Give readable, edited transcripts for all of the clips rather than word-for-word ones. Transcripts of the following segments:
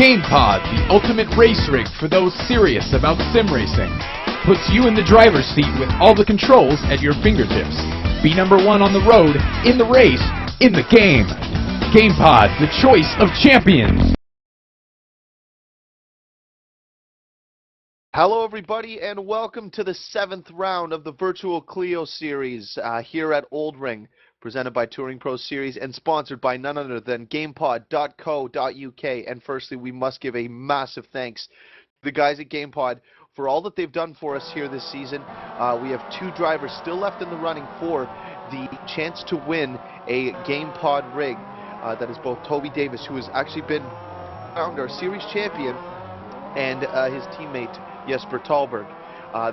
GamePod, the ultimate race rig for those serious about sim racing. Puts you in the driver's seat with all the controls at your fingertips. Be number one on the road, in the race, in the game. GamePod, the choice of champions. Hello everybody and welcome to the 7th round of the Virtual Clio Series here at OLDRing, presented by TouringProSeries and sponsored by none other than GamePod.co.uk. And firstly, we must give a massive thanks to the guys at GamePod for all that they've done for us here this season. We have 2 drivers still left in the running for the chance to win a GamePod rig. That is both Toby Davis, who has actually been our series champion, and his teammate Jesper Talberg.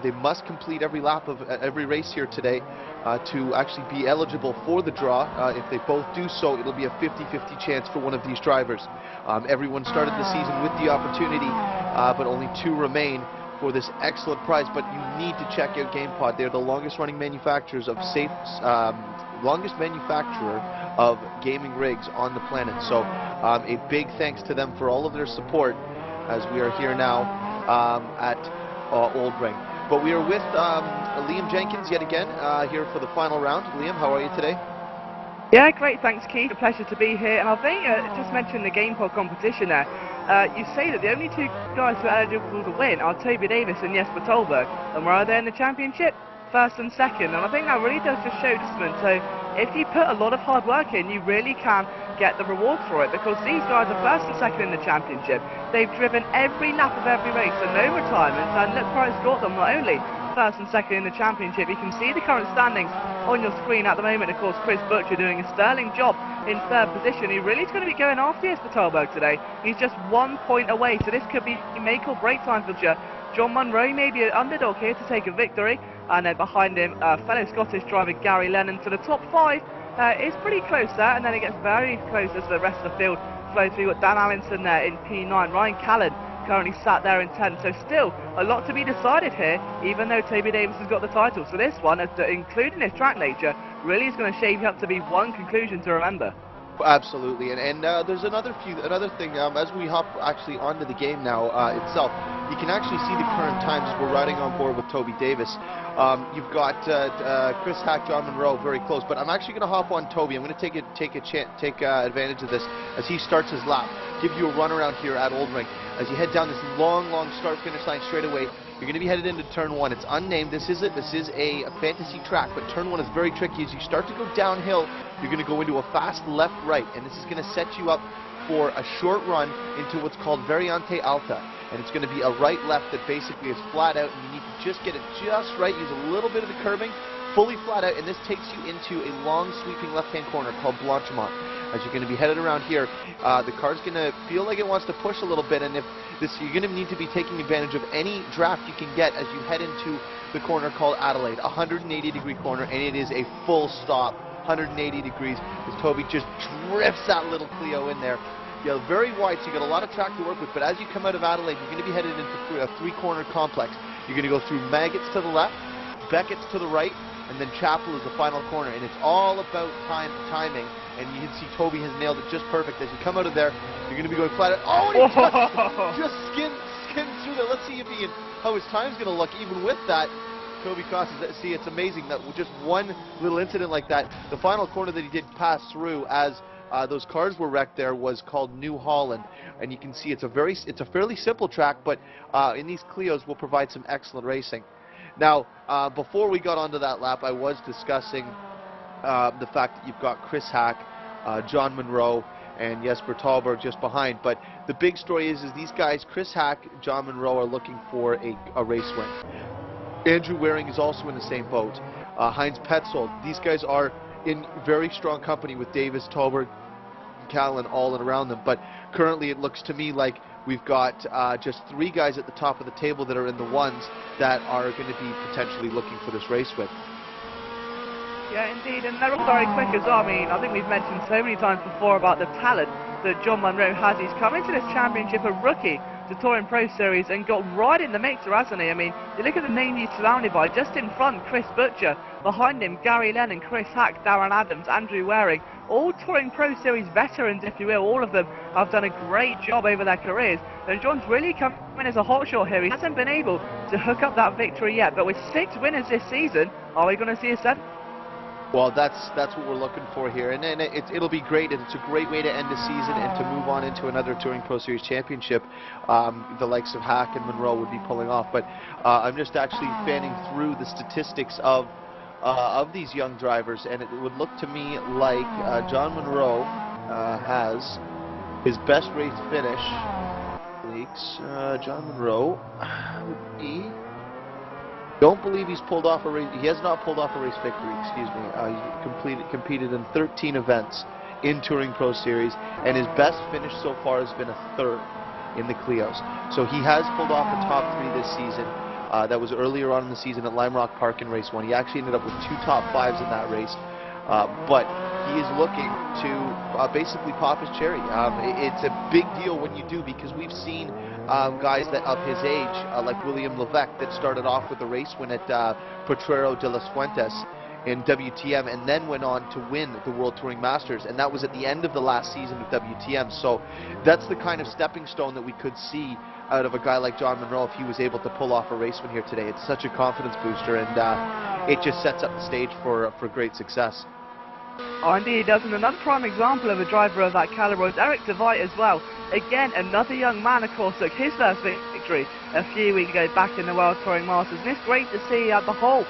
They must complete every lap of every race here today to actually be eligible for the draw. If they both do so, it'll be a 50-50 chance for one of these drivers. Everyone started the season with the opportunity, but only 2 remain for this excellent prize. But you need to check out GamePod. They're the longest running manufacturers of longest manufacturer of gaming rigs on the planet. So a big thanks to them for all of their support as we are here now at OLDRing. But we are with Liam Jenkins yet again here for the final round. Liam, how are you today? Yeah, great, thanks Keith. A pleasure to be here. And I think, just mentioned the GamePod competition there, you say that the only 2 guys who are eligible to win are Toby Davis and Jesper Talberg. And where are they in the championship? 1st and 2nd. And I think that really does just show testament. So if you put a lot of hard work in, you really can get the reward for it, because these guys are 1st and 2nd in the championship. They've driven every lap of every race, so no retirements, and look where it's got them. Not only 1st and 2nd in the championship, you can see the current standings on your screen at the moment. Of course, Chris Butcher doing a sterling job in 3rd position. He really is going to be going after Jesper Talberg today. He's just 1 point away, so this could be make or break time for Butcher. John Munro may be an underdog here to take a victory, and then behind him, fellow Scottish driver Gary Lennon. So the top 5 is pretty close there, and then it gets very close as the rest of the field flows through. You've got Dan Allinson there in P9, Ryan Callan currently sat there in 10th, so still a lot to be decided here, even though Toby Davis has got the title. So this one, including this track nature, really is going to shape up to be one conclusion to remember. Absolutely, and there's another thing, as we hop actually onto the game now itself, you can actually see the current times as we're riding on board with Toby Davis. You've got Chris Hack, John Munro very close, but I'm actually going to hop on Toby. I'm going to take advantage of this as he starts his lap, give you a run around here at OLDRing. As you head down this long start-finish line straight away, you're going to be headed into turn 1. It's unnamed. This is a fantasy track, but turn 1 is very tricky. As you start to go downhill, you're going to go into a fast left-right, and this is going to set you up for a short run into what's called Variante Alta. And it's going to be a right-left that basically is flat out, and you need to just get it just right, use a little bit of the curbing, fully flat out, and this takes you into a long sweeping left-hand corner called Blanchemont. As you're going to be headed around here, the car's going to feel like it wants to push a little bit, and you're going to need to be taking advantage of any draft you can get as you head into the corner called Adelaide, a 180-degree corner, and it is a full stop, 180 degrees, as Toby just drifts that little Clio in there. Yeah, very wide, so you got a lot of track to work with, but as you come out of Adelaide, you're going to be headed into a 3-corner complex. You're going to go through Maggots to the left, Beckett's to the right, and then Chapel is the final corner, and it's all about timing, and you can see Toby has nailed it just perfect. As you come out of there, you're going to be going flat out. Oh, and he just skins through there. Let's see how his time's going to look even with that. Toby crosses. See, it's amazing that with just one little incident like that, the final corner that he did pass through as those cars were wrecked there was called New Holland, and you can see it's a fairly simple track, but in these Clios will provide some excellent racing. Now, before we got onto that lap, I was discussing the fact that you've got Chris Hack, John Munro, and Jesper Talberg just behind. But the big story is these guys, Chris Hack, John Munro, are looking for a race win. Andrew Waring is also in the same boat. Heinz Petzold. These guys are in very strong company with Davis, Talberg, Callan all and around them. But currently it looks to me like we've got just 3 guys at the top of the table that are in the ones that are going to be potentially looking for this race win. Yeah, indeed, and they're all very quick as well. I mean, I think we've mentioned so many times before about the talent that John Munro has. He's come into this championship a rookie to Touring Pro Series and got right in the mixer, hasn't he? I mean, you look at the name he's surrounded by. Just in front, Chris Butcher. Behind him, Gary Lennon, Chris Hack, Darren Adams, Andrew Waring. All Touring Pro Series veterans, if you will. All of them have done a great job over their careers. And John's really come in as a hotshot here. He hasn't been able to hook up that victory yet. But with 6 winners this season, are we going to see a 7th? Well, that's what we're looking for here, and it'll be great, and it's a great way to end the season and to move on into another Touring Pro Series championship. The likes of Hack and Monroe would be pulling off, but I'm just actually fanning through the statistics of these young drivers, and it would look to me like John Monroe has his best race finish. John Monroe would be. Don't believe he's pulled off a race. He has not pulled off a race victory. Excuse me. He's competed in 13 events in Touring Pro Series, and his best finish so far has been a 3rd in the Clios. So he has pulled off a top 3 this season. That was earlier on in the season at Lime Rock Park in race 1. He actually ended up with 2 top 5s in that race, but he is looking to basically pop his cherry. It's a big deal when you do, because we've seen guys that of his age, like William Levesque, that started off with a race win at Potrero de las Fuentes in WTM, and then went on to win the World Touring Masters, and that was at the end of the last season of WTM. So that's the kind of stepping stone that we could see out of a guy like John Monroe if he was able to pull off a race win here today. It's such a confidence booster, and it just sets up the stage for great success. Oh, indeed he does, and another prime example of a driver of that caliber is Eric DeVite as well. Again, another young man, of course, took his first victory a few weeks ago back in the World Touring Masters, and it's great to see the whole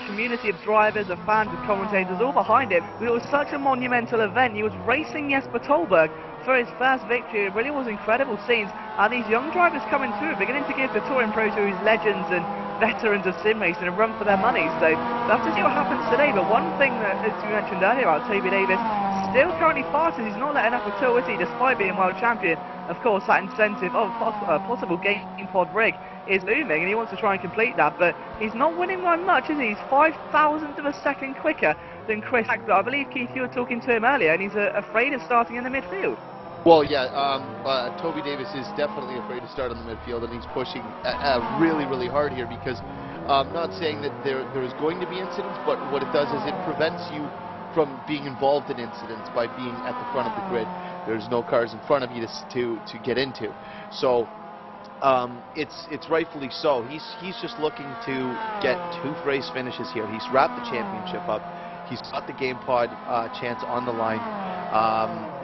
community of drivers, of fans, of commentators all behind him. It was such a monumental event. He was racing Jesper Tolberg for his first victory. It really was incredible scenes, and these young drivers coming through, beginning to give the Touring Pro Series legends and veterans of sim racing a run for their money. So we'll have to see what happens today. But one thing that, as you mentioned earlier about Toby Davis, still currently fastest. He's not letting up at all, is he, despite being world champion. Of course, that incentive of possible game pod rig is looming, and he wants to try and complete that, but he's not winning by much, is he? He's 5,000th of a second quicker than Chris Hack. I believe, Keith, you were talking to him earlier, and he's afraid of starting in the midfield. Well, yeah, Toby Davis is definitely afraid to start on the midfield, and he's pushing really, really hard here, because I'm not saying that there is going to be incidents, but what it does is it prevents you from being involved in incidents by being at the front of the grid. There's no cars in front of you to get into. So it's rightfully so. He's just looking to get 2 race finishes here. He's wrapped the championship up. He's got the game pod chance on the line,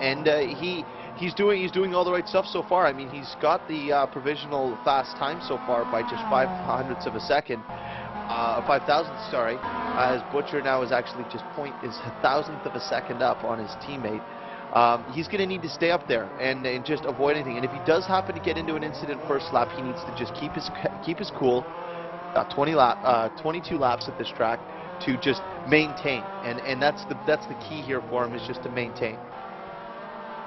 and he's doing all the right stuff so far. I mean, he's got the provisional fast time so far by just 0.05 of a second, 5,000th, sorry. As Butcher now is actually just is 1,000th of a second up on his teammate. He's going to need to stay up there and just avoid anything. And if he does happen to get into an incident first lap, he needs to just keep his cool. 22 laps at this track to just maintain, and that's the key here for him, is just to maintain.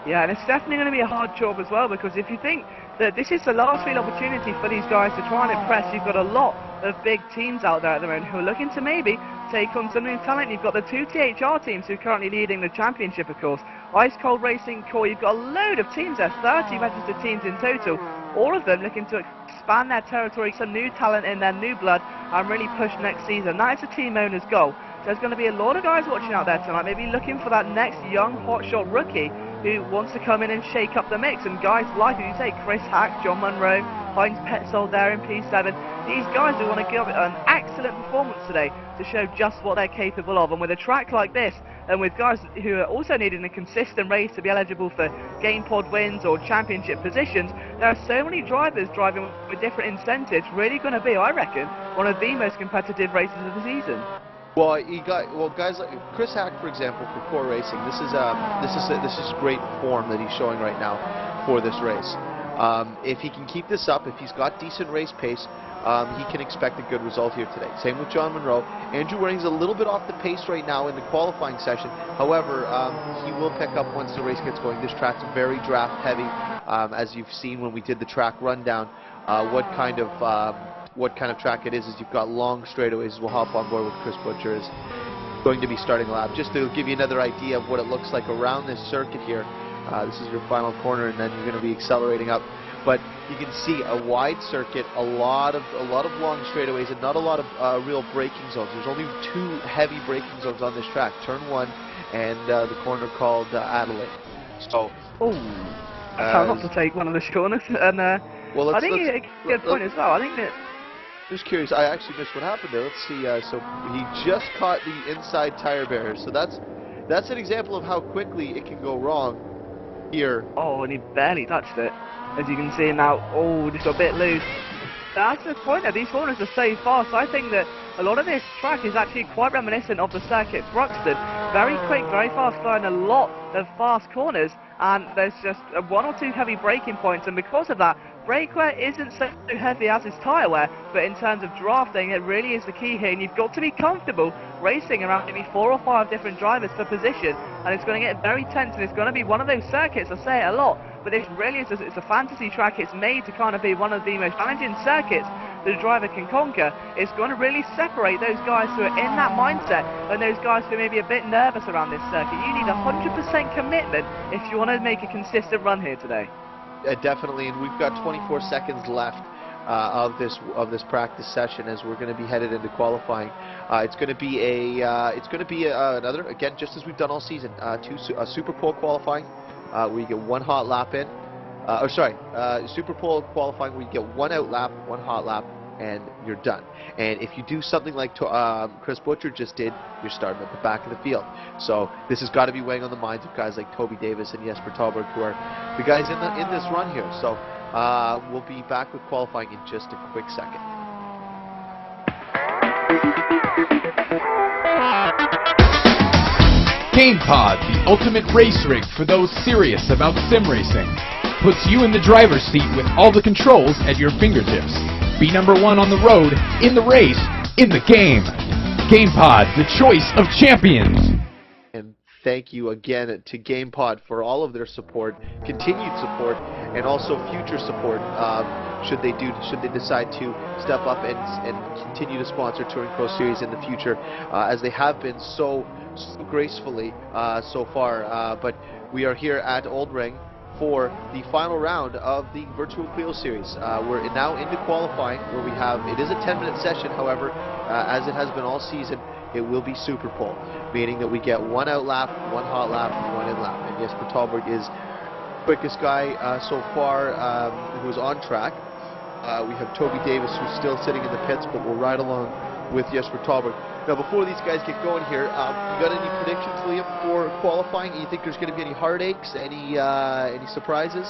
Yeah, and it's definitely going to be a hard job as well, because if you think that this is the last real opportunity for these guys to try and impress, you've got a lot of big teams out there at the moment who are looking to maybe take on some new talent. You've got the 2 THR teams who are currently leading the championship, of course. Ice Cold Racing Core, you've got a load of teams there, 30 registered teams in total, all of them looking to expand their territory, some new talent in their new blood, and really push next season. That is the team owner's goal. There's going to be a lot of guys watching out there tonight, maybe looking for that next young hotshot rookie who wants to come in and shake up the mix. And guys like, as you say, Chris Hack, John Monroe, Heinz Petzold there in P7, these guys who want to give an excellent performance today to show just what they're capable of. And with a track like this, and with guys who are also needing a consistent race to be eligible for game pod wins or championship positions, there are so many drivers driving with different incentives. Really going to be, I reckon, one of the most competitive races of the season. Well, guys like Chris Hack, for example, for Core Racing, this is great form that he's showing right now for this race. If he can keep this up, if he's got decent race pace, he can expect a good result here today. Same with John Monroe. Andrew Waring's a little bit off the pace right now in the qualifying session. However, he will pick up once the race gets going. This track's very draft heavy, as you've seen when we did the track rundown. What kind of track it is you've got long straightaways. We'll hop on board with Chris Butcher is going to be starting a lap. Just to give you another idea of what it looks like around this circuit here. This is your final corner, and then you're going to be accelerating up. But you can see a wide circuit, a lot of long straightaways, and not a lot of real braking zones. There's only 2 heavy braking zones on this track: turn 1 and the corner called Adelaide. So, how not to take one of the corners, and well, I think it's a good point as well. I think that. Just curious, I actually missed what happened there. Let's see. So he just caught the inside tire barrier. So that's an example of how quickly it can go wrong here. Oh, and he barely touched it. As you can see now, just got a bit loose. That's the point there. These corners are so fast. I think that a lot of this track is actually quite reminiscent of the circuit Thruxton. Very quick, very fast flowing, a lot of fast corners, and there's just 1 or 2 heavy braking points, and because of that, brake wear isn't so heavy as is tyre wear, but in terms of drafting, it really is the key here, and you've got to be comfortable racing around maybe 4 or 5 different drivers for position, and it's going to get very tense, and it's going to be one of those circuits, I say it a lot, but this really is it's a fantasy track. It's made to kind of be one of the most challenging circuits that a driver can conquer. It's going to really separate those guys who are in that mindset and those guys who may be a bit nervous around this circuit. You need 100% commitment if you want to make a consistent run here today. Definitely, and we've got 24 seconds left of this practice session as we're going to be headed into qualifying. It's going to be another, again, just as we've done all season, Super Pole qualifying where you get 1 hot lap in, Super Pole qualifying where you get 1 out lap, 1 hot lap, and you're done. And if you do something like Chris Butcher just did, you're starting at the back of the field. So this has got to be weighing on the minds of guys like Toby Davis and Jesper Talberg, who are the guys in this run here. So we'll be back with qualifying in just a quick second. GamePod, the ultimate race rig for those serious about sim racing, puts you in the driver's seat with all the controls at your fingertips. Be number 1 on the road, in the race, in the game. GamePod, the choice of champions. And thank you again to GamePod for all of their support, continued support, and also future support should they decide to step up and continue to sponsor Touring Pro Series in the future, as they have been so gracefully so far. But we are here at OLDRing for the final round of the Virtual Clio Series. We're now into qualifying, where it is a 10-minute session. However, as it has been all season, it will be Super Pole, meaning that we get 1 out lap, 1 hot lap, 1 in lap. And Jesper Talberg is quickest guy so far who is on track. We have Toby Davis, who's still sitting in the pits, but we'll ride along with Jesper Talberg. Now, before these guys get going here, you got any predictions, Liam, for qualifying? You think there's going to be any heartaches, any surprises?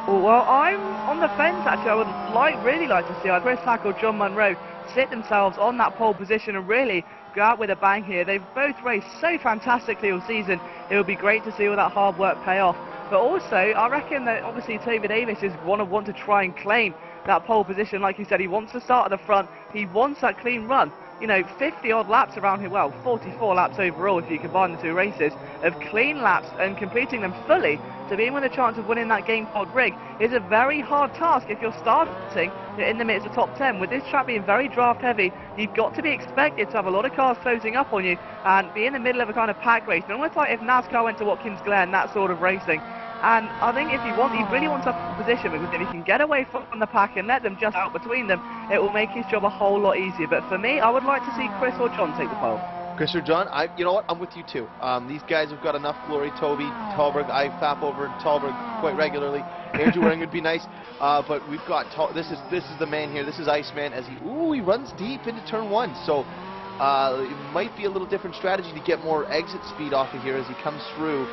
Well, I'm on the fence, actually. I would really like to see either Chris Hack or John Munro sit themselves on that pole position and really go out with a bang here. They've both raced so fantastically all season. It would be great to see all that hard work pay off. But also, I reckon that obviously Toby Davis is going to want to try and claim that pole position. Like you said, he wants to start at the front. He wants that clean run. You know, 50-odd laps around here, well, 44 laps overall if you combine the 2 races, of clean laps and completing them fully to be with a chance of winning that GamePod rig is a very hard task if you're starting in the midst of top 10. With this track being very draft heavy, you've got to be expected to have a lot of cars closing up on you and be in the middle of a kind of pack race. And almost like if NASCAR went to Watkins Glen and that sort of racing. And I think if he really wants a position, because if he can get away from the pack and let them just out between them, it will make his job a whole lot easier. But for me, I would like to see Chris or John take the pole. Chris or John, you know what? I'm with you too. These guys have got enough glory. Toby, Talberg, I fap over Talberg quite regularly. Andrew Waring would be nice, but we've got this is the man here. This is Iceman as he runs deep into turn 1. So it might be a little different strategy to get more exit speed off of here as he comes through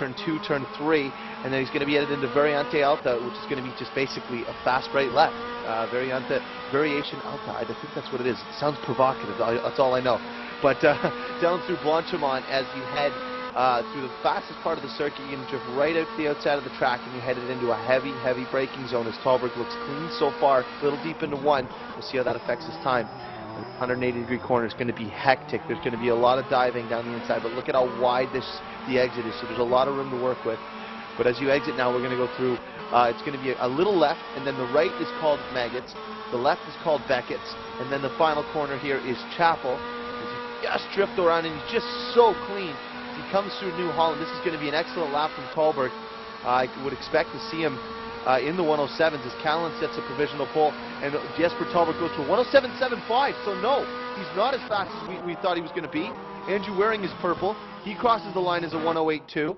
turn 2, turn 3, and then he's going to be headed into Variante Alta, which is going to be just basically a fast right left. Variation Alta, I think that's what it is. It sounds provocative, that's all I know. But down through Blanchimont as you head through the fastest part of the circuit, you're going to drift right out to the outside of the track, and you're headed into a heavy braking zone as Talberg looks clean so far, a little deep into 1. We'll see how that affects his time. 180-degree corner is going to be hectic. There's going to be a lot of diving down the inside, but look at how wide the exit is, so there's a lot of room to work with. But as you exit now, we're going to go through, it's going to be a little left, and then the right is called Maggots, the left is called Beckett's, and then the final corner here is Chapel. As you just drift around, and he's just so clean. He comes through New Holland. This is going to be an excellent lap from Talberg. I would expect to see him in the 107s as Callan sets a provisional pole, and Jesper Talbot goes to a 107.75. So no, he's not as fast as we thought he was going to be. Andrew Waring is purple. He crosses the line as a 108.2.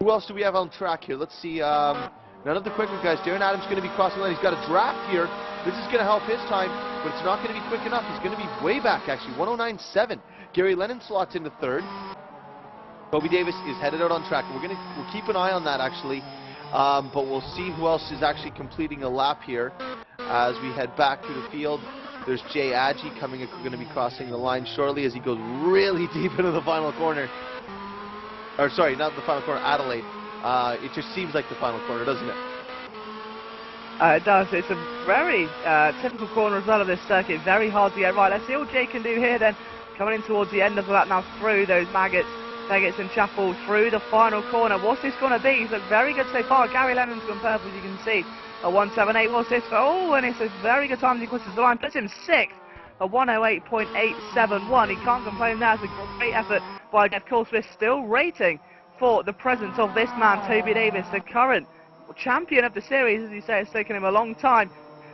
Who else do we have on track here? Let's see. None of the quicker guys. Darren Adams going to be crossing the line. He's got a draft here. This is going to help his time, but it's not going to be quick enough. He's going to be way back, actually. 109.7. Gary Lennon slots into third. Toby Davis is headed out on track. We'll keep an eye on that, actually. But we'll see who else is actually completing a lap here as we head back to the field. There's Jay Adji going to be crossing the line shortly as he goes really deep into the final corner. Or sorry, not the final corner, Adelaide. It just seems like the final corner, doesn't it? It does. It's a very typical corner as well of this circuit. Very hard to get right. Let's see what Jay can do here then. Coming in towards the end of the lap now through those maggots. Beggets and Chapel through the final corner. What's this going to be? He's looked very good so far. Gary Lennon's gone purple, as you can see. A 178. What's this for? Oh, and it's a very good time as he crosses the line. Puts him sixth. A 108.871. He can't complain there. It's a great effort by, of course, we're still rating for the presence of this man, Toby Davis, the current champion of the series. As you say, it's taken him a long time,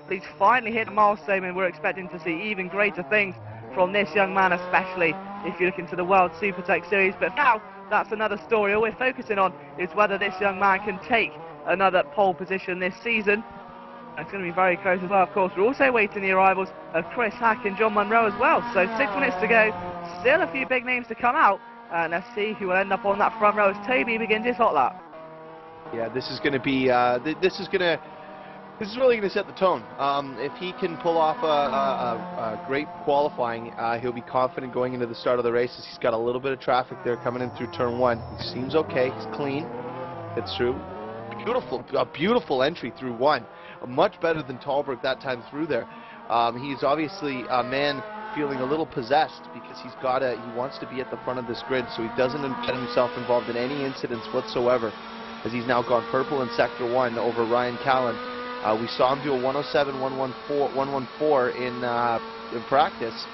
but he's finally hit a milestone, and we're expecting to see even greater things from this young man, especially if you look into the World Supertech Series. But now, that's another story. All we're focusing on is whether this young man can take another pole position this season. It's going to be very close as well, of course. We're also waiting the arrivals of Chris Hack and John Munro as well. So 6 minutes to go. Still a few big names to come out. And let's see who will end up on that front row as Toby begins his hot lap. Yeah, this is going to be, this is really going to set the tone. If he can pull off a great qualifying, he'll be confident going into the start of the races. He's got a little bit of traffic there coming in through turn 1. He seems okay. He's clean. It's through. A beautiful entry through 1. Much better than Talbot that time through there. He's obviously a man feeling a little possessed because he wants to be at the front of this grid, so he doesn't get himself involved in any incidents whatsoever, as he's now gone purple in sector 1 over Ryan Callan. We saw him do a 107.114 in practice.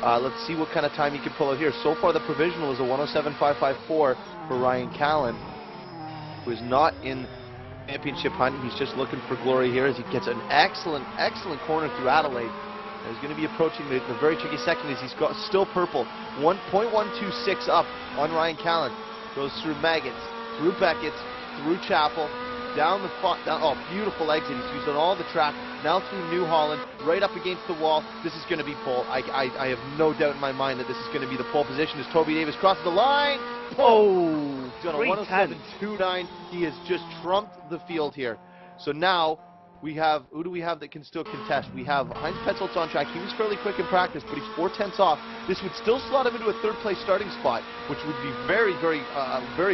Let's see what kind of time he can pull out here. So far the provisional is a 107.554 for Ryan Callan, who is not in championship hunt. He's just looking for glory here as he gets an excellent corner through Adelaide. And he's going to be approaching the very tricky second as he's got still purple. 1.126 up on Ryan Callan. Goes through Maggots, through Beckett's, through Chapel, down the front. Oh, beautiful exit. He's used on all the track. Now through New Holland, right up against the wall. This is going to be pole. I have no doubt in my mind that this is going to be the pole position as Toby Davis crosses the line. Oh, done a 107.29. He has just trumped the field here. So now we have, who do we have that can still contest? We have Heinz Petzold's on track. He was fairly quick in practice, but he's 4/10 off. This would still slot him into a third place starting spot, which would be very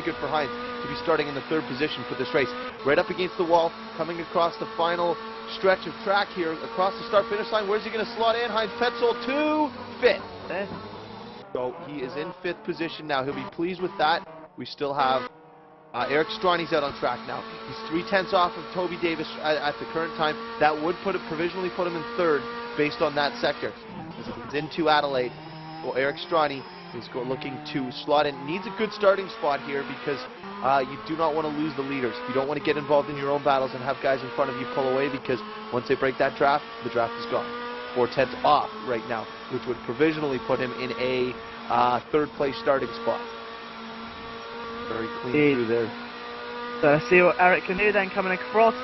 good for Heinz to be starting in the third position for this race. Right up against the wall, coming across the final stretch of track here, across the start-finish line. Where's he going to slot in? Heinz Petzold to 5th. So he is in 5th position now. He'll be pleased with that. We still have Eric Strani's out on track now. He's 3/10 off of Toby Davis at the current time. That would provisionally put him in 3rd based on that sector. He's into Adelaide. Well, Eric Strani is looking to slot in. Needs a good starting spot here because you do not want to lose the leaders. You don't want to get involved in your own battles and have guys in front of you pull away, because once they break that draft, the draft is gone. 4/10 off right now, which would provisionally put him in a 3rd place starting spot. Very clean through there. So let's see what Eric can do then coming across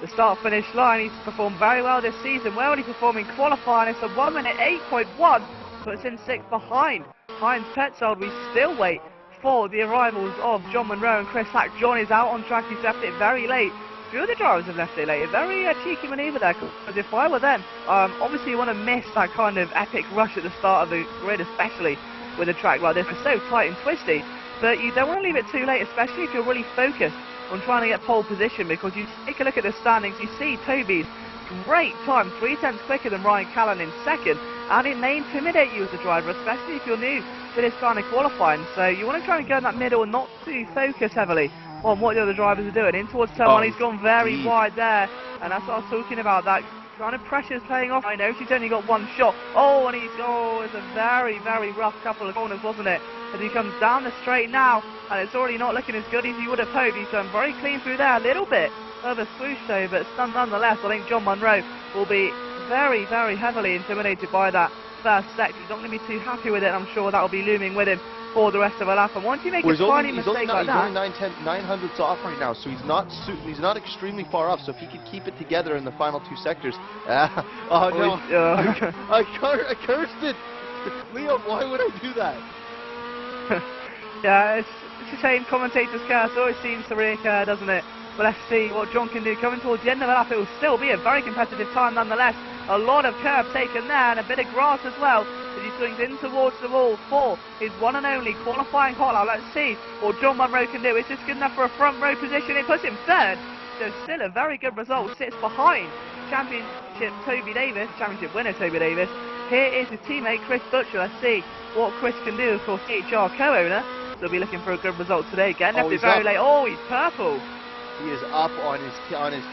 the start-finish line. He's performed very well this season. Where will he perform in qualifying? It's a 1:08.1, puts him 6th behind Heinz Petzold. We still wait for the arrivals of John Munro and Chris Hack. John is out on track. He's left it very late. 2 of the drivers have left it late. A very cheeky manoeuvre there, because if I were them, obviously you want to miss that kind of epic rush at the start of the grid, especially with a track like this. It's so tight and twisty, but you don't want to leave it too late, especially if you're really focused on trying to get pole position, because you take a look at the standings, you see Toby's great time, 3/10 quicker than Ryan Callan in 2nd, and it may intimidate you as a driver, especially if you're new to this kind of qualifying. So you want to try and go in that middle and not to focus heavily on what the other drivers are doing. In towards turn 1, he's gone very wide there, and that's what I was talking about, that kind of pressure's playing off. I know she's only got 1 shot. Oh, and it's a very rough couple of corners, wasn't it? As he comes down the straight now, and it's already not looking as good as you would have hoped. He's done very clean through there, a little bit further swoosh though, but nonetheless, I think John Munro will be very, very heavily intimidated by that first sector. He's not going to be too happy with it, and I'm sure that will be looming with him for the rest of the lap. And once you make a tiny mistake like that... He's only 900ths off right now, so he's not extremely far off. So if he could keep it together in the final 2 sectors... oh no, I cursed it! Clio, why would I do that? Yeah, it's a shame commentator's curse always seems to reoccur, doesn't it? But let's see what John can do. Coming towards the end of the lap, it will still be a very competitive time nonetheless. A lot of curb taken there and a bit of grass as well as he swings in towards the wall for his one and only qualifying hot lap. Let's see what John Munro can do. Is this good enough for a front row position? It puts him third, so still a very good result. Sits behind championship winner Toby Davis. Here is his teammate Chris Butcher. Let's see what Chris can do. Of course, HR co-owner, so he'll be looking for a good result today. Again, left it very late. Oh, he's purple. He is up on his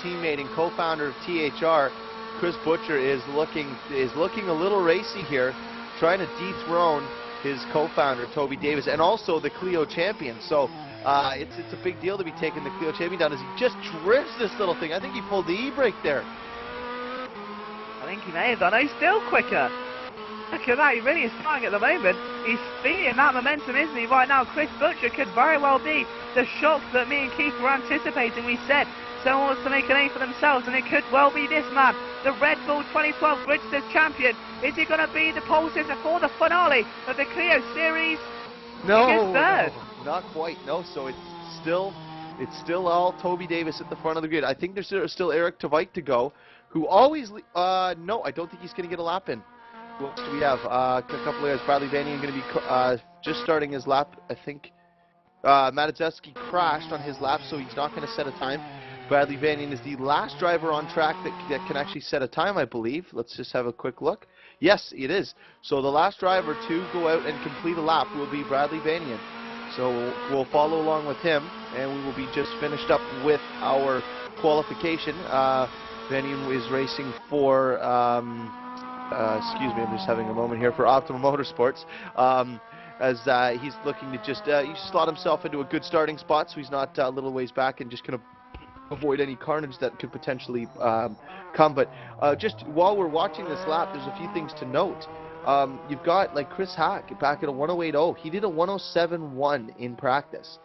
teammate and co-founder of THR. Chris Butcher is looking a little racy here, trying to dethrone his co-founder Toby Davis and also the Clio champion. So it's a big deal to be taking the Clio champion down as he just drifts this little thing. I think he pulled the e-brake there. I think he may have done. Oh, he's still quicker. Look at that, he really is flying at the moment. He's feeling that momentum, isn't he, right now? Chris Butcher could very well be the shock that me and Keith were anticipating. We said someone wants to make a name for themselves, and it could well be this man, the Red Bull 2012 Bridgestone champion. Is he going to be the pole sitter for the finale of the Clio Series? No, third. No, not quite. No, so it's still all Toby Davis at the front of the grid. I think there's still Eric Tveit to go, who always... no, I don't think he's going to get a lap in. What else do we have? A couple of guys. Bradley Vanian going to be just starting his lap, I think. Matuszewski crashed on his lap, so he's not going to set a time. Bradley Vanian is the last driver on track that can actually set a time, I believe. Let's just have a quick look. Yes, it is. So the last driver to go out and complete a lap will be Bradley Vanian. So we'll follow along with him, and we will be just finished up with our qualification. Vanian is racing for... excuse me, I'm just having a moment here for Optimal Motorsports, as he's looking to just slot himself into a good starting spot, so he's not a little ways back and just going to avoid any carnage that could potentially come. But just while we're watching this lap, there's a few things to note. You've got like Chris Hack back at a 108.0. He did a 107.1 in practice.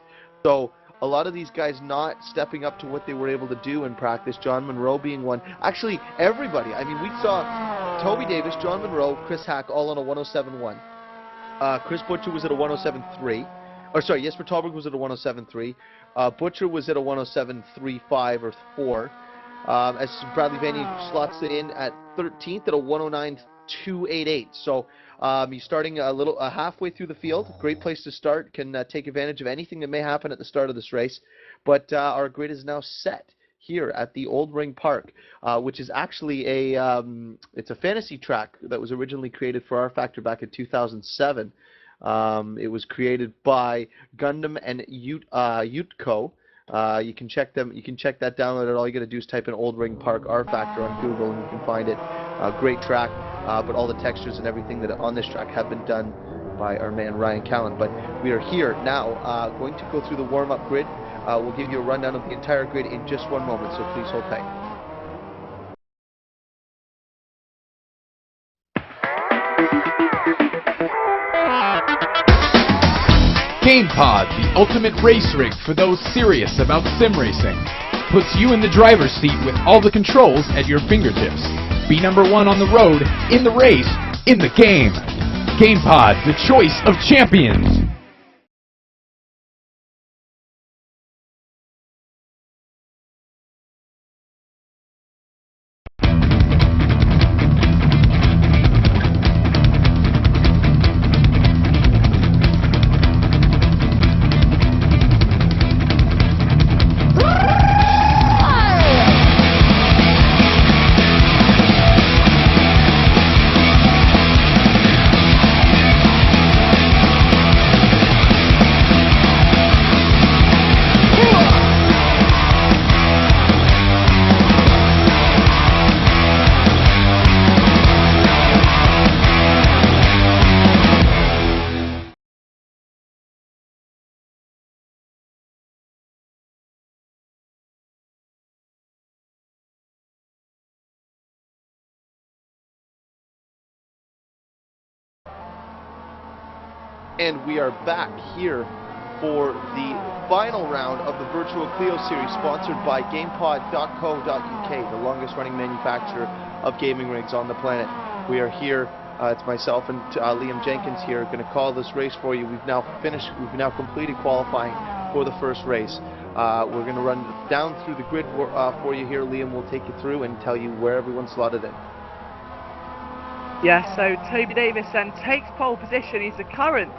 So a lot of these guys not stepping up to what they were able to do in practice, John Munro being one. Actually, everybody. I mean, we saw Toby Davis, John Munro, Chris Hack all on a 107.1. Chris Butcher was at a 107.3. Or sorry, Jesper Tolberg was at a 107.3. Butcher was at a 107.35 or 4. As Bradley Vanian slots it in at 13th at a 109.288. So he's starting halfway through the field. Great place to start. Can take advantage of anything that may happen at the start of this race. But our grid is now set here at the OLDRing Park, which is actually it's a fantasy track that was originally created for rFactor back in 2007. It was created by Gundam and Utco. You can check them. You can check that download. All you got to do is type in OLDRing Park rFactor on Google, and you can find it. Great track, but all the textures and everything that on this track have been done by our man Ryan Callan. But we are here now, going to go through the warm-up grid. We'll give you a rundown of the entire grid in just one moment, so please hold tight. GamePod, the ultimate race rig for those serious about sim racing. Puts you in the driver's seat with all the controls at your fingertips. Be number one on the road, in the race, in the game. GamePod, the choice of champions. And we are back here for the final round of the Virtual Clio Series, sponsored by GamePod.co.uk, the longest running manufacturer of gaming rigs on the planet. We are here, it's myself and Liam Jenkins here, going to call this race for you. We've now completed qualifying for the first race. We're going to run down through the grid for you here. Liam will take you through and tell you where everyone's slotted in. Yeah, so Toby Davis then takes pole position. He's the current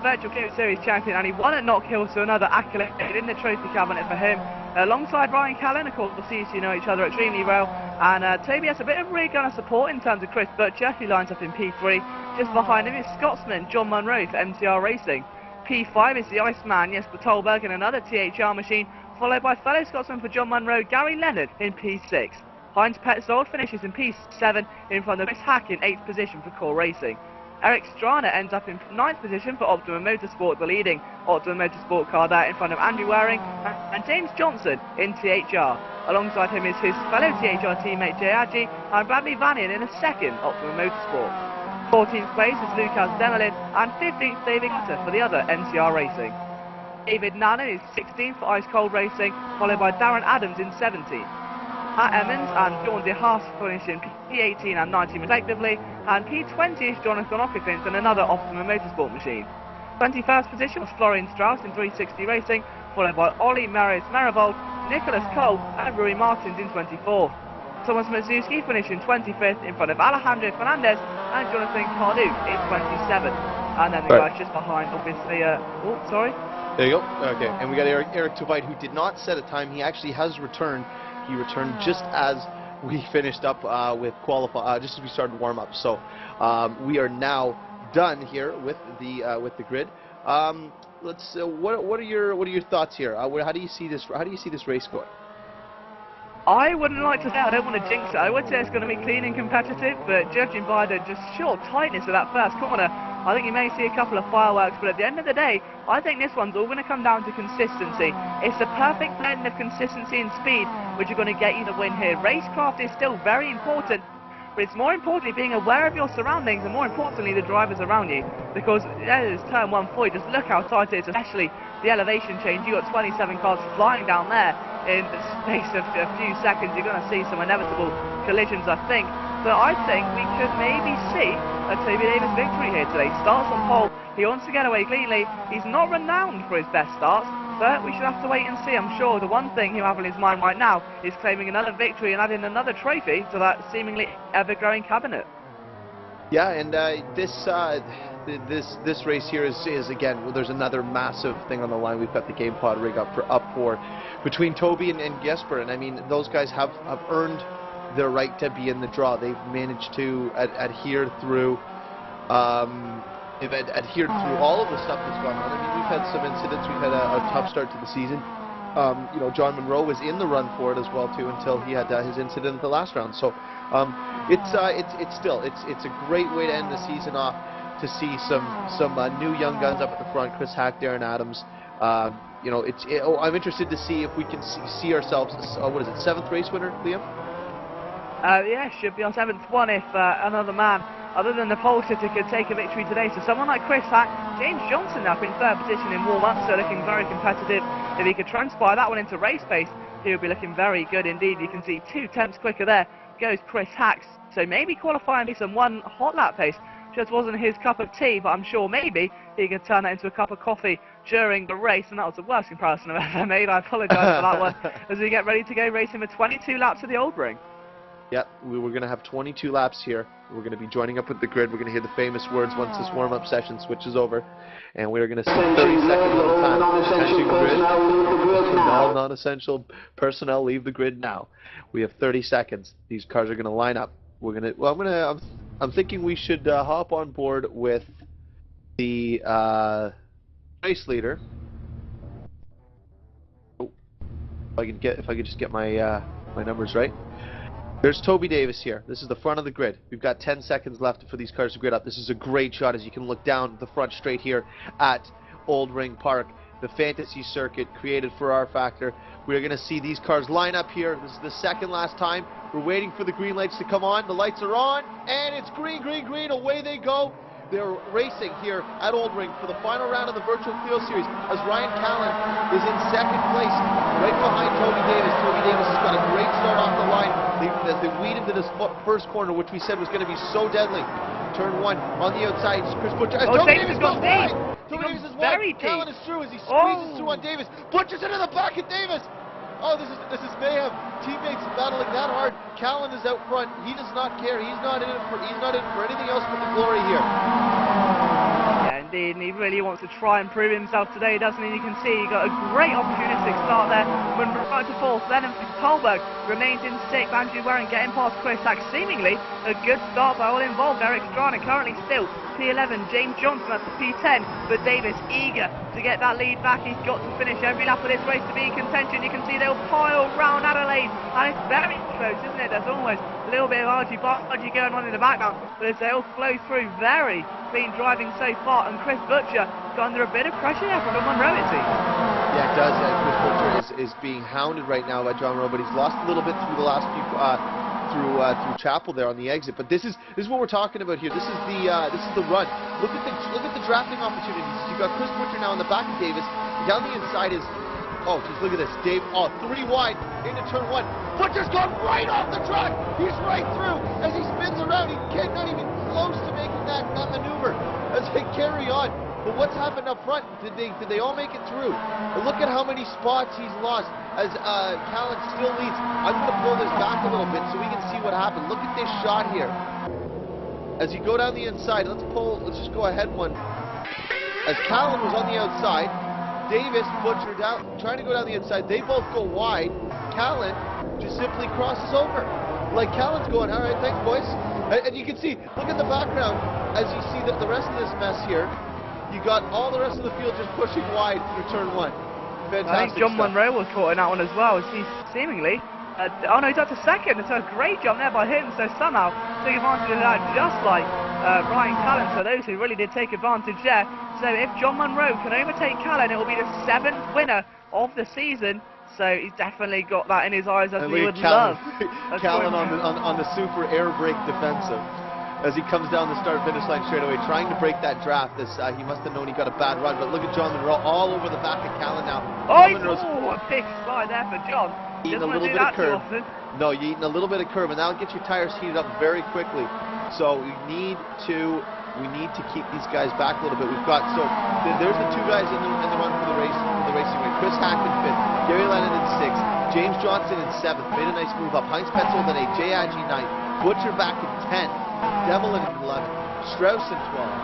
Virtual Clio Series champion, and he won at Knockhill, so another accolade in the trophy cabinet for him. Alongside Ryan Callan, of course, these two know each other extremely well, and Toby has a bit of rear gunner support in terms of Chris Butcher, who lines up in P3. Just behind him is Scotsman John Munro for MTR Racing. P5 is the Iceman Jesper Tolberg in another THR machine, followed by fellow Scotsman for John Munro, Gary Leonard in P6. Heinz Petzold finishes in P7 in front of Chris Hack in 8th position for Core Racing. Eric Strana ends up in 9th position for Optimum Motorsport, the leading Optimum Motorsport car there in front of Andrew Waring and James Johnson in THR. Alongside him is his fellow THR teammate Jay Adji and Bradley Vanian in a second Optimum Motorsport. 14th place is Lucas Demelin and 15th David Cutter for the other NCR Racing. David Nannon is 16th for Ice Cold Racing, followed by Darren Adams in 17th. Matt Emmons and John DeHaas finish in P18 and 19 respectively, and P20 is Jonathan Occupants and another Optimum Motorsport machine. 21st position was Florian Strauss in 360 Racing, followed by Ollie Marius Marivold, Nicholas Cole and Rui Martins in 24. Thomas Mazuski finished in 25th in front of Alejandro Fernandez and Jonathan Cardew in 27th. And then the guys just behind, obviously, oh, sorry. There you go. Okay, and we got Eric Tuvite, who did not set a time. He actually has returned. He returned just as we finished up with just as we started warm up. So we are now done here with the grid. What are your thoughts here? How do you see this? How do you see this race going? I wouldn't like to say, I don't want to jinx it. I would say it's going to be clean and competitive, but judging by the just sheer tightness of that first corner, I think you may see a couple of fireworks, but at the end of the day, I think this one's all going to come down to consistency. It's the perfect blend of consistency and speed which are going to get you the win here. Racecraft is still very important, but it's more importantly being aware of your surroundings and more importantly the drivers around you, because there's turn 140, just look how tight it is, especially the elevation change. You've got 27 cars flying down there in the space of a few seconds. You're going to see some inevitable collisions, I think. But I think we could maybe see a Toby Davis victory here today. Starts on pole, he wants to get away cleanly. He's not renowned for his best starts, but we should have to wait and see. I'm sure the one thing he'll have in his mind right now is claiming another victory and adding another trophy to that seemingly ever-growing cabinet. Yeah, and this race here is again, well, there's another massive thing on the line. We've got the GamePod rig up for between Toby and Jesper, and I mean those guys have earned their right to be in the draw. They've managed to adhere through all of the stuff that's gone on. I mean, we've had some incidents. We've had a tough start to the season. You know, John Monroe was in the run for it as well too until he had his incident at the last round. So it's a great way to end the season off, to see some new young guns up at the front. Chris Hack, Darren Adams. You know, I'm interested to see if we can see ourselves as, what is it, 7th race winner, Liam? Yeah, should be our 7th one if another man other than the pole sitter could take a victory today. So someone like Chris Hack, James Johnson up in 3rd position in warm-up, so looking very competitive. If he could transpire that one into race pace, he would be looking very good indeed. You can see 2 tenths quicker there goes Chris Hack. So maybe qualifying some 1 hot lap pace just wasn't his cup of tea, but I'm sure maybe he could turn that into a cup of coffee during the race, and that was the worst comparison I've ever made. I apologise for that one, as we get ready to go racing with 22 laps of the OLDRing. Yep, we're going to have 22 laps here. We're going to be joining up with the grid. We're going to hear the famous words once this warm-up session switches over. And we're going to see 30 seconds at a time. Entering the grid. All non-essential personnel leave the grid now. We have 30 seconds. These cars are going to line up. We're going to, I'm thinking we should hop on board with the race leader. Oh, if I could just get my my numbers right. There's Toby Davis here. This is the front of the grid. We've got 10 seconds left for these cars to grid up. This is a great shot as you can look down the front straight here at OLDRing Park, the fantasy circuit created for rFactor. We're going to see these cars line up here. This is the second last time. We're waiting for the green lights to come on. The lights are on, and it's green, green, green. Away they go. They're racing here at OLDRing for the final round of the Virtual Clio Series as Ryan Callan is in second place, right behind Toby Davis. Toby Davis has got a great start off the line. They weed into this first corner, which we said was going to be so deadly. Turn one on the outside. Chris Butcher. Toby Davis goes wide. Toby Davis is wide. Callan is through as he squeezes through on Davis. Butcher's into the back of Davis. Oh, this is mayhem. Teammates battling that hard. Callan is out front. He does not care. He's not in for anything else but the glory here. Yeah, indeed, and he really wants to try and prove himself today, doesn't he? You can see he got a great opportunistic start there. When right to fourth, then Tolberg remains in sixth. Andrew Warren getting past Chris Hack. Seemingly a good start by all involved. Eric Strana currently still P11, James Johnson at the P10, but Davis eager to get that lead back. He's got to finish every lap of this race to be in contention. You can see they'll pile round Adelaide, and it's very close, isn't it? There's almost a little bit of argy-bargy going on in the background, but as they all flow through, very clean driving so far, and Chris Butcher got under a bit of pressure there from Monroe, it seems. Yeah, it does. Chris Butcher is being hounded right now by John Monroe, but he's lost a little bit through the last few through Chapel there on the exit. But this is what we're talking about here. This is the run. Look at the drafting opportunities. You've got Chris Butcher now in the back of Davis. Down the inside is, oh, just look at this. Dave, oh, 3 wide into turn 1. Butcher's gone right off the track. He's right through as he spins around. He can't, not even close to making that maneuver as they carry on. But what's happened up front? Did they all make it through? And look at how many spots he's lost as Callan still leads. I'm going to pull this back a little bit so we can see what happened. Look at this shot here. As you go down the inside, let's just go ahead one. As Callan was on the outside, Davis, Butcher down, trying to go down the inside. They both go wide. Callan just simply crosses over. Like Callan's going, all right, thanks, boys. And you can see, look at the background as you see the rest of this mess here. You got all the rest of the field just pushing wide through turn 1. Fantastic. I think John Monroe was caught in that one as well. He's seemingly, oh no, he's up to second. It's a great jump there by him. So somehow took advantage of that, just like Ryan Callan. So those who really did take advantage there. So if John Monroe can overtake Callan, it will be the 7th winner of the season. So he's definitely got that in his eyes, as we would love. Callan on the super air brake defensive as he comes down the start-finish line straight away, trying to break that draft. As he must have known he got a bad run. But look at John Monroe all over the back of Callan now. Oh, a big slide there for John. Eating a little bit of curve. No, you're eating a little bit of curve, and that'll get your tires heated up very quickly. So we need to keep these guys back a little bit. We've got, so there's the 2 guys in the run for the racing ring. Chris Hack in 5th, Gary Lennon in 6th, James Johnson in 7th. Made a nice move up. Heinz Petzold in 8th, Jay Agee 9th, Butcher back in 10th, Devlin in 11th, Strauss in 12th,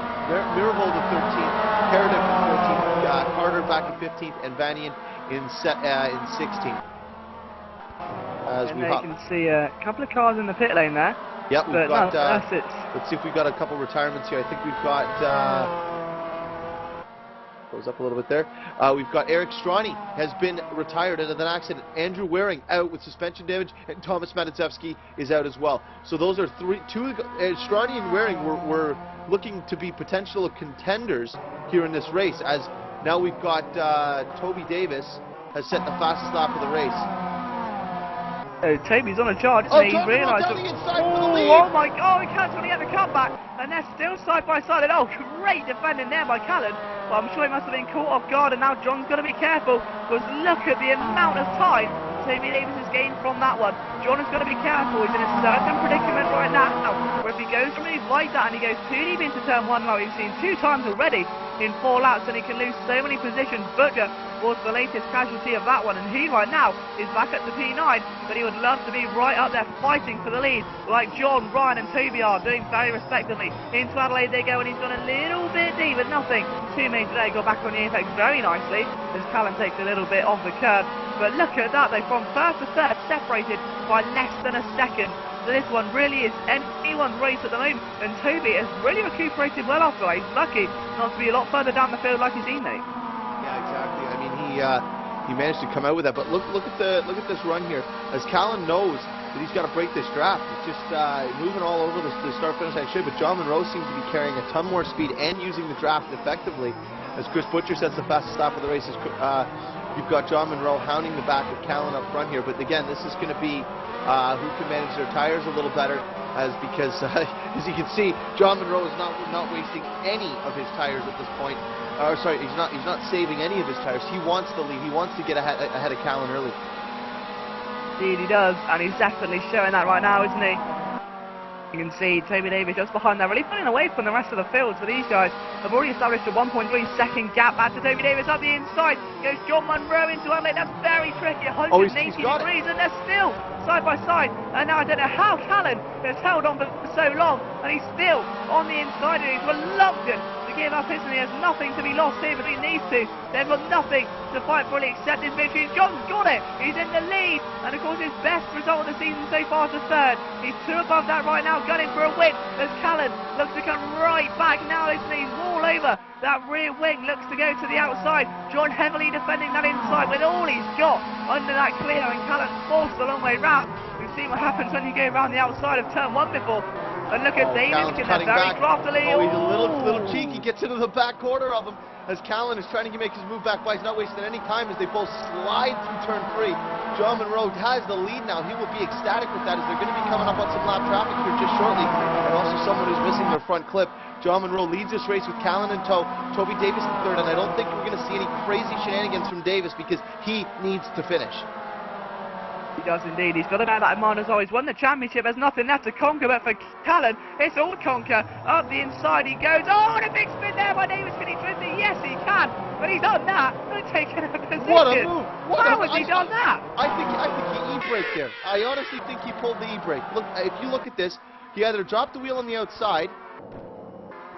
Mirabold in 13th, Caradiff in 14th, Carter back in 15th, and Vanian in 16th. And you can see a couple of cars in the pit lane there. Yep, we've got, that's it. Let's see if we've got a couple retirements here. I think we've got, goes up a little bit there. We've got Eric Strani has been retired in an accident. Andrew Waring out with suspension damage, and Thomas Matiszewski is out as well. So those are 2, Strani and Waring were looking to be potential contenders here in this race, as now we've got Toby Davis has set the fastest lap of the race. Toby's on a charge, isn't he? He's realised. Oh my God, he can't really get the comeback, and they're still side by side. And oh, great defending there by Callan. But I'm sure he must have been caught off guard, and now John's got to be careful, because look at the amount of time Toby Davis has gained from that one. John has got to be careful. He's in a certain predicament right now, where if he goes to move like that and he goes too deep into turn 1, like we've seen 2 times already in 4 laps, and he can lose so many positions. Butcher was the latest casualty of that one, and he right now is back at the P9, but he would love to be right up there fighting for the lead, like John, Ryan and Toby are doing very respectively. Into Adelaide they go, and he's gone a little bit deep, but nothing too major today. Got back on the apex very nicely as Callan takes a little bit off the curb. But look at that, though, from 1st to 3rd, separated by less than a second. So this one really is anyone's race at the moment, and Toby has really recuperated well after that. He's lucky not to be a lot further down the field like his teammate. Yeah, exactly. I mean, he managed to come out with that. But look at this run here, as Callan knows that he's got to break this draft. It's just moving all over the start-finish line should, but John Monroe seems to be carrying a ton more speed and using the draft effectively, as Chris Butcher sets the fastest lap of the race. You've got John Monroe hounding the back of Callan up front here, but again, this is going to be who can manage their tires a little better, because as you can see, John Munro is not wasting any of his tires at this point. Sorry, he's not saving any of his tires. He wants the lead. He wants to get ahead of Callan early. Indeed he does, and he's definitely showing that right now, isn't he? You can see Toby Davis just behind there, really pulling away from the rest of the field. So these guys have already established a 1.3 second gap. Back to Toby Davis up the inside. Goes John Munro into Adelaide. That's very tricky. 180 degrees, and they're still side by side. And now I don't know how Callan has held on for so long, and he's still on the inside, and he's reluctant to give up his, and he has nothing to be lost here between these two. They've got nothing to fight for. He accept his victory. John's got it. He's in the lead, and of course his best result of the season so far is a third. He's 2 above that right now, gunning for a win as Callan looks to come right back now. He's all over that rear wing, looks to go to the outside. John heavily defending that inside with all he's got under that Clio, and Callan forced the long way round. We've seen what happens when you go around the outside of turn 1 before. And look at Davis in there very craftily. Oh, he's a little cheeky, gets into the back corner of him as Callan is trying to make his move back by. He's not wasting any time as they both slide through turn 3. John Munro has the lead now. He will be ecstatic with that as they're going to be coming up on some lap traffic here just shortly. And also someone who's missing their front clip. John Munro leads this race with Callan in tow. Toby Davis in third, and I don't think we're going to see any crazy shenanigans from Davis because he needs to finish. He does indeed. He's got to bear that in mind as always. Won the championship. There's nothing left to conquer, but for Callan, it's all conquer. Up the inside he goes. Oh, and a big spin there by Davis. Can he twist it? Yes, he can. But he's done that. Not taking a position. What a move! How has he done that? I think he e-braked there. I honestly think he pulled the e-brake. Look, if you look at this, he either dropped the wheel on the outside.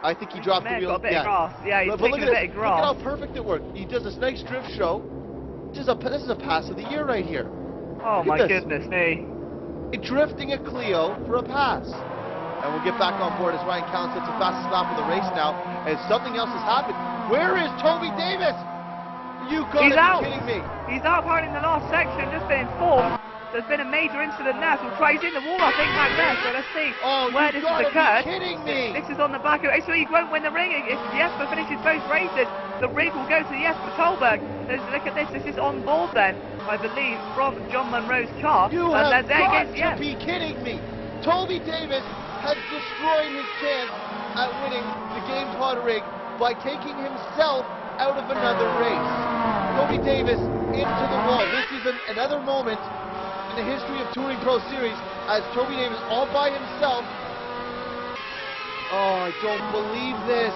I think he dropped the wheel. Got a bit of grass. Yeah, he's taking a bit of grass. Look at how perfect it worked. He does this nice drift show. This is a pass of the year right here. Oh my goodness me. Drifting a Clio for a pass. And we'll get back on board as Ryan Callan sets the fastest lap of the race now. And something else has happened. Where is Toby Davis? You got to be kidding me. He's out apparently in the last section, just been informed. There's been a major incident there, so he's in the wall, I think, back there. So let's see where this has occurred. Be kidding me. This is on the back of it. So he won't win the ring. If Jesper finishes both races, the rig will go to Jesper Tolberg. Look at this. This is on board then, I believe, from John Munro's car. You have got to be kidding me. Toby Davis has destroyed his chance at winning the Game Pod rig by taking himself out of another race. Toby Davis into the wall. This is another moment in the history of Touring Pro Series as Toby Davis all by himself. Oh, I don't believe this.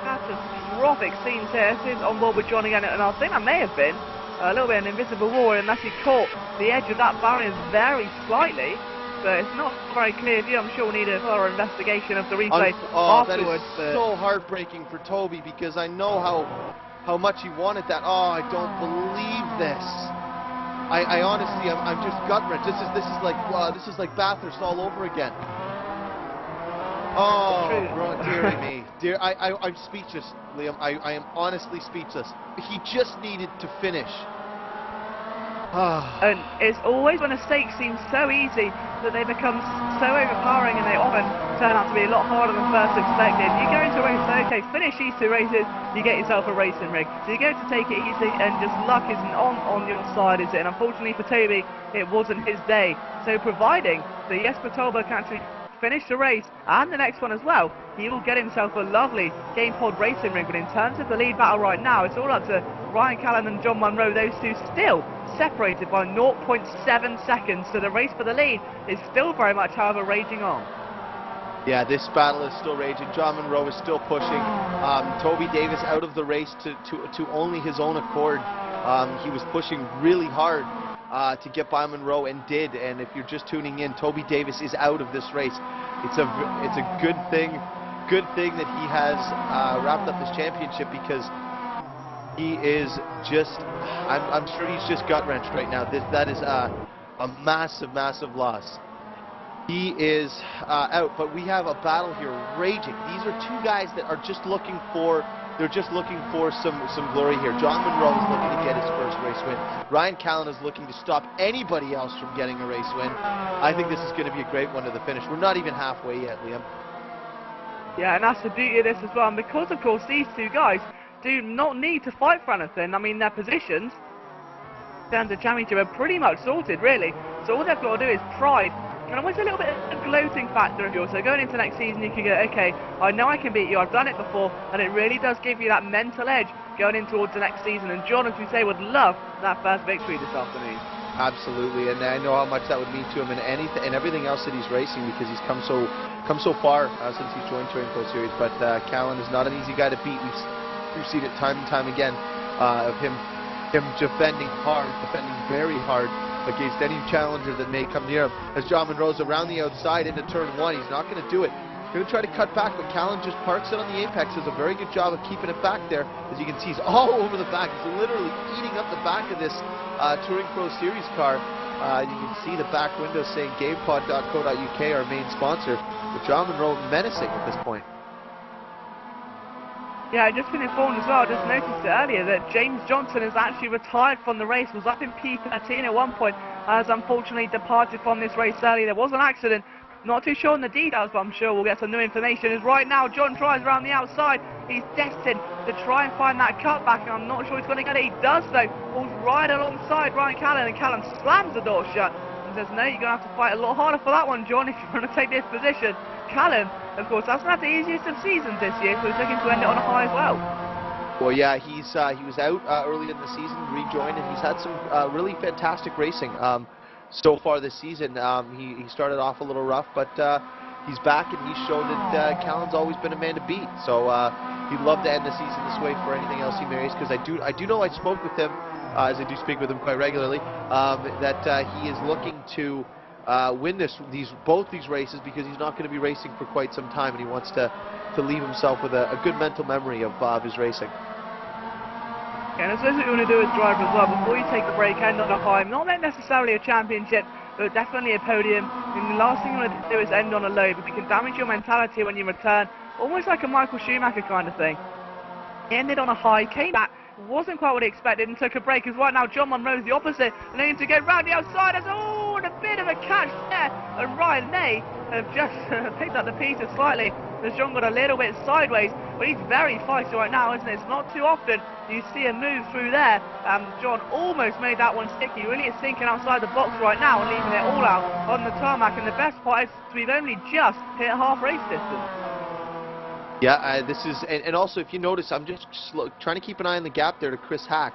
Catastrophic scenes here. This is on board with John again, and I think that may have been a little bit of an invisible wall, unless he caught the edge of that barrier very slightly. But it's not very clear view. I'm sure we'll need a thorough investigation of the replay afterwards. That is so heartbreaking for Toby because I know how much he wanted that. Oh, I don't believe this. I honestly, I'm just gut-wrenched. This is like Bathurst all over again. Oh, bro, dearie me. I'm speechless, Liam. I am honestly speechless. He just needed to finish. And it's always when a stake seems so easy that they become so overpowering, and they often turn out to be a lot harder than first expected. You go into a race, okay, finish these 2 races, you get yourself a racing rig. So you go to take it easy, and just luck isn't on your side, is it? And unfortunately for Toby, it wasn't his day. So providing that Jesper Tolberg can actually finish the race and the next one as well, he will get himself a lovely Game Pod racing rig. But in terms of the lead battle right now, it's all up to Ryan Callan and John Munro. Those two still separated by 0.7 seconds, so the race for the lead is still very much, however, raging on. Yeah, this battle is still raging. John Munro is still pushing. Toby Davis out of the race to only his own accord. He was pushing really hard to get by Munro, and did. And if you're just tuning in, Toby Davis is out of this race. It's a good thing that he has wrapped up this championship, because he is just, I'm sure he's just gut-wrenched right now. That is a massive loss. He is out, but we have a battle here raging. These are 2 guys that are just looking for some glory here. John Munro is looking to get his first race win. Ryan Callan is looking to stop anybody else from getting a race win. I think this is going to be a great one to the finish. We're not even halfway yet, Liam. Yeah, and that's the beauty of this as well. And because, of course, these 2 guys do not need to fight for anything. I mean, their positions and the championship are pretty much sorted, really. So all they've got to do is pride. And almost a little bit of a gloating factor of yours. So going into next season, you can go, okay, I know I can beat you, I've done it before, and it really does give you that mental edge going in towards the next season. And John, as we say, would love that first victory this afternoon. Absolutely, and I know how much that would mean to him and anything and everything else that he's racing, because he's come so far since he's joined TouringProSeries. But Callan is not an easy guy to beat. We've seen it time and time again of him defending hard, defending very hard against any challenger that may come near him. As John Monroe's around the outside into turn one, he's not going to do it. He's going to try to cut back, but Callan just parks it on the apex. Does a very good job of keeping it back there. As you can see, he's all over the back. He's literally eating up the back of this TouringProSeries car. You can see the back window saying gamepod.co.uk, our main sponsor. But John Monroe menacing at this point. Yeah, I just been informed as well, I just noticed it earlier, that James Johnson has actually retired from the race, was up in P13 at one point, has unfortunately departed from this race early. There was an accident, not too sure on the details, but I'm sure we'll get some new information. As right now, John tries around the outside, he's destined to try and find that cutback, and I'm not sure he's going to get it. He does though, falls right alongside Ryan Callan, and Callan slams the door shut, and says, no, you're going to have to fight a lot harder for that one, John, if you're going to take this position. Callan, of course, hasn't had the easiest of seasons this year, so he's looking to end it on a high as well. Well, yeah, he was out early in the season, rejoined, and he's had some really fantastic racing so far this season. He started off a little rough, but he's back, and he's shown that Callan's always been a man to beat. So he'd love to end the season this way for anything else he marries, because I do know I spoke with him, as I do speak with him quite regularly, that he is looking to win both these races, because he's not going to be racing for quite some time, and he wants to leave himself with a good mental memory of his racing. Yeah, and I suppose what you want to do as driver as well, before you take a break, end on a high, not necessarily a championship, but definitely a podium. And the last thing you want to do is end on a low, because it can damage your mentality when you return, almost like a Michael Schumacher kind of thing. He ended on a high, came back, wasn't quite what he expected, and took a break. As right now John Monroe's the opposite, looking to get round the outside. As and a bit of a catch there, and Ryan May have just picked up the pieces slightly, as John got a little bit sideways, but he's very feisty right now, isn't it? It's not too often you see a move through there. John almost made that one sticky. Really is sinking outside the box right now and leaving it all out on the tarmac, and the best part is we've only just hit half race distance. Yeah, this is, and also if you notice, I'm just trying to keep an eye on the gap there to Chris Hack.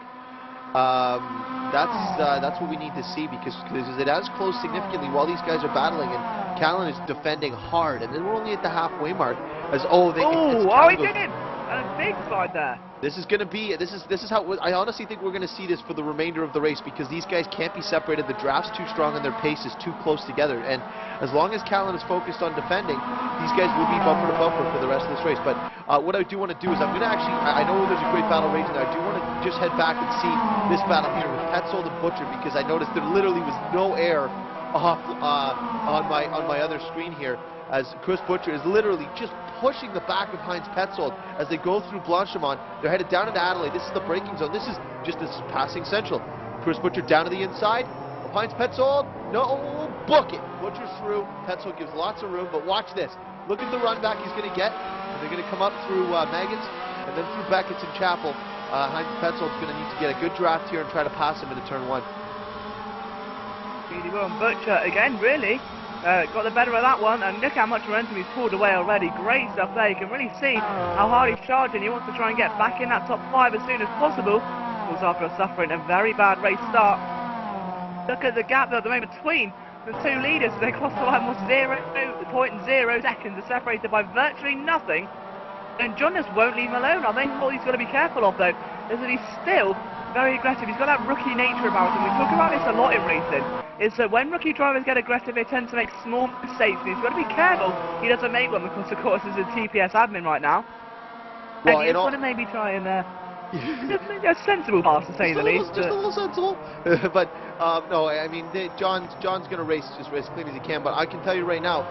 That's what we need to see, because it has closed significantly while these guys are battling, and Callan is defending hard, and then we're only at the halfway mark. As he did it! And a big slide there. This is going to be, this is how, I honestly think we're going to see this for the remainder of the race, because these guys can't be separated. The draft's too strong and their pace is too close together, and as long as Callan is focused on defending, these guys will be bumper to bumper for the rest of this race. But what I do want to do is, I'm going to actually, I know there's a great battle raging there. I do want to just head back and see this battle here with Petzold and Butcher, because I noticed there literally was no air off on my other screen here, as Chris Butcher is literally just pushing the back of Heinz Petzold as they go through Blanchimont. They're headed down into Adelaide. This is the braking zone. This is passing central. Chris Butcher down to the inside of Heinz Petzold. No, book it. Butcher's through. Petzold gives lots of room, but watch this. Look at the run back he's going to get. They're going to come up through Megan's and then through Beckett's and Chapel. Heinz Petzold's going to need to get a good draft here and try to pass him into turn one. Really well, and Butcher again, really. Got the better of that one, and look how much momentum he's pulled away already. Great stuff there. You can really see how hard he's charging. He wants to try and get back in that top 5 as soon as possible. Of course, after suffering a very bad race start. Look at the gap there at the moment between the two leaders. They crossed the line with 0.0 seconds. They're separated by virtually nothing. And John just won't leave him alone. I think what he's got to be careful of, though, is that he's still very aggressive. He's got that rookie nature about him. We talk about this a lot in racing, is that when rookie drivers get aggressive, they tend to make small mistakes, and he's got to be careful he doesn't make one, because of course he's a TPS admin right now. Well, and he's got to maybe try and a sensible pass, to say the least. Just a little sensible. But no, I mean, John's going to race just as clean as he can, but I can tell you right now,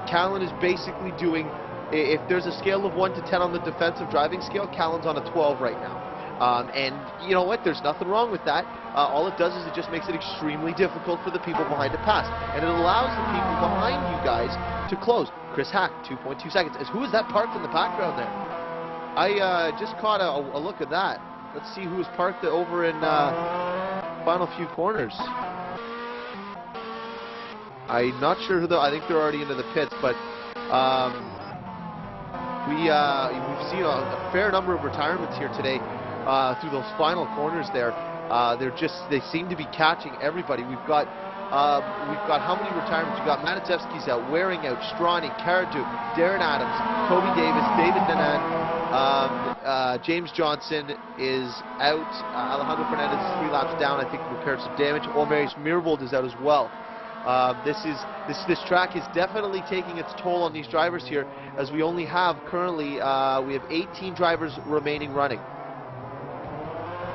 Callan is basically doing, if there's a scale of 1 to 10 on the defensive driving scale, Callan's on a 12 right now. And you know what, there's nothing wrong with that. All it does is it just makes it extremely difficult for the people behind to pass, and it allows the people behind you guys to close. Chris Hack, 2.2 seconds. Who is that parked in the background there? I just caught a look at that. Let's see who is parked over in final few corners. I'm not sure who I think they're already into the pits, but we've seen a fair number of retirements here today through those final corners there. They seem to be catching everybody. We've got how many retirements? We've got Matisevsky's out, Waring out, Stronny, Karaduk, Darren Adams, Toby Davis, David Nanan, James Johnson is out, Alejandro Fernandez is 3 laps down, I think repaired some damage. Olmerius Mirvold is out as well. This track is definitely taking its toll on these drivers here, as we only have currently we have 18 drivers remaining running.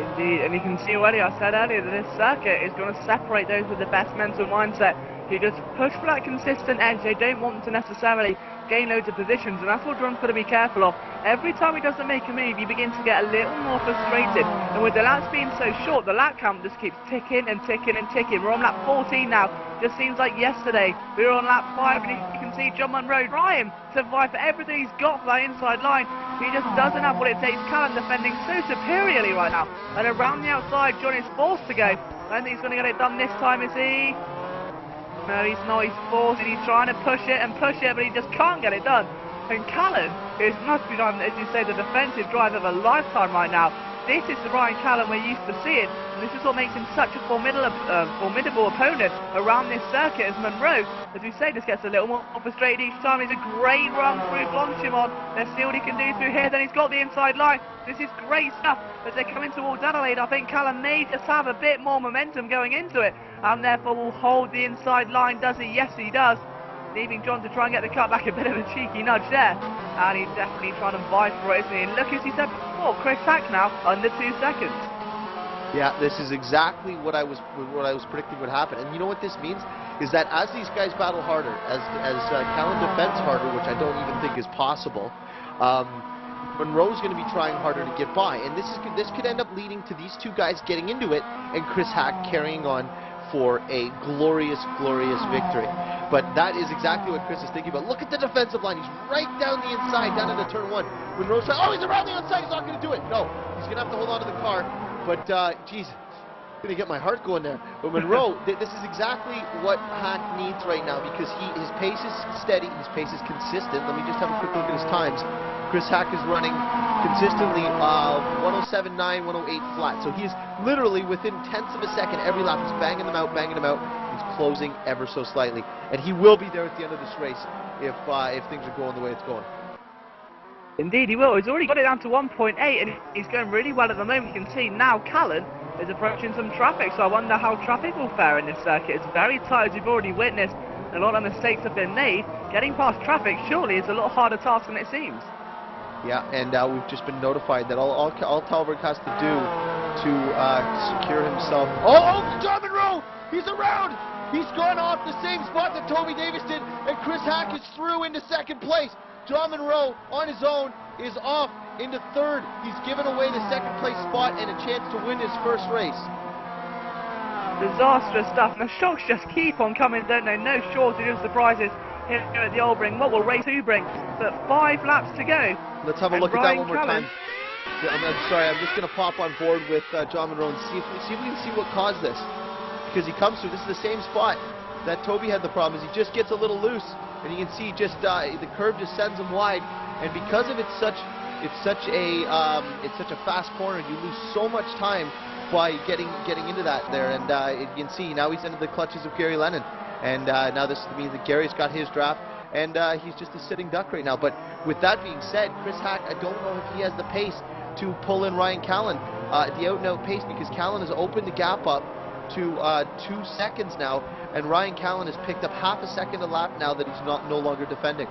Indeed, and you can see already, I said earlier, that this circuit is going to separate those with the best mental mindset, who just push for that consistent edge. They don't want to necessarily gain loads of positions, and that's what John's got to be careful of. Every time he doesn't make a move, you begin to get a little more frustrated, and with the laps being so short, the lap count just keeps ticking and ticking and ticking. We're on lap 14 now. Just seems like yesterday we were on lap 5, and you can see John Munro trying to fight for everything he's got for that inside line. He just doesn't have what it takes. Callan defending so superiorly right now, and around the outside John is forced to go. I don't think he's going to get it done this time, is he? No, he's not. He's forced, and he's trying to push it, but he just can't get it done. And Callan must be done, as you say, the defensive drive of a lifetime right now. This is the Ryan Callan we're used to seeing, and this is what makes him such a formidable opponent around this circuit, as Munro, as we say, just gets a little more frustrated each time. It's a great run through Blanchimon. Let's see what he can do through here. Then he's got the inside line. This is great stuff as they're coming towards Adelaide. I think Callan may just have a bit more momentum going into it, and therefore will hold the inside line. Does he? Yes, he does. Leaving John to try and get the cut back, a bit of a cheeky nudge there, and he's definitely trying to vie for it, isn't he? And look, as he said before, Chris Hack now under 2 seconds. Yeah, this is exactly what I was predicting would happen. And you know what this means is that as these guys battle harder, as Callan defends harder, which I don't even think is possible, Munro's going to be trying harder to get by, and this could end up leading to these two guys getting into it, and Chris Hack carrying on for a glorious, glorious victory. But that is exactly what Chris is thinking about. Look at the defensive line. He's right down the inside, down into turn 1. Munro's trying, oh, he's around the outside. He's not going to do it. No, he's going to have to hold on to the car. But, geez, I'm going to get my heart going there. But Munro, this is exactly what Hack needs right now, because his pace is steady, his pace is consistent. Let me just have a quick look at his times. Chris Hack is running consistently 107.9, 108 flat. So he's literally within tenths of a second every lap. He's banging them out, banging them out. He's closing ever so slightly. And he will be there at the end of this race if things are going the way it's going. Indeed, he will. He's already got it down to 1.8, and he's going really well at the moment. You can see now Callan is approaching some traffic, so I wonder how traffic will fare in this circuit. It's very tight, as you've already witnessed. A lot of mistakes have been made. Getting past traffic surely is a lot harder task than it seems. Yeah, and we've just been notified that all Talberg has to do to secure himself. Oh, John Munro! He's around! He's gone off the same spot that Toby Davis did, and Chris Hack is through into 2nd place. John Munro, on his own, is off into 3rd. He's given away the 2nd place spot and a chance to win his first race. Disastrous stuff. The shocks just keep on coming, don't they? No shortage of surprises here at the OLDRing. What will race 2 bring? But 5 laps to go. Let's have a look at that one more time. I'm sorry, I'm just going to pop on board with John Munro and see if we can see what caused this. Because he comes through, this is the same spot that Toby had the problem, is he just gets a little loose, and you can see just the curve just sends him wide, and because of it's such a fast corner, you lose so much time by getting into that there, and you can see now he's into the clutches of Gary Lennon, and now this means that Gary's got his draft, and he's just a sitting duck right now. But with that being said, Chris Hack, I don't know if he has the pace to pull in Ryan Callan at the out-and-out pace, because Callan has opened the gap up to 2 seconds now, and Ryan Callan has picked up half a second a lap now that he's no longer defending.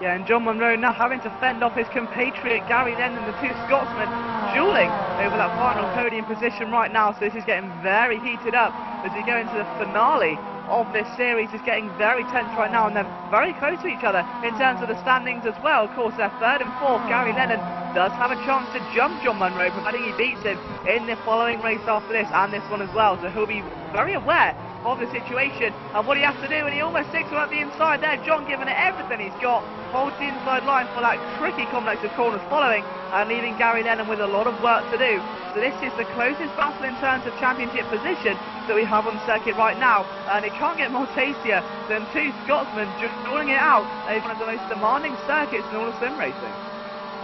Yeah, and John Munro now having to fend off his compatriot Gary Lennon, the 2 Scotsmen dueling over that final podium position right now. So this is getting very heated up as we go into the finale of this series. Is getting very tense right now, and they're very close to each other in terms of the standings as well. Of course, they're 3rd and 4th. Gary Lennon does have a chance to jump John Munro, providing he beats him in the following race after this and this one as well. So he'll be very aware of the situation and what he has to do, and he almost sticks him at the inside there. John giving it everything he's got, holds the inside line for that tricky complex of corners following, and leaving Gary Lennon with a lot of work to do. So this is the closest battle in terms of championship position that we have on the circuit right now, and it can't get more tastier than two Scotsmen just drawing it out at one of the most demanding circuits in all of sim racing.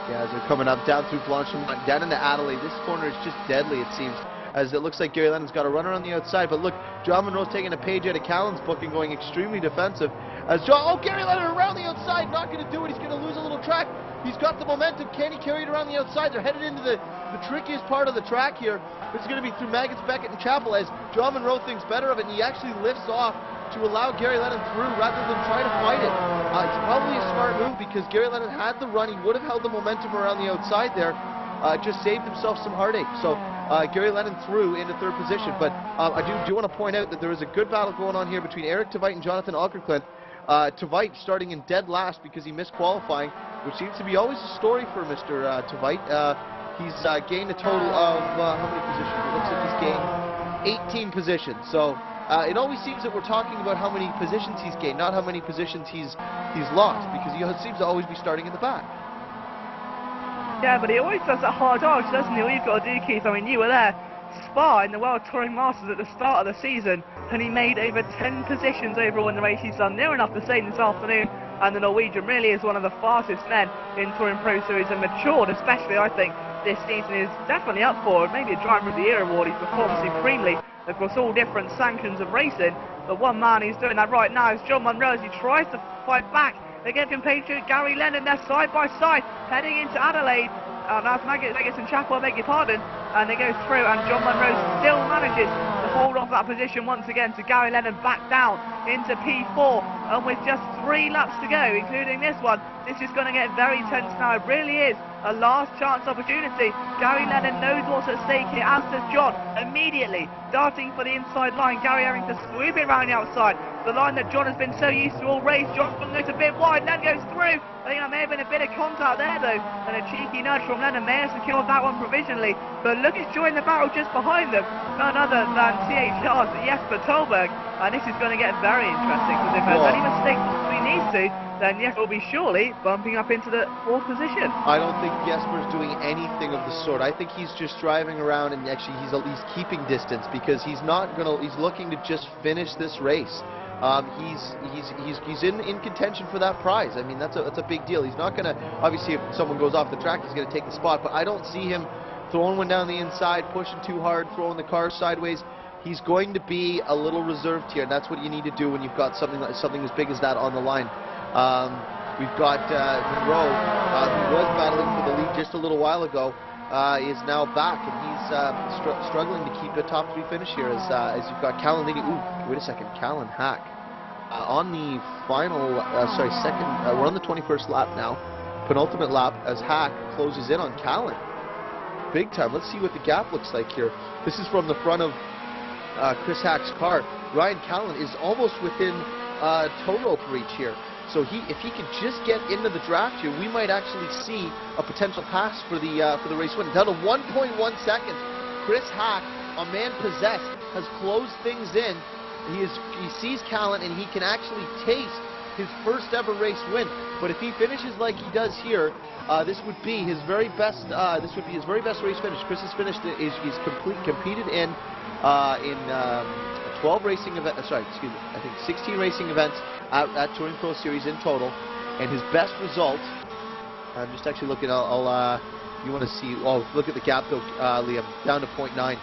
Yeah, as they're coming up down through Blanchimont, down into Adelaide, this corner is just deadly, it seems, as it looks like Gary Lennon's got a runner on the outside. But look, John Monroe's taking a page out of Callan's book and going extremely defensive. As Gary Lennon around the outside, not going to do it. He's going to lose a little track. He's got the momentum. Can he carry it around the outside? They're headed into the trickiest part of the track here. This is going to be through Maggots, Beckett, and Chapel, as John Monroe thinks better of it, and he actually lifts off to allow Gary Lennon through rather than try to fight it. It's probably a smart move because Gary Lennon had the run. He would have held the momentum around the outside there. Just saved himself some heartache. So Gary Lennon through into third position. But I do want to point out that there is a good battle going on here between Eric Tveit and Jonathan Alkerclint. Tveit starting in dead last because he missed qualifying, which seems to be always a story for Mr. Tveit. He's gained a total of how many positions? It looks like he's gained 18 positions. So it always seems that we're talking about how many positions he's gained, not how many positions he's lost, because he seems to always be starting in the back. Yeah, but he always does that hard dodge, doesn't he? All you've got to do, Keith, I mean, you were there, Spa in the World Touring Masters at the start of the season, and he made over 10 positions overall in the race. He's done near enough the same this afternoon, and the Norwegian really is one of the fastest men in Touring Pro Series, and matured, especially, I think, this season is definitely up for it. Maybe a Driver of the Year award. He's performed supremely across all different sanctions of racing, but one man who's doing that right now is John Monroe, as he tries to fight back against compatriot Gary Lennon. They're side by side heading into Adelaide. That's Maggots and Chapel, I beg your pardon, and they go through, and John Monroe still manages to hold off that position once again, to Gary Lennon back down into P4, and with just 3 laps to go, including this one, this is going to get very tense now. It really is a last chance opportunity. Gary Lennon knows what's at stake here, as does John, immediately darting for the inside line. Gary having to swoop it around the outside, the line that John has been so used to all race. John goes a bit wide, Lennon goes through. I think that may have been a bit of contact there though, and a cheeky nudge from Lennon may have secured that one provisionally. But look, he's joined the battle just behind them, none other than THR's Jesper Tolberg, and this is going to get very interesting, because if there's any mistakes he needs to, then Jesper will be surely bumping up into the 4th position. I don't think Jesper's doing anything of the sort. I think he's just driving around, and actually he's at least keeping distance, because he's looking to just finish this race. He's in contention for that prize. I mean, that's a big deal. He's not going to, obviously if someone goes off the track, he's going to take the spot, but I don't see him throwing one down the inside, pushing too hard, throwing the car sideways. He's going to be a little reserved here, and that's what you need to do when you've got something as big as that on the line. We've got Monroe, who was battling for the lead just a little while ago, is now back, and he's struggling to keep a top 3 finish here, as you've got Callan leading. Ooh, wait a second, Callan Hack on the final, second, we're on the 21st lap now, penultimate lap, as Hack closes in on Callan. Big time. Let's see what the gap looks like here. This is from the front of Chris Hack's car. Ryan Callan is almost within tow rope reach here. So if he could just get into the draft here, we might actually see a potential pass for the race win. Down to 1.1 seconds. Chris Hack, a man possessed, has closed things in. He sees Callan, and he can actually taste his first ever race win. But if he finishes like he does here, this would be his very best. This would be his very best race finish. Chris has finished. He's competed in 12 racing events. I think 16 racing events at Touring Pro Series in total, and his best result. I'm just actually looking. You want to see? Oh, look at the gap though, Liam, down to 0.9.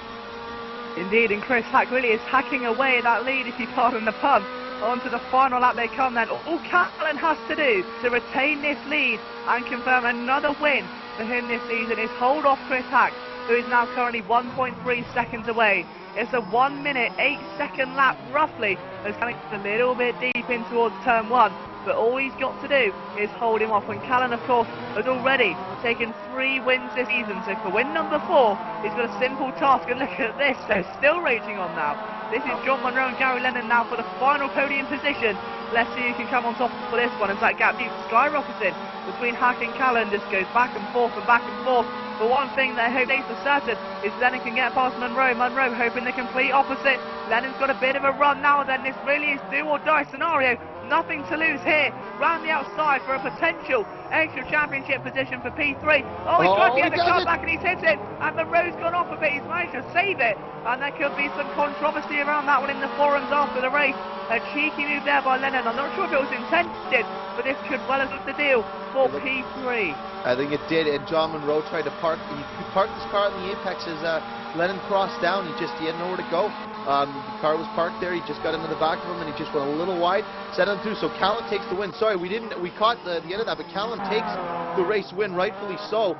Indeed, and Chris Hack really is hacking away at that lead, if you pardon the pun. Onto the final lap they come then. All Callan has to do to retain this lead and confirm another win for him this season is hold off Chris Hack, who is now currently 1.3 seconds away. It's a 1 minute, 8 second lap roughly. It's coming a little bit deep in towards turn 1. but all he's got to do is hold him off. And Callan, of course, has already taken 3 wins this season, so for win number 4, he's got a simple task. And look at this, they're still raging on now. This is John Munro and Gary Lennon now for the final podium position. Let's see who can come on top for this one, as that gap keeps skyrocketing between Hack and Callan. Just goes back and forth and back and forth. But one thing they hope for certain is Lennon can get past Munro. Munro hoping the complete opposite. Lennon's got a bit of a run now, and then this really is do or die scenario. Nothing to lose here. Round the outside for a potential extra championship position for P3. Oh, he's trying to get the car back and he's hit it. And Munro's gone off a bit. He's managed to save it. And there could be some controversy around that one in the forums after the race. A cheeky move there by Lennon. I'm not sure if it was intended, but this could well have looked the deal for P3. I think it did, and John Munro tried to park. He parked his car on the apex as Lennon crossed down. He had nowhere to go. The car was parked there. He just got into the back of him, and he just went a little wide, set him through. So Callan takes the win. Sorry, we caught the end of that, but Callan takes the race win, rightfully so.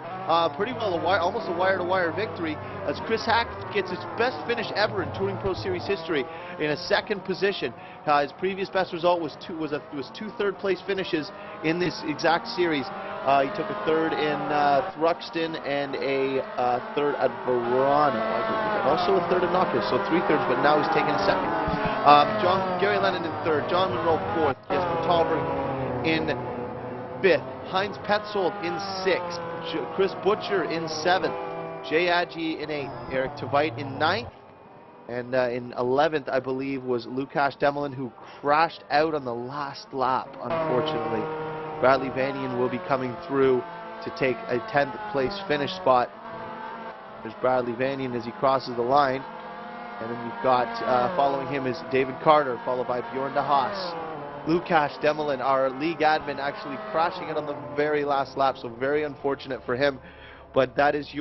Pretty well almost a wire-to-wire victory, as Chris Hack gets his best finish ever in Touring Pro Series history in a 2nd position. His previous best result was two third-place finishes in this exact series. He took a 3rd in Thruxton and a 3rd at Verona, I believe, and also a 3rd at Knockhill, so 3 thirds, but now he's taking a 2nd. Gary Lennon in 3rd, John Munro 4th, Jesper Talberg in 5th, Heinz Petzold in 6th, Chris Butcher in 7th, Jay Adji in 8th, Eric Tveit in 9th, and in 11th, I believe, was Lukasz Demelin, who crashed out on the last lap, unfortunately. Bradley Vanian will be coming through to take a 10th place finish spot. There's Bradley Vanian as he crosses the line. And then we've got, following him is David Carter, followed by Bjorn de Haas. Lukasz Demelin, our league admin, actually crashing it on the very last lap, so very unfortunate for him. But those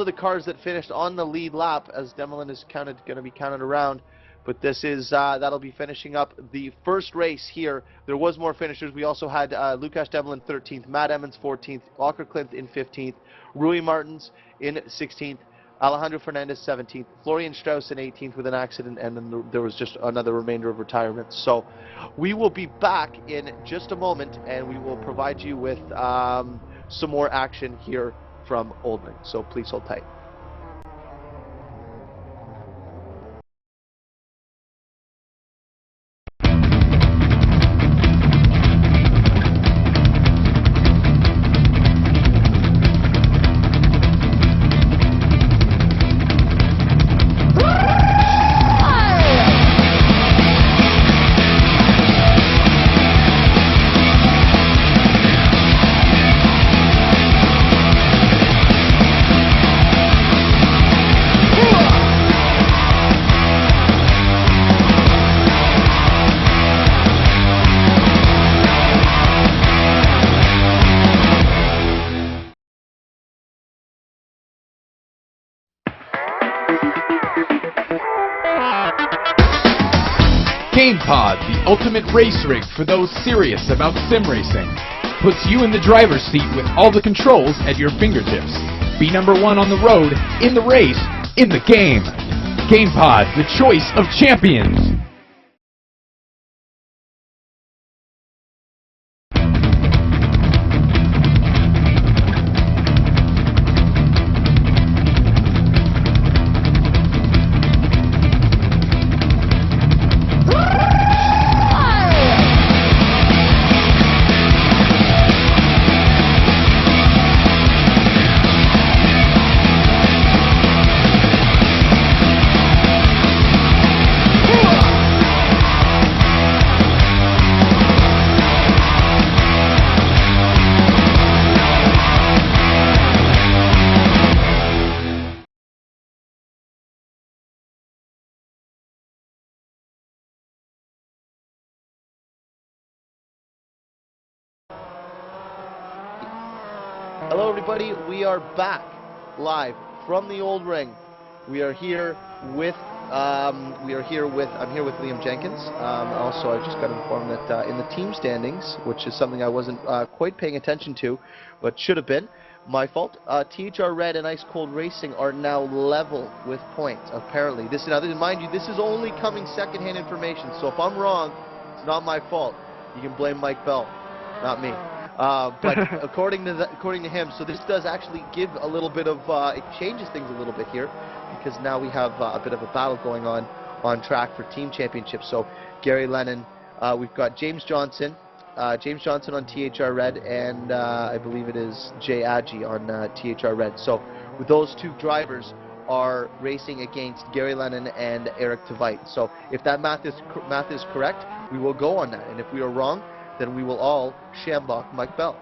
are the cars that finished on the lead lap, as Demelin is going to be counted around. But this is, that'll be finishing up the first race here. There was more finishers. We also had Lukasz Demelin 13th, Matt Emmons 14th, Walker Klimt in 15th, Rui Martins in 16th, Alejandro Fernandez 17th, Florian Strauss in 18th with an accident, and then there was just another remainder of retirements. So we will be back in just a moment, and we will provide you with some more action here from OLDRing. So please hold tight. GamePod, the ultimate race rig for those serious about sim racing, puts you in the driver's seat with all the controls at your fingertips. Be number 1 on the road, in the race, in the game. GamePod, the choice of champions. Hello everybody, we are back live from the OLDRing. I'm here with Liam Jenkins. Also, I just got informed that in the team standings, which is something I wasn't quite paying attention to, but should have been, my fault, THR Red and Ice Cold Racing are now level with points, apparently. Mind you, this is only coming secondhand information, so if I'm wrong, it's not my fault. You can blame Mike Bell, not me. But according to him, so this does actually give a little bit of, it changes things a little bit here, because now we have a bit of a battle going on track for team championships. So Gary Lennon, we've got James Johnson on THR Red, and I believe it is Jay Adji on THR Red. So with those two drivers are racing against Gary Lennon and Eric Tveit. So if that math is correct, we will go on that, and if we are wrong, then we will all shambach Mike Bell.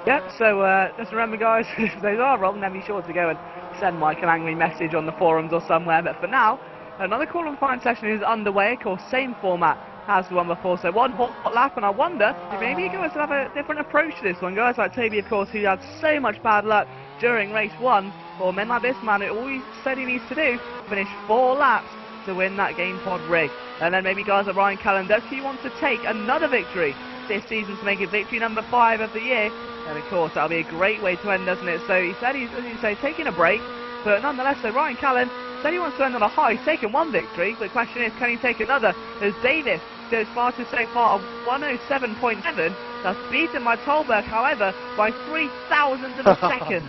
Yep, so just remember guys, if those are wrong, then be sure to go and send Mike an angry message on the forums or somewhere. But for now, another qualifying session is underway. Of course, same format as the one before, so one hot lap, and I wonder if maybe you guys will have a different approach to this one. Guys like Toby, of course, who had so much bad luck during race 1, or men like this man who all he said he needs to do, finish 4 laps to win that game pod rig. And then maybe guys like Ryan Callan, does he want to take another victory this season to make it victory number 5 of the year? And of course that'll be a great way to end, doesn't it? So he said he's, as you say, taking a break, but nonetheless, so Ryan Callan said he wants to end on a high. He's taken 1 victory, but the question is, can he take another? As Davis goes far to so far of 107.7, that's beaten by Tolberg, however, by 3,000th of a second.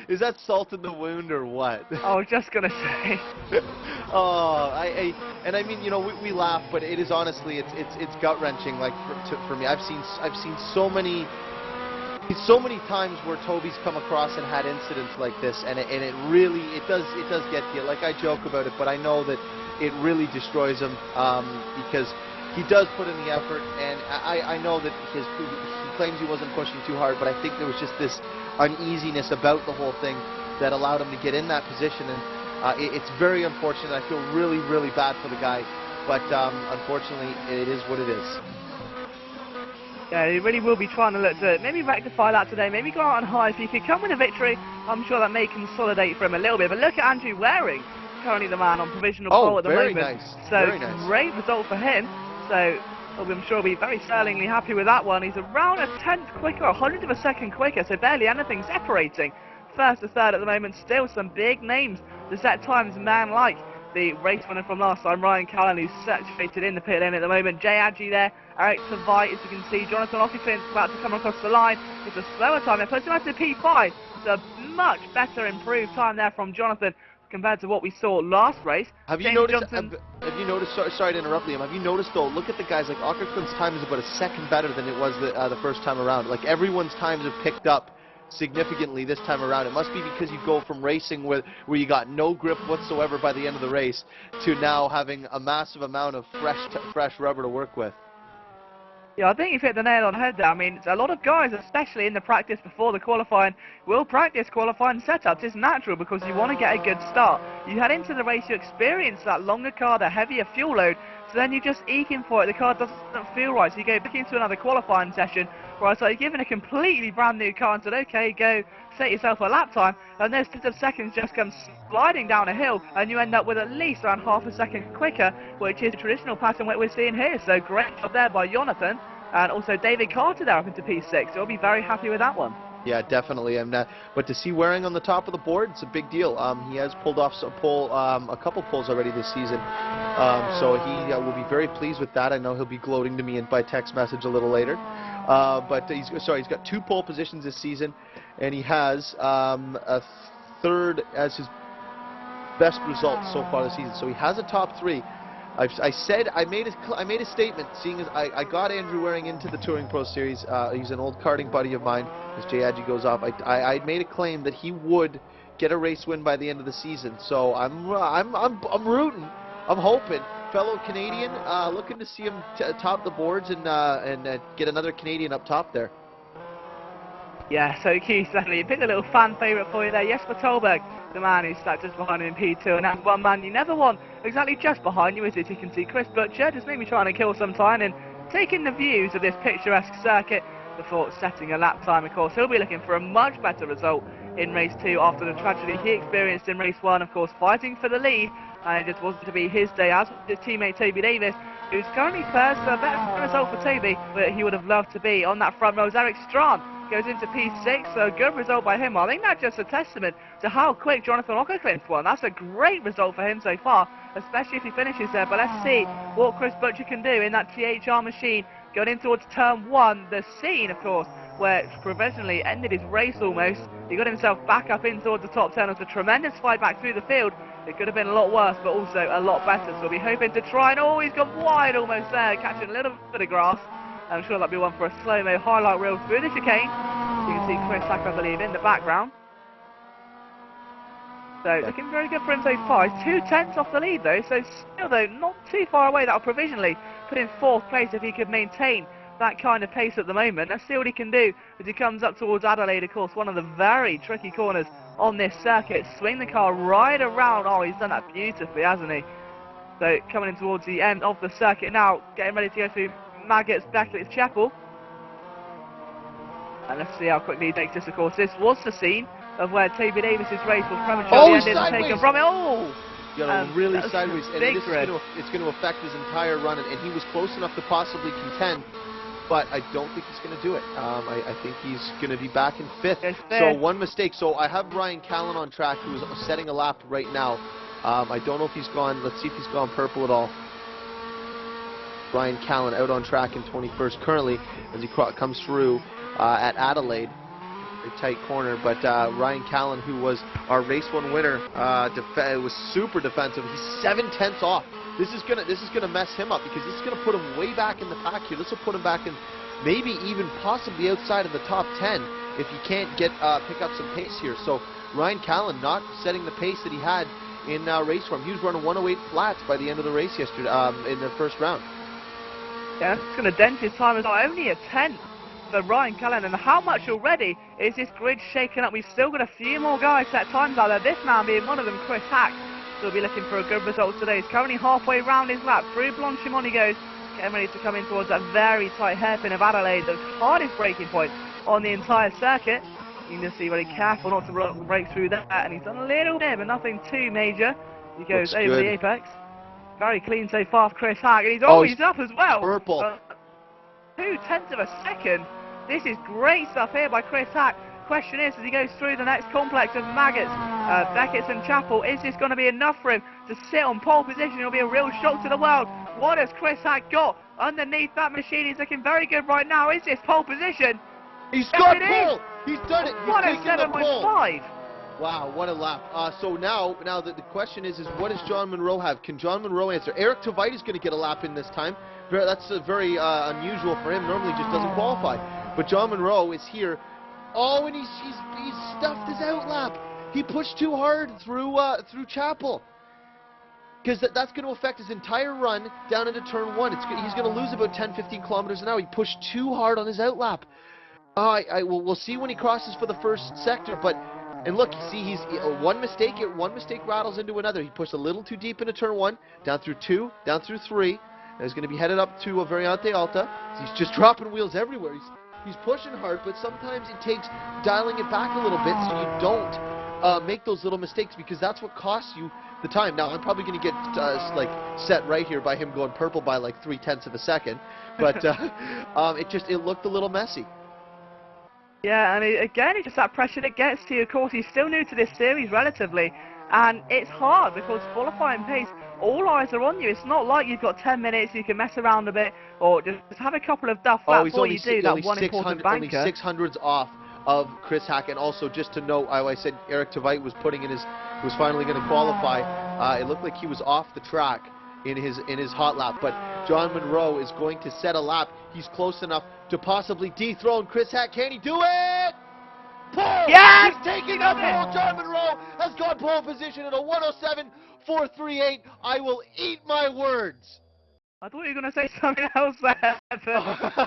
Is that salt in the wound or what? I was just gonna say. Oh, and I mean, you know, we laugh, but it is honestly, it's gut wrenching. Like for me, I've seen so many times where Toby's come across and had incidents like this, and it really does get to you. Like, I joke about it, but I know that it really destroys him, because he does put in the effort, and I know that he claims he wasn't pushing too hard, but I think there was just this uneasiness about the whole thing that allowed him to get in that position, and it's very unfortunate. I feel really, really bad for the guy, but unfortunately, it is what it is. Yeah, he really will be trying to look to maybe rectify that today, maybe go out on high. If he could come with a victory, I'm sure that may consolidate for him a little bit. But look at Andrew Waring, currently the man on provisional pole at the moment. Nice. So very nice. Great result for him. So I'm sure he'll be very sterlingly happy with that one. He's around a 10th quicker, 100th of a second quicker, so barely anything separating first to third at the moment. Still some big names to set times, man like the race winner from last time, Ryan Callan, who's saturated in the pit lane at the moment. Jay Adji there, Eric Tveit, as you can see. Jonathan Ockiffin's about to come across the line. It's a slower time. It puts him at the P5. It's a much better improved time there from Jonathan compared to what we saw last race. Have you noticed? Have you noticed? Sorry to interrupt, Liam. Have you noticed though? Look at the guys. Like, Ockiffin's time is about a second better than it was the first time around. Like, everyone's times have picked up significantly this time around. It must be because you go from racing where you got no grip whatsoever by the end of the race to now having a massive amount of fresh rubber to work with. Yeah, I think you've hit the nail on the head there. I mean, a lot of guys, especially in the practice before the qualifying, will practice qualifying setups. It's natural because you want to get a good start. You head into the race, you experience that longer car, the heavier fuel load, so then you're just eking for it. The car doesn't feel right, so you go back into another qualifying session, right? So you're given a completely brand new car and said, okay, go set yourself a lap time, and those 10 seconds just come sliding down a hill, and you end up with at least around half a second quicker, which is a traditional pattern what we're seeing here. So great job there by Jonathan, and also David Carter there up into P6. So I'll be very happy with that one. Yeah, definitely. But to see Waring on the top of the board, it's a big deal. He has pulled off a couple pulls already this season, so he will be very pleased with that. I know he'll be gloating to me by text message a little later. But he's got 2 pole positions this season, and he has a 3rd as his best result so far this season. So he has a top 3. I made a statement, seeing as I got Andrew Waring into the Touring Pro Series. He's an old karting buddy of mine. As Jay Adji goes off, I made a claim that he would get a race win by the end of the season. So I'm rooting, I'm hoping. Fellow Canadian, looking to see him top the boards and get another Canadian up top there. Yeah, so Keith, certainly picked a little fan favourite for you there, Jesper Tolberg, the man who's sat just behind him in P2, and that's one man you never want exactly just behind you, as you can see Chris Butcher just maybe trying to kill some time and taking the views of this picturesque circuit before setting a lap time. Of course, he'll be looking for a much better result in race 2 after the tragedy he experienced in race 1, of course, fighting for the lead, and it just wasn't to be his day, as with his teammate Toby Davis, who's currently first, so a better result for Toby, but he would have loved to be on that front row. As Eric Strand goes into P6, so good result by him. I think that's just a testament to how quick Jonathan Ockecliff's won. That's a great result for him so far, especially if he finishes there. But let's see what Chris Butcher can do in that THR machine going in towards turn 1. The scene, of course, where provisionally ended his race almost. He got himself back up in towards the top 10. It was a tremendous fight back through the field. It could have been a lot worse, but also a lot better. So we'll be hoping to try and, oh, he's gone wide almost there, catching a little bit of grass. I'm sure that'll be one for a slow-mo highlight reel through the chicane. You can see Chris Hack, I believe, in the background. So looking very good for him so far. He's 2/10 off the lead though, so still though not too far away. That'll provisionally put him 4th place if he could maintain that kind of pace at the moment. Let's see what he can do as he comes up towards Adelaide, of course, one of the very tricky corners on this circuit. Swing the car right around. Oh, he's done that beautifully, hasn't he? So coming in towards the end of the circuit now, getting ready to go through Maggots, Beckett's Chapel. And let's see how quickly he takes this, of course. This was the scene of where Toby Davis's race was prematurely ended and taken from it. Oh! Really sideways, and it's going to affect his entire run, and he was close enough to possibly contend, but I don't think he's going to do it. I think he's going to be back in 5th. So one mistake. So I have Ryan Callan on track, who is setting a lap right now. I don't know if he's gone. Let's see if he's gone purple at all. Ryan Callan out on track in 21st currently as he comes through at Adelaide. A tight corner, but Ryan Callan, who was our race 1 winner, was super defensive. He's 7/10 off. This is gonna mess him up, because this is gonna put him way back in the pack here. This will put him back in, maybe even possibly outside of the top 10 if he can't get pick up some pace here. So Ryan Callan not setting the pace that he had in race form. He was running 108 flats by the end of the race yesterday in the first round. Yeah, it's going to dent his time as well. Only a 10th for Ryan Callan, and how much already is this grid shaken up? We've still got a few more guys set times out there, this man being one of them, Chris Hack. Still be looking for a good result today. He's currently halfway round his lap. Through Blanchimont he goes, getting ready to come in towards that very tight hairpin of Adelaide, the hardest braking point on the entire circuit. You can just see very careful not to break through that, and he's done a little bit, but nothing too major. He goes over the apex. Very clean so far for Chris Hack, and he's always up as well. Purple. 2/10 of a second. This is great stuff here by Chris Hack. Question is, as he goes through the next complex of Maggots, Beckett's and Chapel, is this going to be enough for him to sit on pole position? It'll be a real shock to the world. What has Chris Hack got underneath that machine? He's looking very good right now. Is this pole position? He's got pole! He's done it! He's what a taken the pole! 7.5! Wow, what a lap. So now the question is what does John Monroe have? Can John Monroe answer? Eric Tveit is going to get a lap in this time. That's very unusual for him. Normally just doesn't qualify. But John Monroe is here. Oh, and he's stuffed his out lap. He pushed too hard through Chapel. Because that's going to affect his entire run down into turn 1. He's going to lose about 10-15 kilometers an hour. He pushed too hard on his out lap. We'll see when he crosses for the first sector, but... And look, you see, he's one mistake rattles into another. He pushed a little too deep into turn 1, down through 2, down through 3. And he's going to be headed up to Variante Alta. He's just dropping wheels everywhere. He's pushing hard, but sometimes it takes dialing it back a little bit so you don't make those little mistakes, because that's what costs you the time. Now, I'm probably going to get set right here by him going purple by like 0.3 of a second, but it looked a little messy. Yeah, and again, it's just that pressure that gets to you. Of course, he's still new to this series relatively, and it's hard because qualifying pace, all eyes are on you. It's not like you've got 10 minutes, you can mess around a bit, or just have a couple of duff laps before you do that one important banker. Only 600s off of Chris Hack, and also just to note, I said Eric Tveit was finally going to qualify. It looked like he was off the track in his hot lap, but John Monroe is going to set a lap. He's close enough to possibly dethrone Chris Hack. Can he do it? Pole! Yes! He's taking the pole. John Monroe has got pole position at a 107.438. I will eat my words. I thought you were going to say something else there.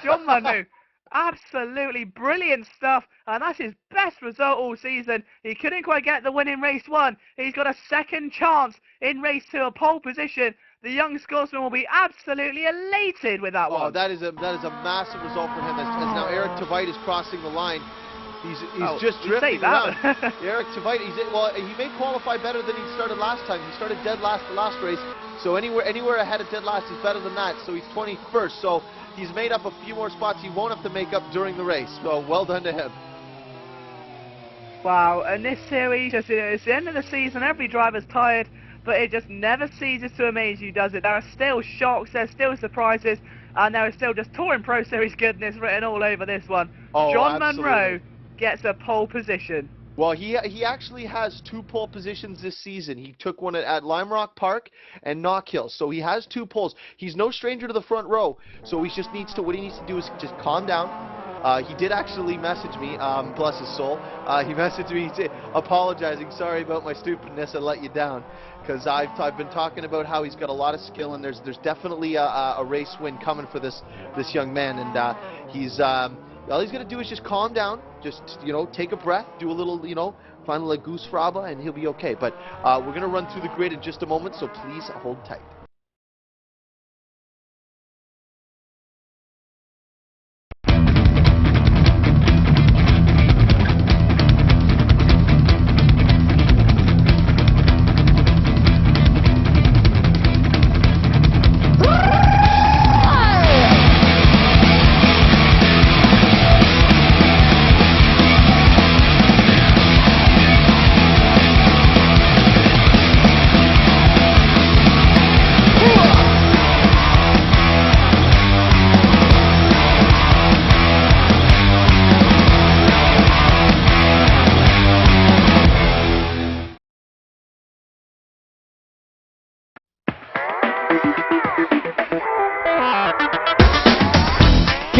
John Monroe, absolutely brilliant stuff, and that's his best result all season. He couldn't quite get the win in race 1. He's got a second chance in race 2, a pole position. The young Scotsman will be absolutely elated with that one. Oh, that is a massive result for him. As now Eric Tveit is crossing the line. He's just drifting around. Eric Tveit, he may qualify better than he started last time. He started dead last the last race. So anywhere ahead of dead last is better than that. So he's 21st. So he's made up a few more spots he won't have to make up during the race. So well done to him. Wow, and this series, just, it's the end of the season, every driver's tired, but it just never ceases to amaze you, does it? There are still shocks, there's still surprises, and there is still just Touring Pro Series goodness written all over this one. Oh, John absolutely. Munro gets a pole position. Well, he actually has 2 pole positions this season. He took one at Lime Rock Park and Knockhill, so he has 2 poles. He's no stranger to the front row, so he just needs to, what he needs to do is just calm down. He did actually message me, bless his soul. He messaged me apologizing, sorry about my stupidness, I let you down. Because I've been talking about how he's got a lot of skill, and there's definitely a race win coming for this young man, and he's all he's gonna do is just calm down, just take a breath, do a little find a little goose fraba, and he'll be okay. But we're gonna run through the grid in just a moment, so please hold tight.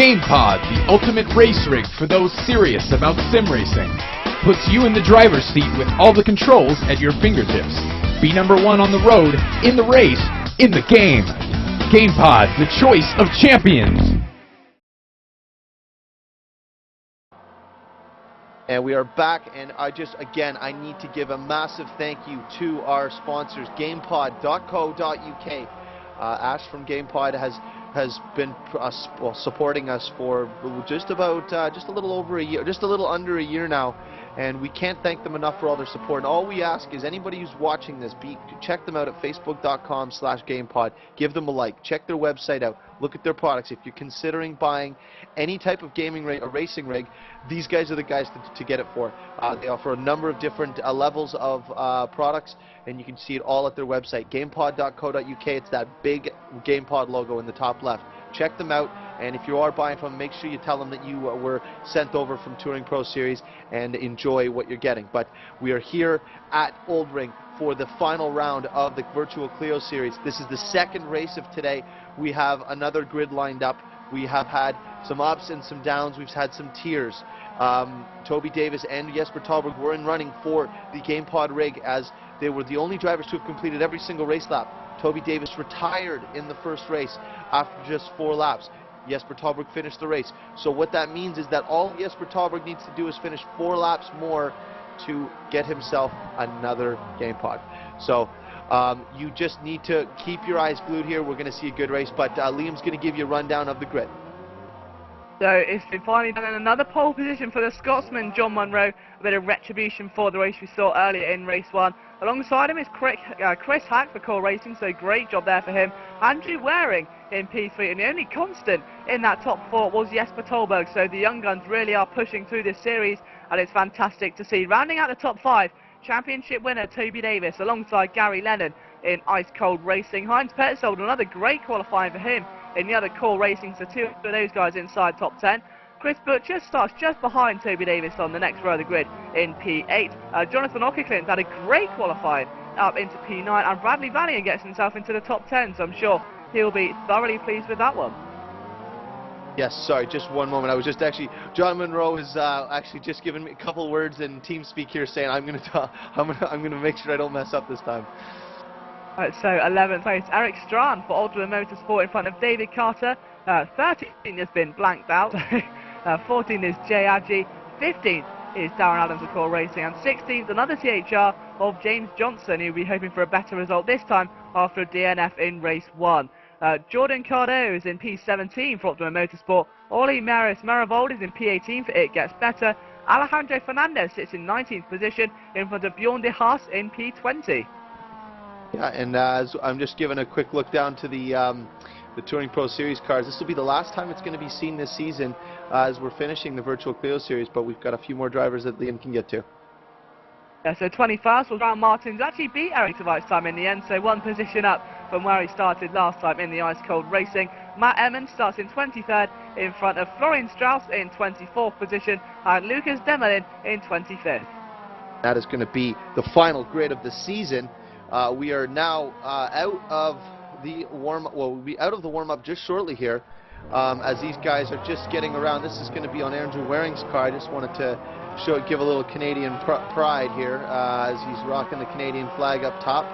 GamePod, the ultimate race rig for those serious about sim racing. Puts you in the driver's seat with all the controls at your fingertips. Be number 1 on the road, in the race, in the game. GamePod, the choice of champions. And we are back, and I need to give a massive thank you to our sponsors, GamePod.co.uk. Ash from GamePod has been supporting us for just a little over a year, just a little under a year now, and we can't thank them enough for all their support. And all we ask is anybody who's watching this, check them out at facebook.com/GamePod. Give them a like. Check their website out. Look at their products. If you're considering buying any type of gaming rig or racing rig, these guys are the guys to get it for. They offer a number of different levels of products, and you can see it all at their website, gamepod.co.uk. It's that big GamePod logo in the top left. Check them out, and if you are buying from them, make sure you tell them that you were sent over from Touring Pro Series and enjoy what you're getting. But we are here at OLDRing for the final round of the Virtual Clio Series. This is the second race of today. We have another grid lined up. We have had some ups and some downs. We've had some tears. Toby Davis and Jesper Talberg were in running for the GamePod rig, as they were the only drivers to have completed every single race lap. Toby Davis retired in the first race after just 4 laps. Jesper Talberg finished the race. So what that means is that all Jesper Talberg needs to do is finish 4 laps more to get himself another GamePod. So you just need to keep your eyes glued here. We're going to see a good race, but Liam's going to give you a rundown of the grid. So it's been finally done in another pole position for the Scotsman, John Munro. A bit of retribution for the race we saw earlier in race 1. Alongside him is Chris Hack for Core Racing, so great job there for him. Andrew Waring in P3, and the only constant in that top 4 was Jesper Talberg. So the young guns really are pushing through this series, and it's fantastic to see. Rounding out the top 5, championship winner Toby Davis alongside Gary Lennon in Ice Cold Racing. Heinz Petzold, another great qualifying for him in the other Core Racing, so 2 of those guys inside top 10. Chris Butcher starts just behind Toby Davis on the next row of the grid in P8. Jonathan Ockerclint had a great qualifying up into P9, and Bradley Valiant gets himself into the top 10, so I'm sure he'll be thoroughly pleased with that one. Yes, sorry, just one moment. I was just actually, John Munro is actually just giving me a couple words in TeamSpeak here, saying I'm gonna make sure I don't mess up this time. Right, so 11th place, Eric Strand for OLDRing Motorsport in front of David Carter. 13th has been blanked out. 14th is Jay Adji. 15th is Darren Adams of Core Racing. And 16th, another THR of James Johnson, who'll be hoping for a better result this time after a DNF in race 1. Jordan Cardo is in P17 for OLDRing Motorsport. Oli Maravold is in P18 for It Gets Better. Alejandro Fernandez sits in 19th position in front of Bjorn de Haas in P20. Yeah, and I'm just giving a quick look down to the the Touring Pro Series cars. This will be the last time it's going to be seen this season as we're finishing the Virtual Clio Series, but we've got a few more drivers that Liam can get to. Yeah, so 21st was Grant Martins, actually beat Eric Tavite's time in the end, so one position up from where he started last time in the ice-cold racing. Matt Emmons starts in 23rd in front of Florian Strauss in 24th position and Lucas Demelin in 25th. That is going to be the final grid of the season. We are now out of the warm-up. Well, we'll be out of the warm-up just shortly here, as these guys are just getting around. This is going to be on Andrew Waring's car. I just wanted to give a little Canadian pride here as he's rocking the Canadian flag up top.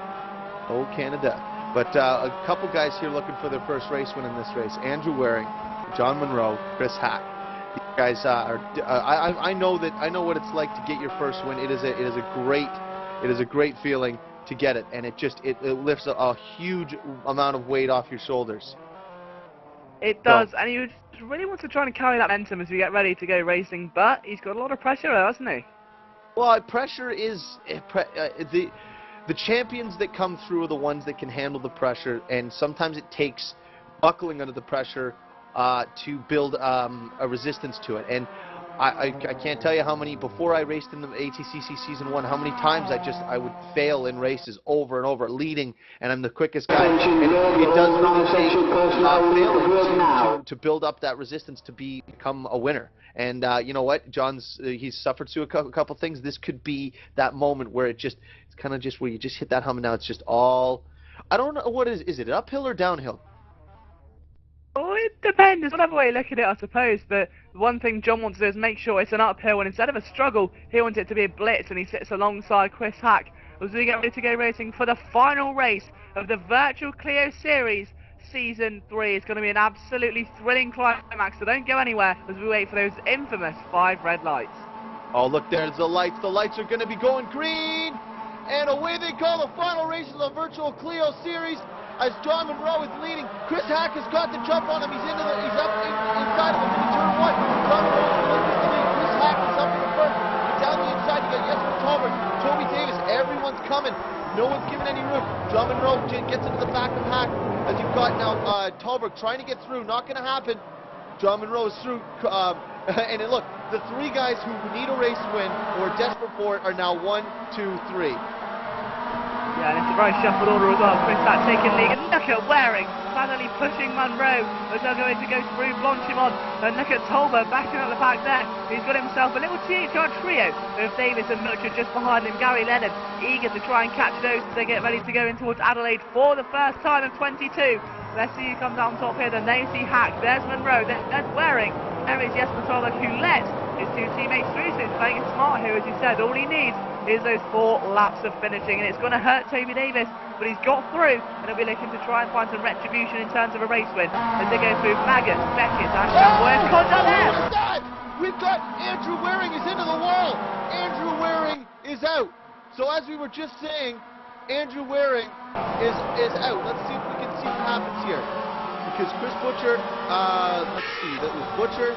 Oh, Canada. But a couple guys here looking for their first race win in this race. Andrew Waring, John Monroe, Chris Hack. These guys are. I know what it's like to get your first win. It is a great feeling to get it, and it lifts a huge amount of weight off your shoulders. It does, and he really wants to try and carry that momentum as we get ready to go racing, but he's got a lot of pressure, hasn't he? Well, pressure is the champions that come through are the ones that can handle the pressure, and sometimes it takes buckling under the pressure to build a resistance to it. And I can't tell you how many, before I raced in the ATCC Season 1, how many times I would fail in races over and over, leading, and I'm the quickest guy. And it does really take failing to build up that resistance to become a winner. And you know what? He's suffered through a couple things. This could be that moment where it's kind of just where you just hit that hum, and now it's just all, I don't know what is it uphill or downhill? Oh, it depends. Whatever way you look at it, I suppose. But one thing John wants to do is make sure it's an uphill, and instead of a struggle, he wants it to be a blitz, and he sits alongside Chris Hack as we get ready to go racing for the final race of the Virtual Clio Series Season 3. It's going to be an absolutely thrilling climax, so don't go anywhere as we wait for those infamous 5 red lights. Oh, look, there's the lights. The lights are going to be going green, and away they go, the final race of the Virtual Clio Series. As John Monroe is leading, Chris Hack has got the jump on him. He's up inside of him in turn 1. John Monroe is the lead. Chris Hack is up in the front. But down the inside, you got Jesper Tolbert, Toby Davis. Everyone's coming. No one's giving any room. John Monroe gets into the back of Hack. As you've got now Tolbert trying to get through. Not going to happen. John Monroe is through. And then look, the 3 guys who need a race win or are desperate for it are now 1, 2, 3. Yeah, and it's a very shuffled order as well. Chris Hack taking lead, and look at Waring finally pushing Monroe as they're going to go through Blanchimont. And look at Tolbert backing up the back there. He's got himself a little THR trio with Davis and Milcher just behind him. Gary Leonard eager to try and catch those as they get ready to go in towards Adelaide for the first time of 22. Let's see who comes out on top here. Then they see Hack. There's Monroe. There's Waring. There is Jesper Tolbert, who lets his 2 teammates through. So he's playing it smart here, as you said. All he needs is those 4 laps of finishing, and it's going to hurt Toby Davis, but he's got through, and he'll be looking to try and find some retribution in terms of a race win as they go through Maggott, Beckett, and Shamboy. We've got Andrew Waring is into the wall. Andrew Waring is out. So as we were just saying, Andrew Waring is out. Let's see if we can see what happens here, because Chris Butcher, let's see, that was Butcher.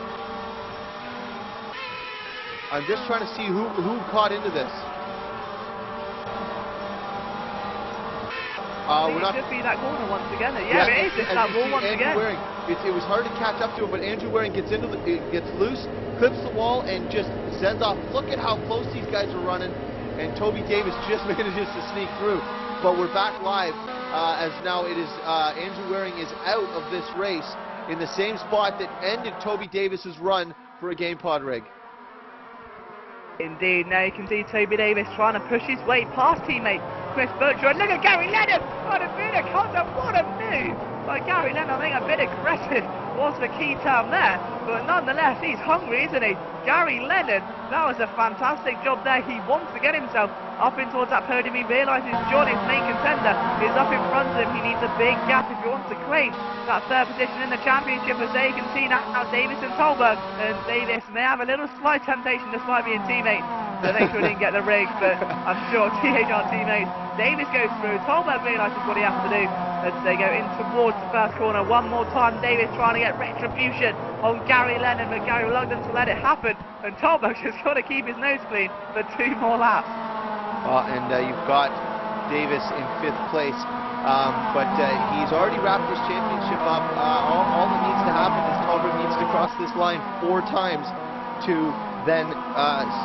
I'm just trying to see who caught into this. We're not. It should be that corner once again. Yeah, it is. It's that wall once again. Waring, it was hard to catch up to him, but Andrew Waring gets loose, clips the wall, and just sends off. Look at how close these guys are running, and Toby Davis just manages to sneak through. But we're back live as now it is Andrew Waring is out of this race in the same spot that ended Toby Davis's run for a game pod rig. Indeed, now you can see Toby Davis trying to push his way past teammate Chris Butcher. And look at Gary Leonard! What a bit of contact, what a move by Gary Leonard. I think a bit aggressive was the key term there, but nonetheless, he's hungry, isn't he? Gary Leonard, that was a fantastic job there. He wants to get himself up in towards that podium. He realises John, his main contender, is up in front of him. He needs a big gap if he wants to claim that 3rd position in the championship. As there you can see now Davis and Tolberg, and Davis may have a little slight temptation despite being teammates to make sure he didn't get the rig, but I'm sure THR teammates. Davis goes through, Tolberg realises what he has to do as they go in towards the first corner. One more time, Davis trying to get retribution on Gary Leonard, but Gary reluctant to let it happen, and Tolberg just got to keep his nose clean for 2 more laps. And you've got Davis in 5th place. But he's already wrapped his championship up. All that needs to happen is Talbot needs to cross this line 4 times to then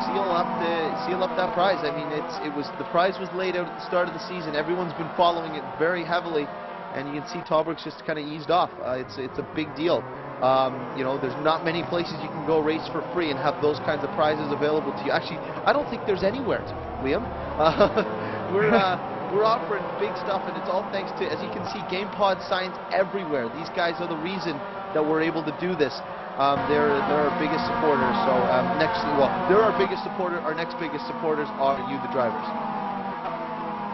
seal up that prize. I mean, the prize was laid out at the start of the season. Everyone's been following it very heavily, and you can see Talbot's just kind of eased off. It's a big deal. You know, there's not many places you can go race for free and have those kinds of prizes available to you. Actually, I don't think there's anywhere, Liam. We're offering big stuff, and it's all thanks to, as you can see, GamePod signs everywhere. These guys are the reason that we're able to do this. They're our biggest supporters. So they're our biggest supporter. Our next biggest supporters are you, the drivers.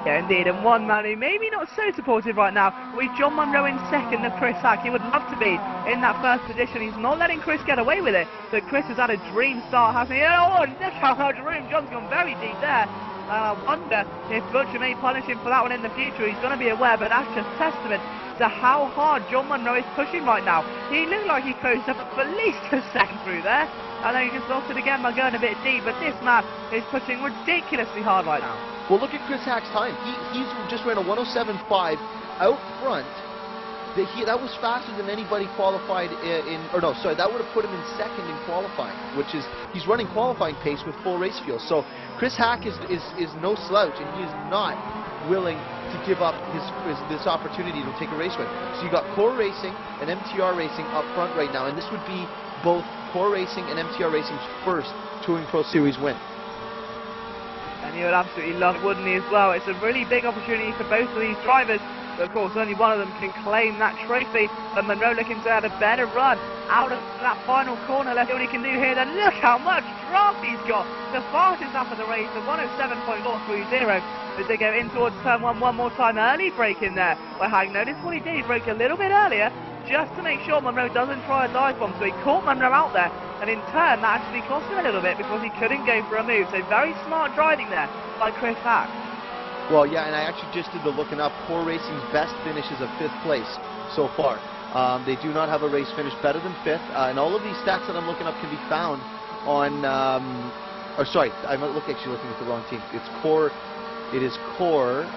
Yeah, indeed, and one man who maybe not so supportive right now, with John Munro in second and Chris Hack. He would love to be in that first position. He's not letting Chris get away with it, but Chris has had a dream start, hasn't he? Oh, look how much room. John's gone very deep there. I wonder if Butcher may punish him for that one in the future. He's going to be aware, but that's just testament to how hard John Munro is pushing right now. He looked like he closed up for at least a second through there. I know he just lost it again by going a bit deep, but this man is pushing ridiculously hard right now. Well, look at Chris Hack's time. He's just ran a 107.5 out front. That was faster than anybody qualified that would have put him in second in qualifying, which is, he's running qualifying pace with full race fuel. So Chris Hack is no slouch, and he is not willing to give up this opportunity to take a race win. So you got Core Racing and MTR Racing up front right now, and this would be both Core Racing and MTR Racing's first Touring Pro Series win. And he would absolutely love it, wouldn't he, as well? It's a really big opportunity for both of these drivers. But of course, only one of them can claim that trophy. And Munro looking to have a better run out of that final corner. Let's see what he can do here. Then look how much draft he's got. The fastest lap of the race, the 107.430. As they go in towards turn one more time. Early break in there. But Hag, notice what he did. He broke a little bit earlier, just to make sure Munro doesn't try a dive bomb. So he caught Munro out there, and in turn that actually cost him a little bit because he couldn't go for a move. So very smart driving there by Chris Hack. Well, yeah, and I actually just did the looking up. Core Racing's best finish is a 5th place so far. They do not have a race finish better than 5th, and all of these stats that I'm looking up can be found on sorry, I'm actually looking at the wrong team. It's Core. It is Core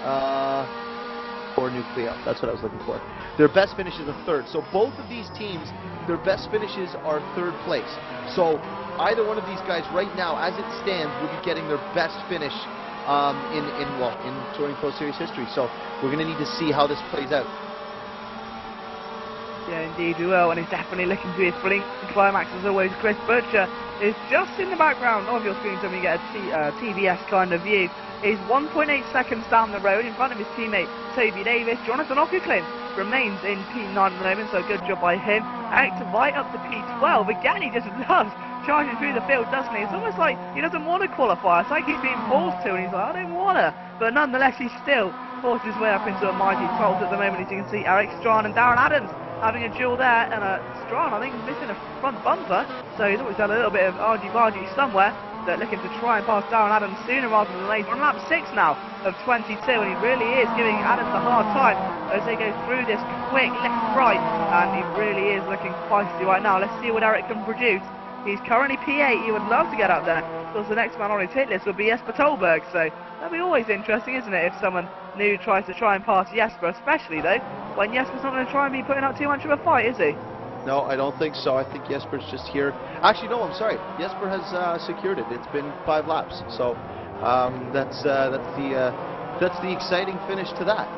New Clio. That's what I was looking for. Their best finish is a 3rd. So both of these teams, their best finishes are 3rd place. So either one of these guys right now, as it stands, will be getting their best finish in Touring Pro Series history. So we're going to need to see how this plays out. Yeah, indeed we will, and he's definitely looking to his blink climax as always. Chris Butcher is just in the background of your screen, so when you get a TVS kind of view. He's 1.8 seconds down the road in front of his teammate Toby Davis. Jonathan Ockercliffe remains in P9 at the moment, so good job by him. Out to right up to P12. Again, he just loves charging through the field, doesn't he? It's almost like he doesn't want to qualify. It's like he's being forced to, and he's like, I don't want to. But nonetheless, he still forced his way up into a mighty 12th at the moment. As you can see, Eric Strahan and Darren Adams having a duel there, and Strahan, I think, is missing a front bumper, so he's always done a little bit of argy-bargy somewhere. They're looking to try and pass Darren Adams sooner rather than later. On lap 6 now of 22, and he really is giving Adams a hard time as they go through this quick left-right, and he really is looking feisty right now. Let's see what Eric can produce. He's currently P8. He would love to get up there. Of course, the next man on his hit list would be Jesper Tolberg, so that'd be always interesting, isn't it, if someone new tries to try and pass Jesper, especially though when Jesper's not going to try and be putting up too much of a fight, is he? No, I don't think so. I think Jesper's just here. Actually, no, I'm sorry. Jesper has secured it. It's been 5 laps, so that's the exciting finish to that.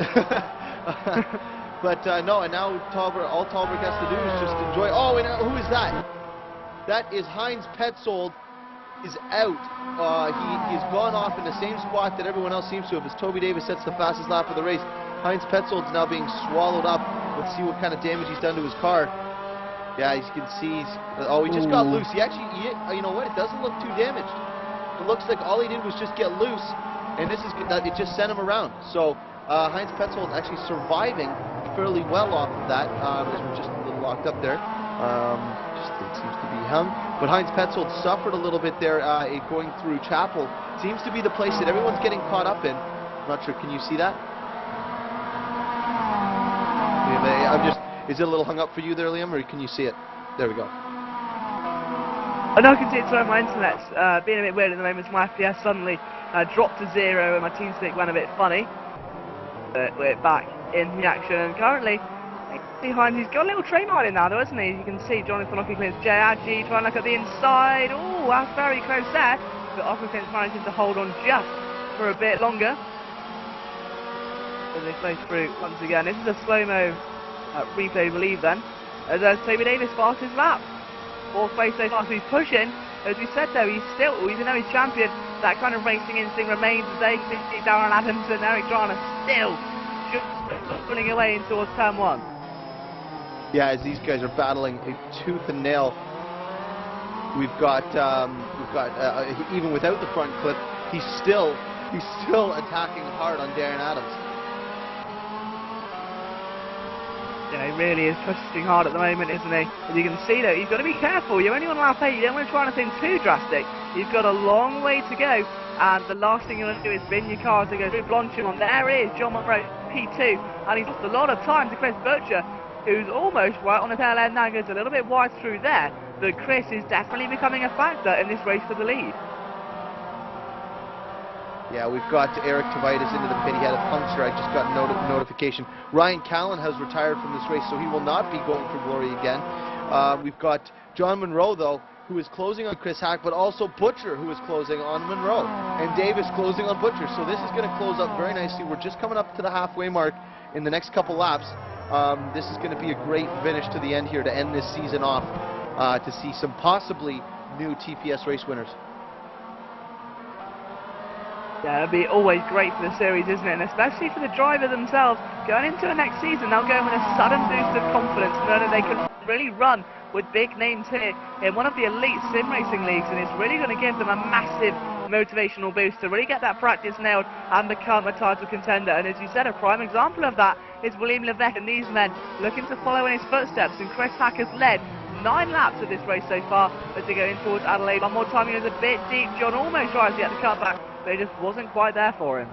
But no, and now all Tolberg has to do is just enjoy. Oh, and who is that? That is Heinz Petzold. Is out. He's gone off in the same spot that everyone else seems to have. As Toby Davis sets the fastest lap of the race, Heinz Petzold's now being swallowed up. Let's see what kind of damage he's done to his car. Yeah, as you can see, he just got loose. He actually, you know what? It doesn't look too damaged. It looks like all he did was just get loose, and it just sent him around. So Heinz Petzold actually surviving fairly well off of that. As we're just a little locked up there. It seems to be hung. But Heinz Petzold suffered a little bit there going through Chapel. Seems to be the place that everyone's getting caught up in. I'm not sure. Can you see that? Is it a little hung up for you there, Liam, or can you see it? There we go. I know I can see it, sorry, my internet's being a bit weird at the moment. My FPS suddenly dropped to 0 and my TeamSpeak went a bit funny. we're back in the action, and currently behind, he's got a little train line in now though, isn't he? You can see Jonathan Ockington's Jay Adji trying to look at the inside. Oh, that's very close there, but Ockington's managing to hold on just for a bit longer. As they flow through once again. This is a slow-mo replay, I believe, then, as Toby Davis passes his lap. Fourth place so far, so he's pushing. As we said though, he's still, even though he's champion, that kind of racing instinct remains as they see Darren Adams and Eric Drana still just pulling away in towards turn 1. Yeah, as these guys are battling a tooth and nail. We've got even without the front clip, he's still attacking hard on Darren Adams. Yeah, he really is pushing hard at the moment, isn't he? As you can see though, you've got to be careful. You're only on lap 8, you don't want to try anything too drastic. You've got a long way to go, and the last thing you want to do is bin your car to go through Blanchimont. There is John Monroe, P2, and he's lost a lot of time to Chris Butcher, who's almost right on the tail end now, goes a little bit wide through there, but Chris is definitely becoming a factor in this race for the lead. Yeah, we've got Eric Tavitis into the pit. He had a puncture. I just got notification. Ryan Callan has retired from this race, so he will not be going for glory again. We've got John Monroe, though, who is closing on Chris Hack, but also Butcher, who is closing on Monroe, and Davis closing on Butcher. So this is going to close up very nicely. We're just coming up to the halfway mark in the next couple laps. This is going to be a great finish to the end here to end this season off, to see some possibly new TPS race winners. Yeah, it'll be always great for the series, isn't it? And especially for the driver themselves. Going into the next season, they'll go with a sudden boost of confidence, knowing that they can really run with big names here in one of the elite sim racing leagues, and it's really going to give them a massive motivational boost to really get that practice nailed and become a title contender. And as you said, a prime example of that is William Levesque and these men looking to follow in his footsteps, and Chris Hack has led 9 laps of this race so far as they go in towards Adelaide. One more time, he was a bit deep. John almost tries to get the cutback, but it just wasn't quite there for him.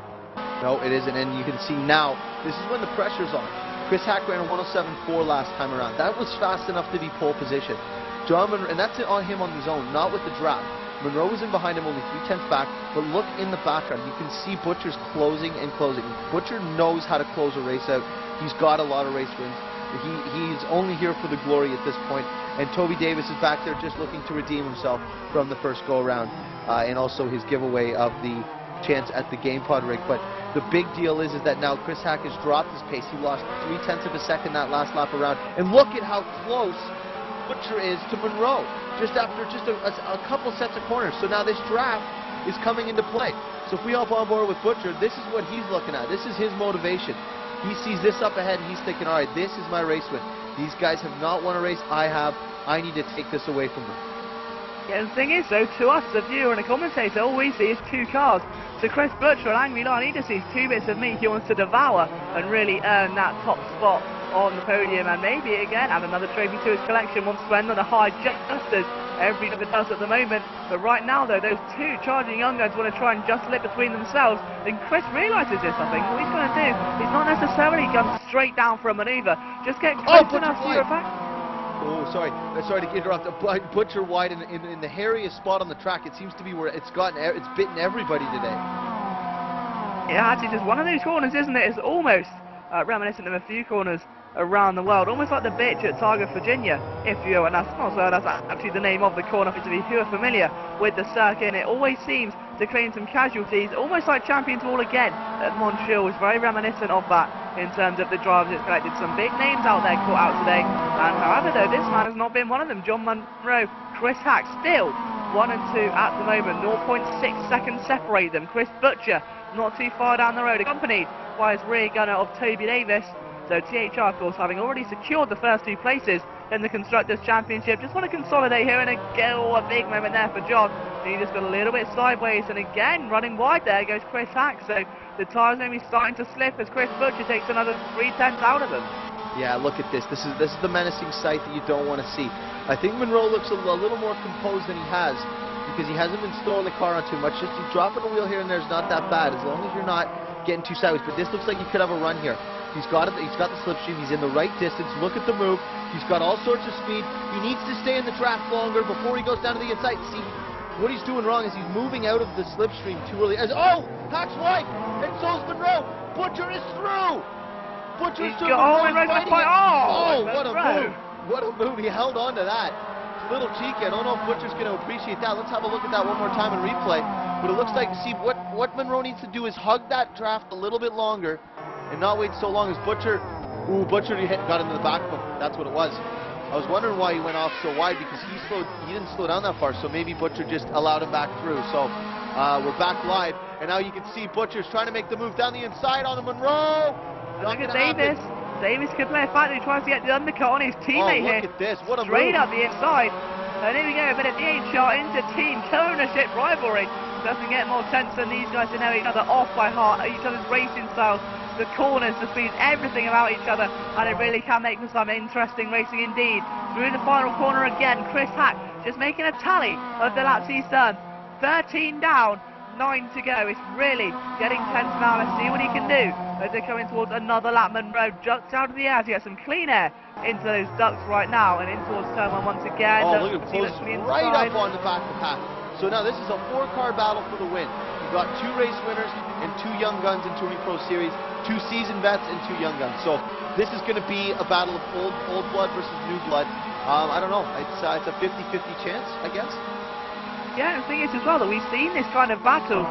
No, it isn't, and you can see now, this is when the pressure's on. Chris Hack ran a 107.4 last time around. That was fast enough to be pole position. John Monroe, and that's it on him on his own, not with the draft. Monroe was in behind him, only 3/10 back, but look in the background. You can see Butcher's closing and closing. Butcher knows how to close a race out. He's got a lot of race wins. He's only here for the glory at this point, and Toby Davis is back there just looking to redeem himself from the first go-around, and also his giveaway of the chance at the game pod rig. But the big deal is that now Chris Hack has dropped his pace. He lost 0.3 of a second that last lap around, and look at how close Butcher is to Monroe, just after just a couple sets of corners. So now this draft is coming into play. So if we hop on board with Butcher, this is what he's looking at. This is his motivation. He sees this up ahead and he's thinking, all right, this is my race win. These guys have not won a race. I have. I need to take this away from them. Yeah, the thing is, though, to us, the viewer and the commentator, all we see is 2 cars. So Chris Butcher and Angry Lion, he just sees 2 bits of meat he wants to devour and really earn that top spot on the podium, and maybe again add another trophy to his collection once to end on a high, just as every driver does at the moment. But right now, though, those 2 charging young guns want to try and just slip between themselves, and Chris realises this. I think what he's going to do, he's not necessarily going straight down for a manoeuvre, just get close enough to your back. Oh, sorry to interrupt. Butcher wide in the hairiest spot on the track. It seems to be where it's bitten everybody today. Yeah, actually, just one of those corners, isn't it? It's almost reminiscent of a few corners around the world, almost like the bitch at Targa, Virginia, if you will, and that's actually the name of the corner, to be who are familiar with the circuit, and it always seems to claim some casualties, almost like Champions Wall again at Montreal. Was very reminiscent of that in terms of the drivers it's collected. Some big names out there caught out today, and however though, this man has not been one of them. John Monroe, Chris Hack still 1 and 2 at the moment, 0.6 seconds separate them. Chris Butcher not too far down the road, accompanied by his rear gunner of Toby Davis. So THR, of course, having already secured the first 2 places in the Constructors' Championship, just want to consolidate here, and a big moment there for John. He just got a little bit sideways, and again, running wide there goes Chris Hack. So the tyres may be starting to slip as Chris Butcher takes another 0.3 out of them. Yeah, look at this. This is the menacing sight that you don't want to see. I think Monroe looks a little more composed than he has, because he hasn't been throwing the car on too much. Just dropping a wheel here and there is not that bad, as long as you're not getting too sideways. But this looks like he could have a run here. He's got it. He's got the slipstream. He's in the right distance. Look at the move. He's got all sorts of speed. He needs to stay in the draft longer before he goes down to the inside. See, what he's doing wrong is he's moving out of the slipstream too early. Hack's wide, and so's Monroe. Butcher is through. Butcher's through. Monroe's gonna fight. What a move! What a move! He held on to that. Little cheeky. I don't know if Butcher's going to appreciate that. Let's have a look at that one more time in replay. But it looks like, see, what Monroe needs to do is hug that draft a little bit longer and not wait so long as Butcher. Butcher got into the back of him. That's what it was. I was wondering why he went off so wide, because he didn't slow down that far, so maybe Butcher just allowed him back through. So we're back live, and now you can see Butcher's trying to make the move down the inside on Monroe. Look at Davis. Davis can play a factor. He tries to get the undercut on his teammate here. Look at this. What a straight move. up the inside. And here we go. A bit of DH shot into team ownership rivalry. Doesn't get more tense than these guys to know each other off by heart. Each other's racing styles, the corners, the speeds, everything about each other. And it really can make for some interesting racing indeed. Through the final corner again, Chris Hack just making a tally of the laps he's done. 13 down. 9 to go. It's really getting tense now. Let's see what he can do as they're coming towards another lap. Monroe ducks out of the air to get some clean air into those ducts right now, and in towards turn 1 once again. Look at him close right up on the back of the pack. So now this is a 4-car battle for the win. You've got 2 race winners and 2 young guns in Touring Pro Series, 2 seasoned vets and 2 young guns. So this is going to be a battle of old blood versus new blood. I don't know. It's a 50-50 chance, I guess. Yeah, the thing is as well that we've seen this kind of battle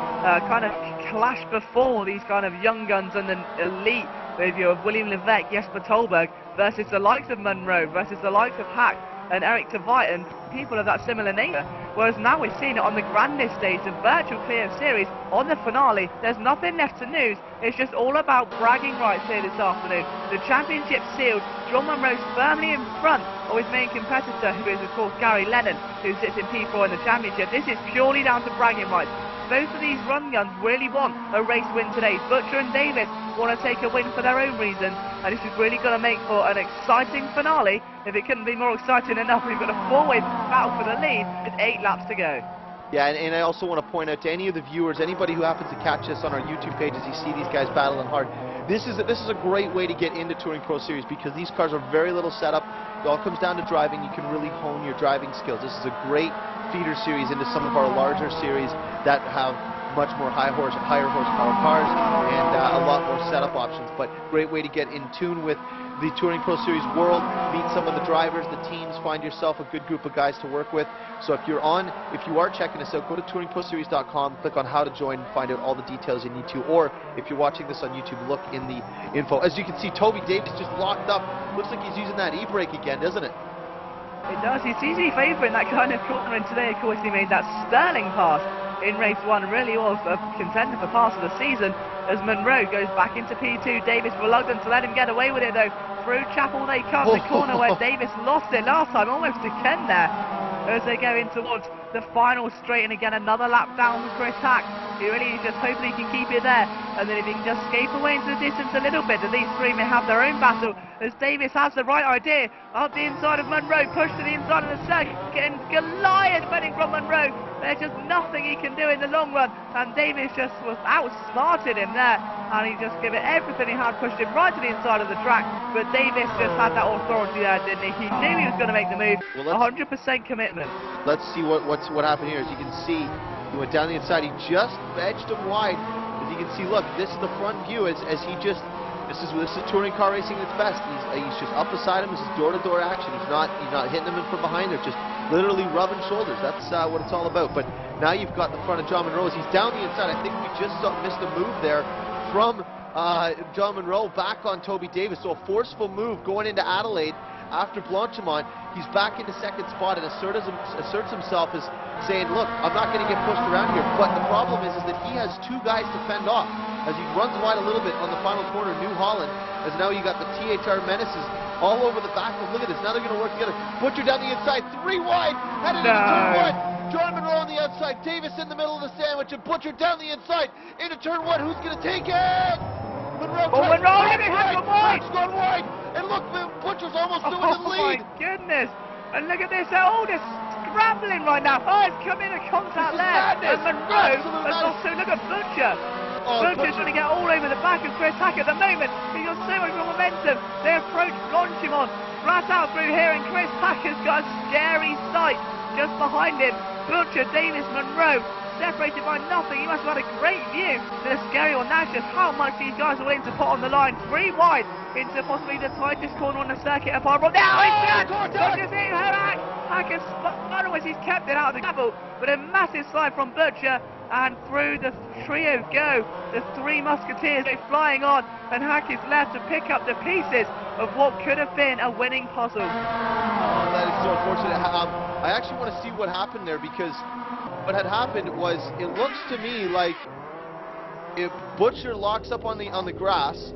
kind of clash before, these kind of young guns and the elite review of William Levesque, Jesper Tolberg versus the likes of Monroe versus the likes of Hack and Eric Tveit and people of that similar nature. Whereas now we're seeing it on the grandest stage, the Virtual Clio Series, on the finale. There's nothing left to lose. It's just all about bragging rights here this afternoon. The championship sealed. John Monroe's firmly in front of his main competitor, who is of course Gary Lennon, who sits in P4 in the championship. This is purely down to bragging rights. Both of these run guns really want a race win today. Butcher and Davis want to take a win for their own reasons, and this is really going to make for an exciting finale. If it couldn't be more exciting enough, we've got a 4-way battle for the lead with 8 laps to go. Yeah, and I also want to point out to any of the viewers, anybody who happens to catch this on our YouTube page as you see these guys battling hard, this is a great way to get into Touring Pro Series, because these cars are very little setup. It all comes down to driving. You can really hone your driving skills. This is a great feeder series into some of our larger series that have much more higher horsepower cars and a lot more setup options. But great way to get in tune with the Touring Pro Series world, meet some of the drivers, the teams, find yourself a good group of guys to work with. So if you are checking us out, go to TouringProSeries.com, click on how to join, and find out all the details you need to. Or if you're watching this on YouTube, look in the info. As you can see, Toby Davis just locked up. Looks like he's using that e-brake again, doesn't it? It does. He's easily favouring that kind of corner, and today, of course, he made that sterling pass in race 1. Really was a contender for pass of the season as Monroe goes back into P2. Davis reluctant to let him get away with it, though. Through Chapel they come, the corner where Davis lost it last time, almost to Ken there, as they go in towards the final straight. And again, another lap down for Chris Hack. He really is just hoping he can keep it there, and then if he can just escape away into the distance a little bit, that these 3 may have their own battle, as Davis has the right idea. Up the inside of Monroe, pushed to the inside of the circuit, getting Goliath betting from Monroe. There's just nothing he can do in the long run, and Davis just was outsmarted him there, and he just gave it everything he had, pushed him right to the inside of the track. But Davis just had that authority there, didn't he? He knew he was going to make the move. 100% commitment. Let's see what happened here. As you can see, he went down the inside. He just edged him wide. As you can see, look, this is the front view. As he just, this is touring car racing at its best. He's just up beside him. This is door-to-door action. He's not hitting him in from behind. They're just literally rubbing shoulders. That's what it's all about. But now you've got the front of John Monroe. He's down the inside. I think we just missed a move there from John Monroe back on Toby Davis. So a forceful move going into Adelaide after Blanchimont. He's back into second spot and asserts himself as saying, look, I'm not going to get pushed around here. But the problem is that he has 2 guys to fend off as he runs wide a little bit on the final corner, New Holland, as now you got the THR Menaces all over the back. Look at this, now they're going to work together. Butcher down the inside, 3 wide, headed into turn 1. John Monroe on the outside, Davis in the middle of the sandwich, and Butcher down the inside into turn 1. Who's going to take it? Monroe Monroe, gone wide, and look, Butcher's almost doing the lead. Oh my goodness! And look at this, they're all just scrambling right now. Oh, it's coming into contact there. And Monroe, and also look at Butcher. Butcher's going to get all over the back of Chris Hack at the moment. He's got so much more momentum. They approach Blanchimont, flat out through here, and Chris Hack has got a scary sight just behind him. Butcher, Davis, Monroe, separated by nothing. He must have had a great view. The scary one, that's just how much these guys are willing to put on the line. 3 wide into possibly the tightest corner on the circuit apart from now. Butcher's in, Hack has spun away, he's kept it out of the gravel, but a massive slide from Butcher, and through the trio go. The 3 musketeers go flying on, and Hack is left to pick up the pieces of what could have been a winning puzzle. Oh, that is so unfortunate. I actually want to see what happened there, because what had happened was, it looks to me like if Butcher locks up on the grass,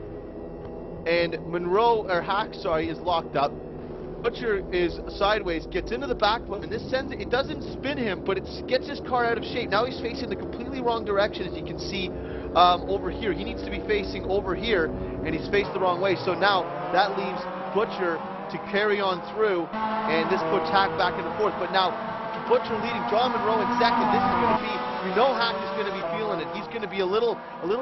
and Hack is locked up, Butcher is sideways, gets into the back foot, and this sends it doesn't spin him, but it gets his car out of shape. Now he's facing the completely wrong direction, as you can see over here. He needs to be facing over here, and he's faced the wrong way. So now that leaves Butcher to carry on through, and this puts Hack back and forth. But now Butcher leading, John Monroe in second. This is going to be, we know Hack is going to be feeling it. He's going to be a little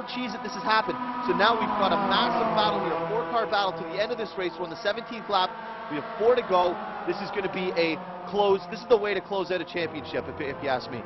cheesed that this has happened. So now we've got a massive battle here, a 4-car battle to the end of this race. We're on the 17th lap. We have 4 to go. This is going to be a close. This is the way to close out a championship, if you ask me.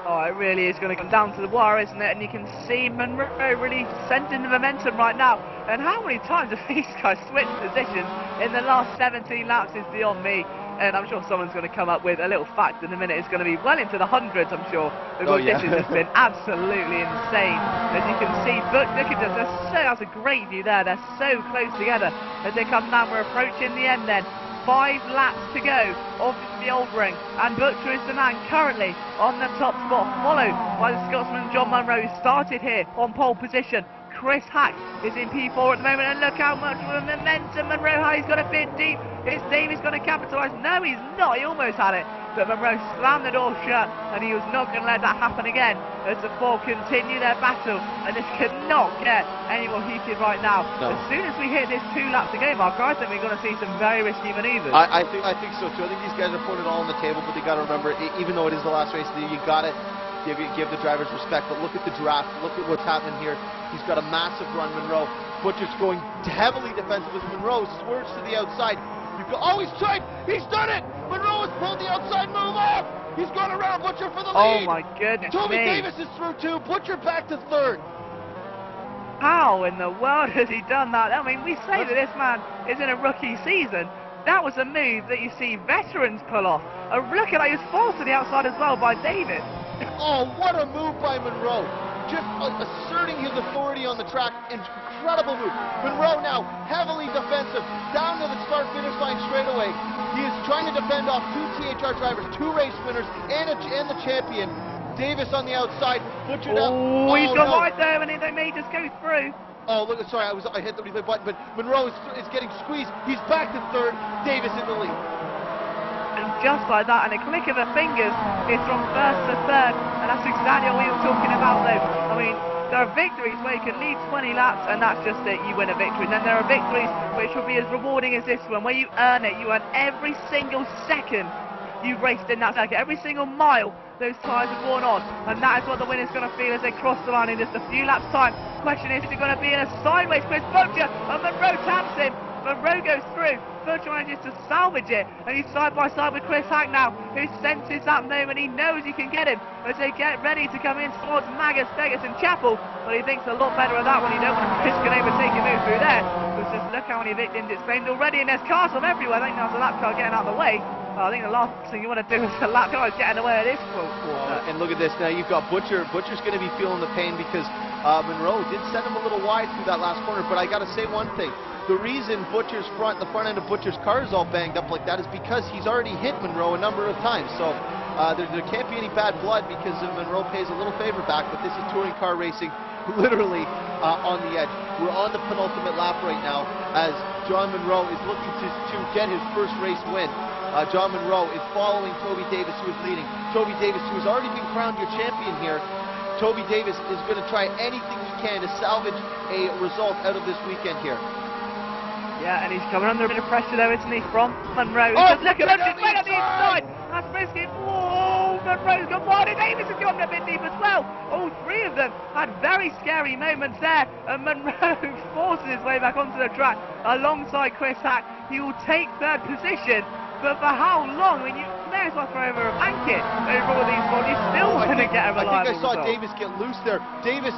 Oh, it really is going to come down to the wire, isn't it? And you can see Monroe really sending the momentum right now. And how many times have these guys switched positions in the last 17 laps is beyond me. And I'm sure someone's going to come up with a little fact in a minute. It's going to be well into the hundreds, I'm sure. Because this has just been absolutely insane. As you can see, but look at this. That's a great view there. They're so close together as they come down. We're approaching the end then. 5 laps to go of the OLDRing, and Butcher is the man currently on the top spot, followed by the Scotsman John Monroe, who started here on pole position. Chris Hack is in P4 at the moment, and look how much momentum Monroe had. He's got a bit deep. Is Davis going to capitalise? No, he's not. He almost had it, but Monroe slammed the door shut, and he was not going to let that happen again as the 4 continue their battle, and this cannot get any more heated right now. No. As soon as we hit this 2 laps to go, Mark, I think we're going to see some very risky manoeuvres. I think so too. I think these guys are putting it all on the table, but they got to remember, even though it is the last race of the year, you got to give the drivers respect. But look at the draft. Look at what's happening here. He's got a massive run, Monroe. Butcher's going heavily defensive with Monroe. Swerves to the outside. He's tried. He's done it. Monroe has pulled the outside move off. He's gone around Butcher for the lead. Oh my goodness Toby me. Davis is through too. Butcher back to 3rd. How in the world has he done that? I mean, we say that this man is in a rookie season. That was a move that you see veterans pull off. Look at that, he was forced to the outside as well by Davis. Oh, what a move by Monroe. Just asserting his authority on the track. Incredible move. Monroe now heavily defensive. Down to the start-finish line straight away. He is trying to defend off 2 THR drivers, 2 race winners, and the champion. Davis on the outside. Butcher down. Oh, he's gone right there, and they may just go through. Oh, look, sorry, I hit the replay button, but Monroe is getting squeezed. He's back to 3rd. Davis in the lead. And just like that, and a click of her fingers, it's from 1st to 3rd, and that's exactly what we were talking about though. I mean, there are victories where you can lead 20 laps, and that's just it, you win a victory. And then there are victories which will be as rewarding as this one, where you earn it, you earn every single second you've raced in that circuit, every single mile those tyres have worn on, and that is what the winner's going to feel as they cross the line in just a few laps time. Question is it going to be in a sideways Chris Butcher, and Monroe taps him. Monroe goes through. Butcher manages to salvage it, and he's side by side with Chris Hack now, who senses that moment. He knows he can get him as they get ready to come in towards Magus, Vegas and Chapel, but he thinks a lot better of that one. He don't want to risk an overtaking move through there, because just look how many victims it's claimed already, and there's cars from everywhere. I think that's a lap car getting out of the way. I think the last thing you want to do is the lap car getting away at this quarter. And look at this, now you've got Butcher. Butcher's going to be feeling the pain because Monroe did send him a little wide through that last corner, but I got to say one thing. The reason the front end of Butcher's car is all banged up like that is because he's already hit Monroe a number of times. So there can't be any bad blood because Monroe pays a little favor back, but this is touring car racing literally on the edge. We're on the penultimate lap right now as John Monroe is looking to get his first race win. John Monroe is following Toby Davis, who is leading. Toby Davis, who has already been crowned your champion here. Toby Davis is going to try anything he can to salvage a result out of this weekend here. Yeah, and he's coming under a bit of pressure though, isn't he, from Monroe? Oh, look at him, right on the inside! That's risky. Whoa, Monroe's gone wide, and Davis has gone a bit deep as well. All 3 of them had very scary moments there, and Monroe forces his way back onto the track alongside Chris Hack. He will take 3rd position, but for how long? I mean, you may as well throw over a blanket over all these bodies. Still going to get a reliable I think I saw result. Davis get loose there. Davis,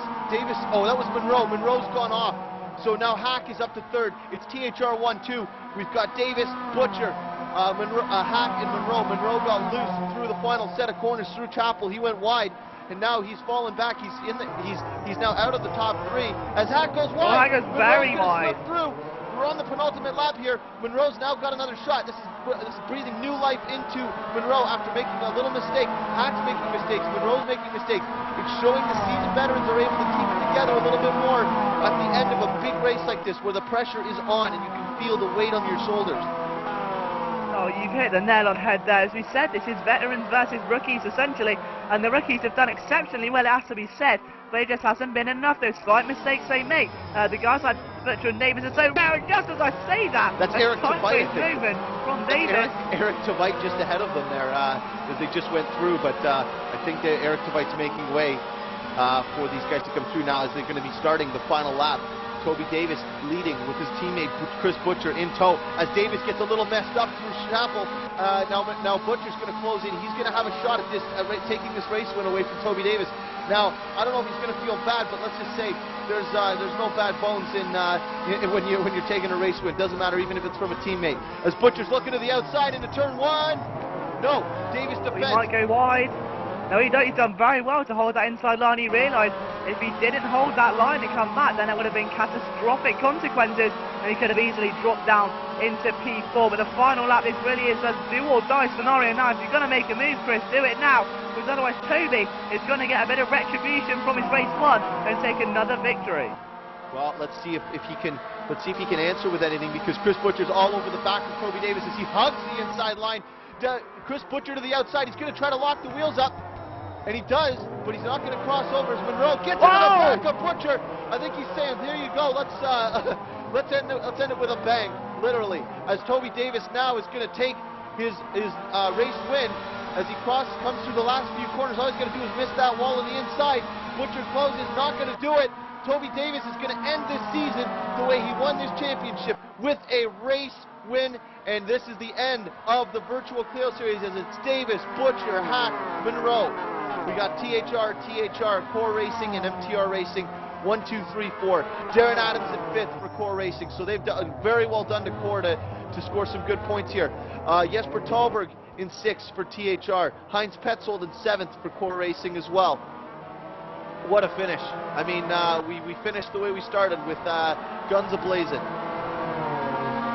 oh, that was Monroe. Monroe's gone off. So now Hack is up to third. It's THR 1-2. We've got Davis, Butcher, Hack, and Monroe. Monroe got loose through the final set of corners through Chapel. He went wide, and now he's fallen back. He's now out of the top three as Hack goes wide. Hack goes very wide. Through. We're on the penultimate lap here. Monroe's now got another shot. This is breathing new life into Monroe after making a little mistake. Hack's making mistakes. Monroe's making mistakes. It's showing the seasoned veterans are able to keep it together a little bit more at the end of a big race like this, where the pressure is on and you can feel the weight on your shoulders. Oh, you've hit the nail on the head there. As we said, this is veterans versus rookies essentially, and the rookies have done exceptionally well, it has to be said, but it just hasn't been enough. Those slight mistakes they make. The guys like Butcher and Davis are so rare, and just as I say that, that's Eric Tveit movement from Davis. Eric Tveit just ahead of them there as they just went through, but I think that Eric Tveit's making way for these guys to come through now as they're going to be starting the final lap. Toby Davis leading with his teammate Chris Butcher in tow as Davis gets a little messed up through Chapel. Now Butcher's going to close in. He's going to have a shot at this, taking this race win away from Toby Davis. Now, I don't know if he's going to feel bad, but let's just say there's no bad bones when you're taking a race win. Doesn't matter even if it's from a teammate. As Butcher's looking to the outside into turn one. No, Davis defends. He might go wide. No, he's done very well to hold that inside line. He realised if he didn't hold that line and come back, then it would have been catastrophic consequences, and he could have easily dropped down into P4. But the final lap, this really is a do-or-die scenario now. If you're going to make a move, Chris, do it now, because otherwise Toby is going to get a bit of retribution from his race one and take another victory. Well, let's see if he can answer with anything, because Chris Butcher's all over the back of Toby Davis as he hugs the inside line. Chris Butcher to the outside. He's going to try to lock the wheels up. And he does, but he's not going to cross over as Monroe gets into the back of Butcher. I think he's saying, "There you go. Let's end it with a bang," literally. As Toby Davis now is going to take his race win as he comes through the last few corners. All he's going to do is miss that wall on the inside. Butcher closes, not going to do it. Toby Davis is going to end this season the way he won this championship, with a race win. And this is the end of the Virtual Clio Series, as it's Davis, Butcher, Hack, Monroe. We got THR, Core Racing, and MTR Racing, 1, 2, 3, 4. Darren Adams in 5th for Core Racing. So they've done very well done to Core to score some good points here. Jesper Tallberg in 6th for THR. Heinz Petzold in 7th for Core Racing as well. What a finish. I mean, we finished the way we started, with guns a-blazing.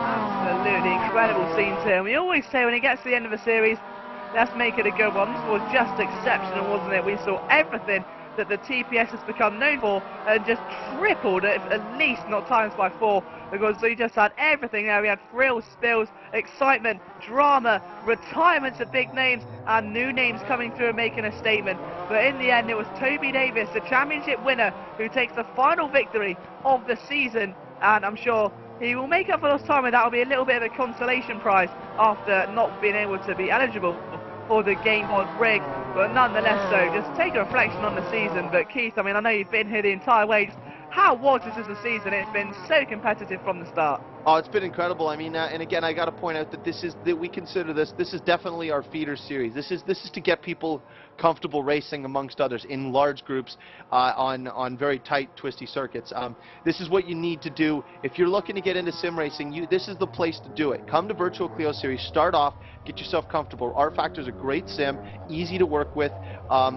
Absolutely incredible scenes here. We always say when it gets to the end of a series, let's make it a good one. This was just exceptional, wasn't it? We saw everything that the TPS has become known for, and just tripled it, at least not times by 4, because we just had everything there. We had thrills, spills, excitement, drama, retirements of big names, and new names coming through and making a statement. But in the end, it was Toby Davis, the championship winner, who takes the final victory of the season, and I'm sure he will make up for lost time, and that will be a little bit of a consolation prize after not being able to be eligible for the game on rig. But nonetheless, so just take a reflection on the season. But Keith, I mean, I know you've been here the entire way. Just how was this as a season? It's been so competitive from the start. Oh, it's been incredible. I mean, and again, I got to point out that we consider this is definitely our feeder series. This is to get people comfortable racing amongst others in large groups on very tight, twisty circuits. This is what you need to do if you're looking to get into sim racing. This is the place to do it. Come to Virtual Clio Series, start off, get yourself comfortable. rFactor is a great sim, easy to work with.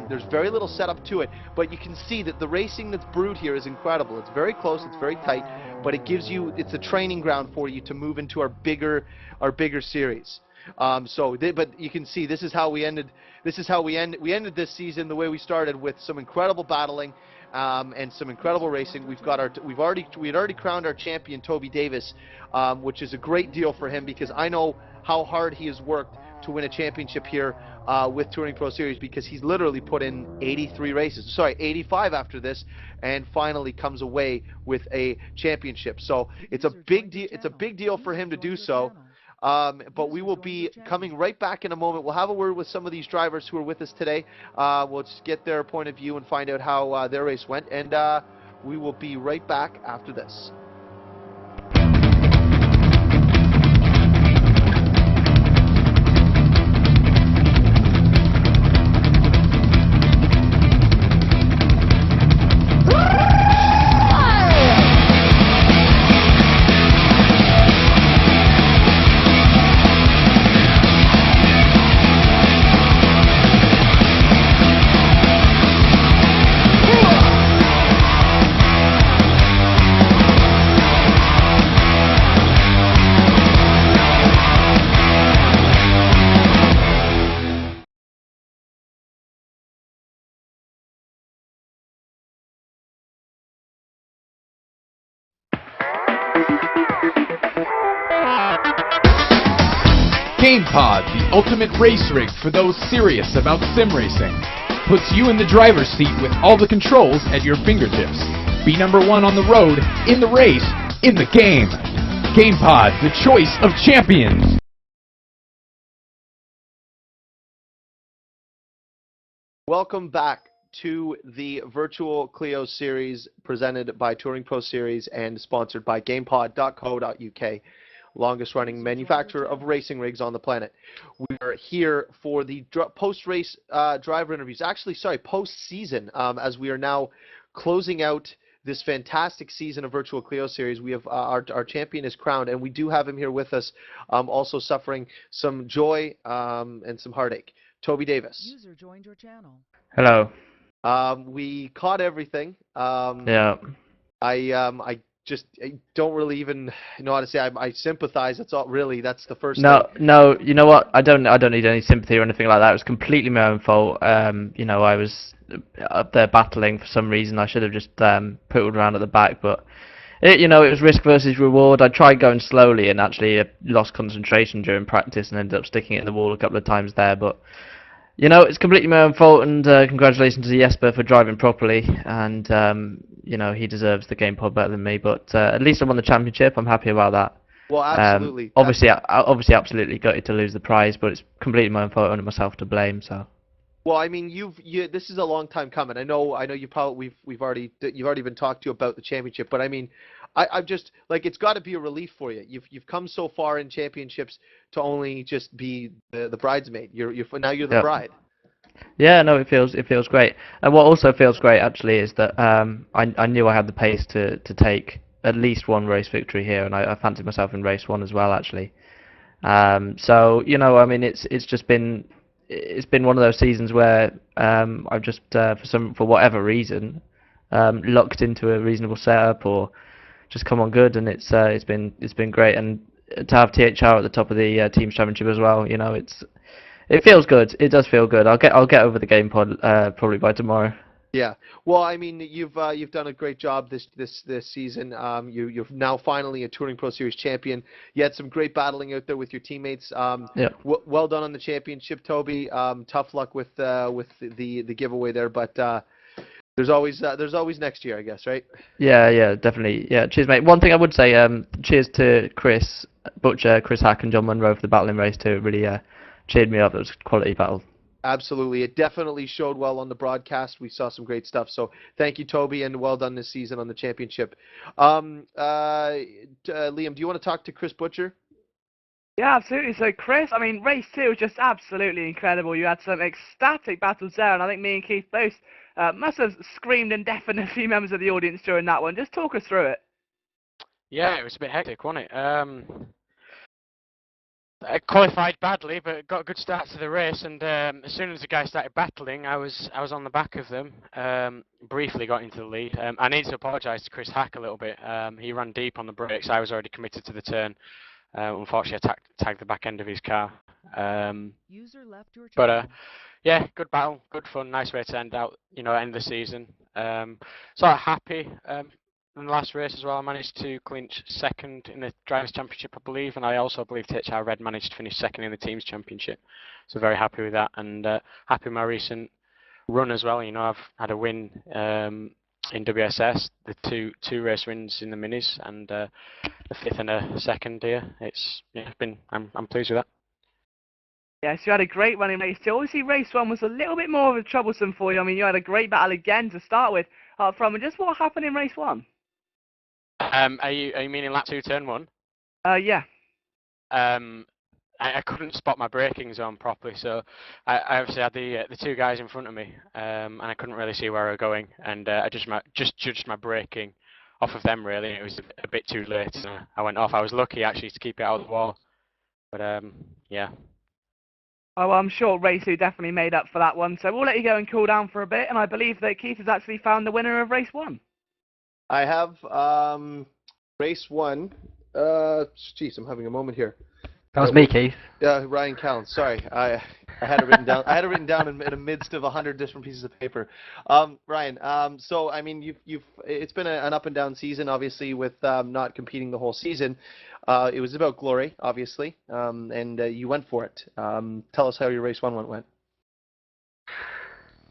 There's very little setup to it, but you can see that the racing that's brewed here is incredible. It's very close, it's very tight, but it's a training ground for you to move into our bigger series. But you can see this is how we ended. We ended this season the way we started, with some incredible battling and some incredible racing. We had already crowned our champion, Toby Davis, which is a great deal for him, because I know how hard he has worked to win a championship here with TouringProSeries, because he's literally put in 85 after this, and finally comes away with a championship. So it's a big deal. It's a big deal for him to do so. But we will be coming right back in a moment. We'll have a word with some of these drivers who are with us today. We'll just get their point of view and find out how their race went, and we will be right back after this. GamePod, the ultimate race rig for those serious about sim racing. Puts you in the driver's seat with all the controls at your fingertips. Be number one on the road, in the race, in the game. GamePod, the choice of champions. Welcome back to the Virtual Clio Series presented by TouringProSeries and sponsored by GamePod.co.uk, longest running manufacturer of racing rigs on the planet. We are here for the post-race driver interviews. Actually, sorry, post-season, as we are now closing out this fantastic season of Virtual Clio Series. We have our champion is crowned, and we do have him here with us, also suffering some joy and some heartache. Toby Davis. User joined your channel. Hello. We caught everything. Yeah. I don't really even know how to say. I sympathize. That's all. Really, that's the first No, thing. no. You know what? I don't need any sympathy or anything like that. It was completely my own fault. You know, I was up there battling for some reason. I should have just pootled around at the back, but you know, it was risk versus reward. I tried going slowly and actually lost concentration during practice and ended up sticking it in the wall a couple of times there. But you know, it's completely my own fault, and congratulations to Jesper for driving properly, and you know, he deserves the game pod better than me, but at least I won the championship. I'm happy about that. Well, absolutely. Obviously, obviously, absolutely gutted to lose the prize, but it's completely my own fault, only myself to blame. So. Well, I mean, this is a long time coming. I know you probably you've already been talked to about the championship, but I mean, I'm just like, it's got to be a relief for you. You've come so far in championships to only just be the bridesmaid. Now you're the bride. Yeah, no, it feels great. And what also feels great actually is that I knew I had the pace to take at least one race victory here, and I fancied myself in race one as well actually. So you know, I mean, it's been one of those seasons where I've just for whatever reason lucked into a reasonable setup or just come on good, and it's been great. And to have THR at the top of the teams championship as well, you know, it feels good. It does feel good. I'll get over the game pod probably by tomorrow. Yeah. Well, I mean, you've done a great job this season. You're now finally a Touring Pro Series champion. You had some great battling out there with your teammates. Yeah. Well done on the championship, Toby. Tough luck with the giveaway there, but there's always next year, I guess, right? Yeah, definitely. Yeah, cheers, mate. One thing I would say, cheers to Chris Butcher, Chris Hack, and John Munro for the battling race too. It really cheered me up. It was a quality battle. Absolutely. It definitely showed well on the broadcast. We saw some great stuff. So thank you, Toby, and well done this season on the championship. Liam, do you want to talk to Chris Butcher? Yeah, absolutely. So, Chris, I mean, race 2 was just absolutely incredible. You had some ecstatic battles there, and I think me and Keith both must have screamed and deafened a few members of the audience during that one. Just talk us through it. Yeah, it was a bit hectic, wasn't it? I qualified badly, but got a good start to the race, and as soon as the guys started battling, I was on the back of them. Briefly got into the lead. I need to apologise to Chris Hack a little bit. He ran deep on the brakes. I was already committed to the turn. Unfortunately, I tagged the back end of his car. User left your channel. But yeah, good battle, good fun, nice way to end out. You know, end the season. So happy. In the last race as well, I managed to clinch second in the Drivers' Championship, I believe, and I also believe THR Red managed to finish second in the Teams Championship. So very happy with that, and happy with my recent run as well. You know, I've had a win in WSS, the two race wins in the minis, and a fifth and a second here. I'm pleased with that. Yes, you had a great run in race 2. Obviously, race 1 was a little bit more of a troublesome for you. I mean, you had a great battle again to start with from, and just what happened in race 1? Are you meaning lap 2, turn 1? Yeah. I couldn't spot my braking zone properly, so I obviously had the two guys in front of me, and I couldn't really see where I were going, and I just judged my braking off of them really. It was a bit too late, so I went off. I was lucky actually to keep it out of the wall, but yeah. Oh, well, I'm sure race 2 definitely made up for that one, so we'll let you go and cool down for a bit, and I believe that Keith has actually found the winner of race 1. I have race 1. Jeez, I'm having a moment here. That was me, Keith. Ryan Counts. Sorry, I had it written down. I had it written down in the midst of 100 different pieces of paper. Ryan, so I mean, it's been an up and down season, obviously, with not competing the whole season. It was about glory, obviously, and you went for it. Tell us how your race 1 went.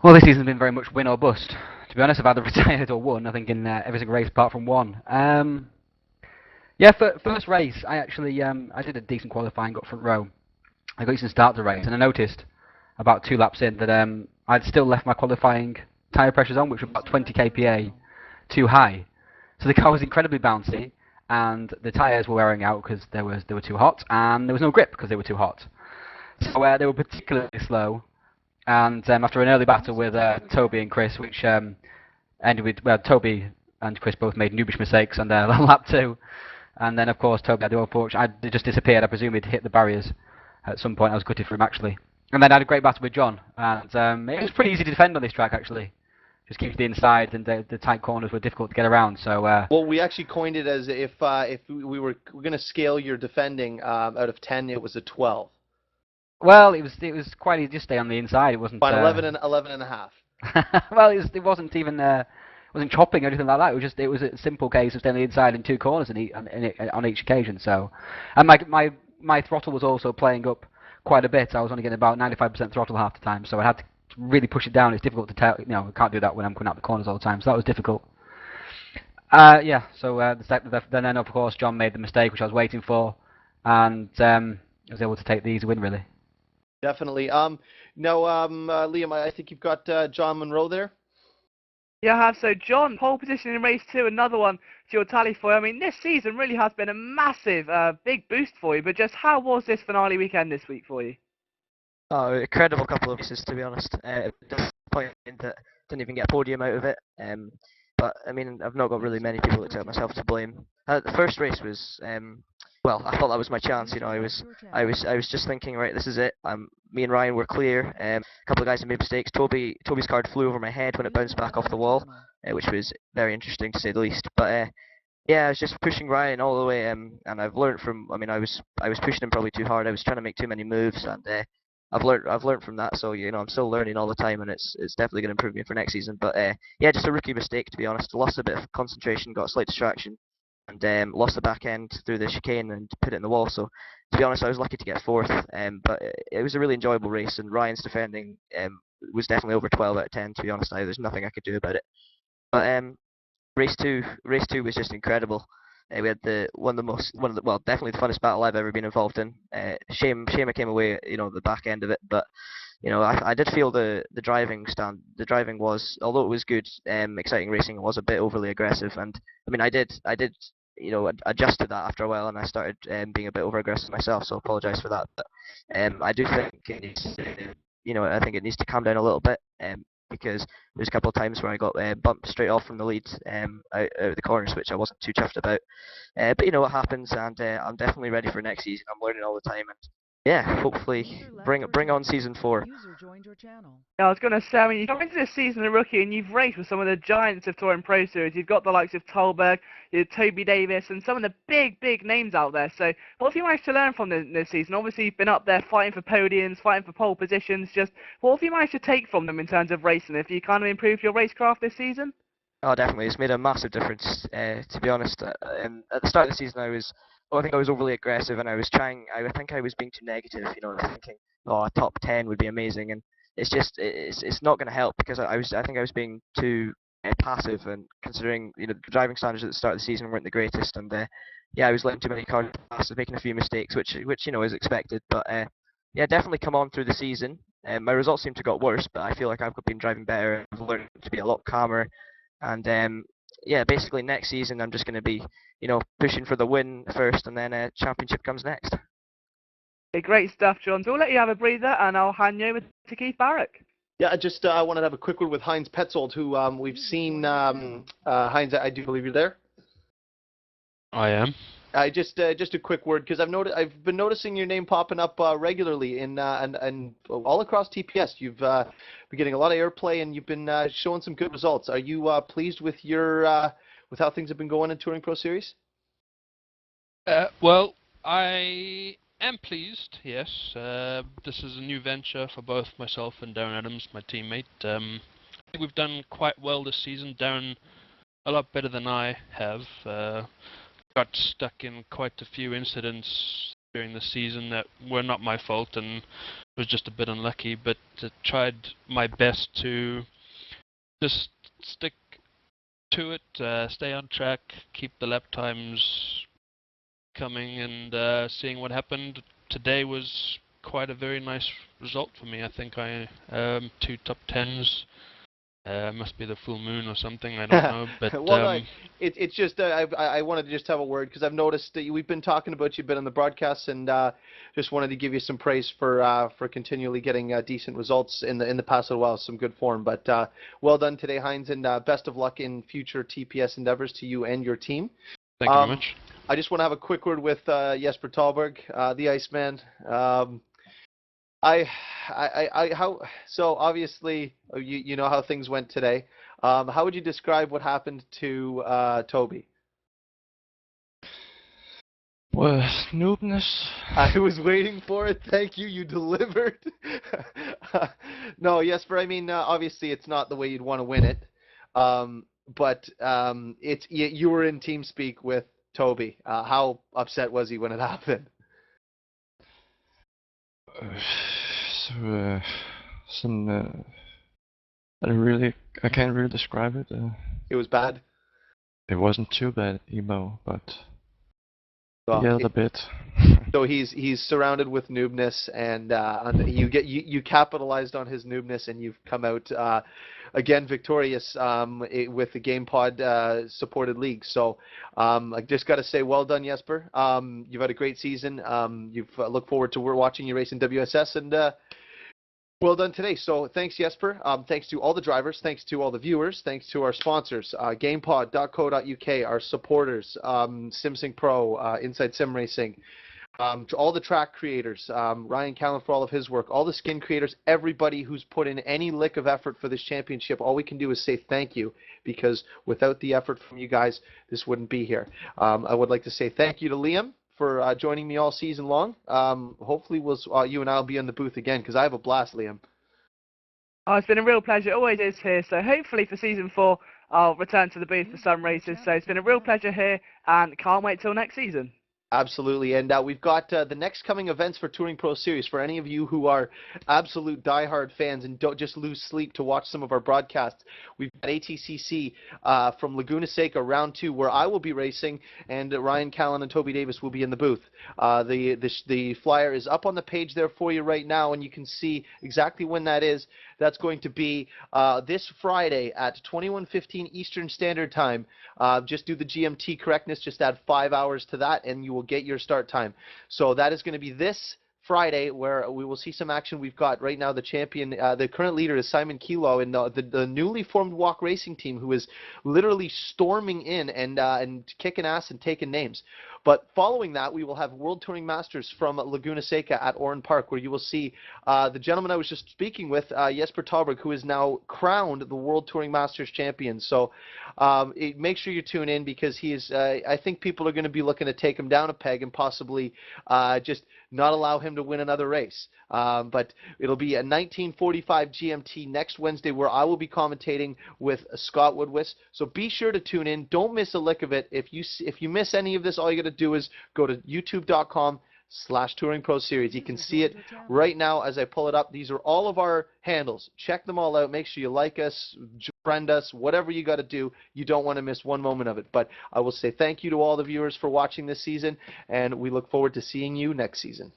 Well, this season's been very much win or bust. To be honest, I've either retired or won, I think, in every single race apart from one. Yeah, first race, I actually I did a decent qualifying, got front row. I got decent start to the race, and I noticed about 2 laps in that I'd still left my qualifying tyre pressures on, which were about 20 kPa too high. So the car was incredibly bouncy, and the tyres were wearing out because they were too hot, and there was no grip because they were too hot. So they were particularly slow. And after an early battle with Toby and Chris, which ended with Toby and Chris both made noobish mistakes on their lap 2, and then of course Toby had the unfortunate, it just disappeared. I presume he'd hit the barriers at some point. I was gutted for him actually. And then I had a great battle with John, and it was pretty easy to defend on this track actually. Just keeps the inside, and the tight corners were difficult to get around. So well, we actually coined it as if we were going to scale your defending out of 10, it was a 12. Well, it was quite easy to stay on the inside. It wasn't. Fine, 11 and a half. Well, it wasn't even wasn't chopping or anything like that. It was a simple case of staying on the inside in 2 corners on each occasion. So, and my throttle was also playing up quite a bit. I was only getting about 95% throttle half the time, so I had to really push it down. It's difficult to tell. You know, I can't do that when I'm coming out the corners all the time. So that was difficult. Yeah. So then of course John made the mistake which I was waiting for, and I was able to take the easy win really. Definitely. Now, Liam, I think you've got John Monroe there. Yeah, I have. So, John, pole position in race 2, another one to your tally for you. I mean, this season really has been a massive, big boost for you, but just how was this finale weekend this week for you? Oh, incredible couple of races, to be honest. Disappointing that didn't even get a podium out of it. But I mean, I've not got really many people except myself to blame. The first race was, well, I thought that was my chance. You know, I was just thinking, right, this is it. Me and Ryan were clear. A couple of guys had made mistakes. Toby's card flew over my head when it bounced back off the wall, which was very interesting to say the least. But yeah, I was just pushing Ryan all the way, and I've learned from. I mean, I was pushing him probably too hard. I was trying to make too many moves, and I've learned from that. So you know, I'm still learning all the time, and it's definitely going to improve me for next season. But yeah, just a rookie mistake, to be honest. Lost a bit of concentration, got a slight distraction, and lost the back end through the chicane and put it in the wall. So to be honest, I was lucky to get 4th. But it was a really enjoyable race, and Ryan's defending was definitely over 12 out of 10. To be honest, there's nothing I could do about it. But race two was just incredible. We had well, definitely the funnest battle I've ever been involved in. Shame I came away, you know, the back end of it, but you know, I did feel the driving was, although it was good, exciting racing, it was a bit overly aggressive, and I mean, I did, you know, adjust to that after a while, and I started being a bit over aggressive myself, so I apologise for that. But I do think it needs, you know, I think it needs to calm down a little bit. Because there's a couple of times where I got bumped straight off from the lead out of the corners, which I wasn't too chuffed about. But you know what happens, and I'm definitely ready for next season. I'm learning all the time, and yeah, hopefully bring on season 4. Yeah, I was going to say, I mean, you come into this season a rookie and you've raced with some of the giants of Touring Pro Series. You've got the likes of Tolberg, Toby Davis, and some of the big names out there. So what have you managed to learn from this season? Obviously, you've been up there fighting for podiums, fighting for pole positions. Just what have you managed to take from them in terms of racing? Have you kind of improved your racecraft this season? Oh, definitely. It's made a massive difference, to be honest. And at the start of the season, I think I was overly aggressive, and I think I was being too negative, you know, thinking, oh, a top 10 would be amazing, and it's not going to help, because I think I was being too passive, and considering, you know, the driving standards at the start of the season weren't the greatest, and yeah, I was letting too many cars pass, making a few mistakes, which you know is expected, but yeah, definitely come on through the season. My results seem to got worse, but I feel like I've been driving better. I've learned to be a lot calmer. And yeah, basically next season I'm just going to be, you know, pushing for the win first, and then championship comes next. Okay, great stuff, John. So we'll let you have a breather, and I'll hand you over to Keith Barrick. Yeah, I just wanted to have a quick word with Heinz Petzold, who we've seen. Heinz, I do believe you're there. I am. Just a quick word, because I've been noticing your name popping up regularly and all across TPS. You've been getting a lot of airplay, and you've been showing some good results. Are you pleased with with how things have been going in Touring Pro Series? Well, I am pleased, yes. This is a new venture for both myself and Darren Adams, my teammate. I think we've done quite well this season. Darren, a lot better than I have. Got stuck in quite a few incidents during the season that were not my fault and was just a bit unlucky, but tried my best to just stick to it, stay on track, keep the lap times coming, and seeing what happened. Today was quite a very nice result for me. I think I 2 top 10s. Must be the full moon or something, I don't know. But well, it's just I wanted to just have a word because I've noticed that we've been talking about you a bit on the broadcast, and just wanted to give you some praise for continually getting decent results in the past little while, some good form. But well done today, Heinz, and best of luck in future TPS endeavors to you and your team. Thank you very much. I just want to have a quick word with Jesper Talberg, the Iceman. So obviously you know how things went today. How would you describe what happened to Toby? Well, snoopness. I was waiting for it. Thank you. You delivered. No, Jesper. I mean, obviously it's not the way you'd want to win it, but it's you were in team speak with Toby. How upset was he when it happened? I can't really describe it. It was bad. It wasn't too bad, Emo, but well, yelled a bit. So he's surrounded with noobness, and you capitalized on his noobness, and you've come out again victorious with the GamePod supported league. So I just got to say, well done, Jesper. You've had a great season. You've look forward to watching you race in WSS, and well done today. So thanks, Jesper. Thanks to all the drivers. Thanks to all the viewers. Thanks to our sponsors, GamePod.co.uk, our supporters, SimSync Pro, Inside Sim Racing. To all the track creators, Ryan Callan for all of his work, all the skin creators, everybody who's put in any lick of effort for this championship, all we can do is say thank you, because without the effort from you guys, this wouldn't be here. I would like to say thank you to Liam for joining me all season long. Hopefully you and I will be in the booth again, because I have a blast, Liam. Oh, it's been a real pleasure. It always is here. So hopefully for season 4, I'll return to the booth for some races. So it's been a real pleasure here, and can't wait till next season. Absolutely, and we've got the next coming events for Touring Pro Series. For any of you who are absolute diehard fans and don't just lose sleep to watch some of our broadcasts, we've got ATCC from Laguna Seca Round 2, where I will be racing, and Ryan Callan and Toby Davis will be in the booth. The flyer is up on the page there for you right now, and you can see exactly when that is. That's going to be this Friday at 21:15 Eastern Standard Time. Just do the GMT correctness, just add 5 hours to that, and you will get your start time. So that is going to be this Friday, where we will see some action. We've got right now the champion, the current leader is Simon Kilo in the newly formed Walk Racing team, who is literally storming in and kicking ass and taking names. But following that, we will have World Touring Masters from Laguna Seca at Oran Park, where you will see the gentleman I was just speaking with, Jesper Talberg, who is now crowned the World Touring Masters champion. So make sure you tune in, because he is, I think people are going to be looking to take him down a peg and possibly just not allow him to win another race. But it'll be at 19:45 GMT next Wednesday, where I will be commentating with Scott Woodwis. So be sure to tune in. Don't miss a lick of it. If you miss any of this, all you got to do is go to youtube.com/TouringProSeries. You can see it right now as I pull it up. These are all of our handles. Check them all out. Make sure you like us, friend us, whatever you got to do. You don't want to miss one moment of it. But I will say thank you to all the viewers for watching this season, and we look forward to seeing you next season.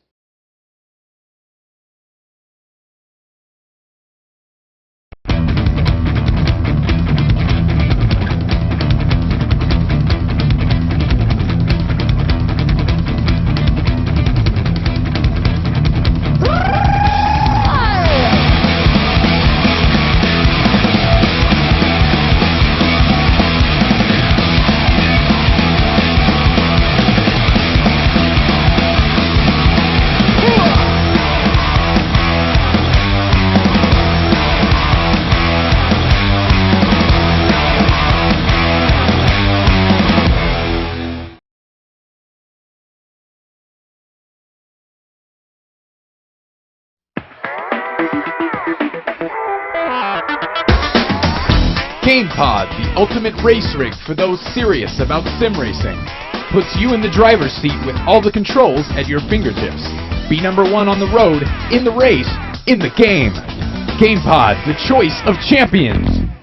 GamePod, the ultimate race rig for those serious about sim racing. Puts you in the driver's seat with all the controls at your fingertips. Be number one on the road, in the race, in the game. GamePod, the choice of champions.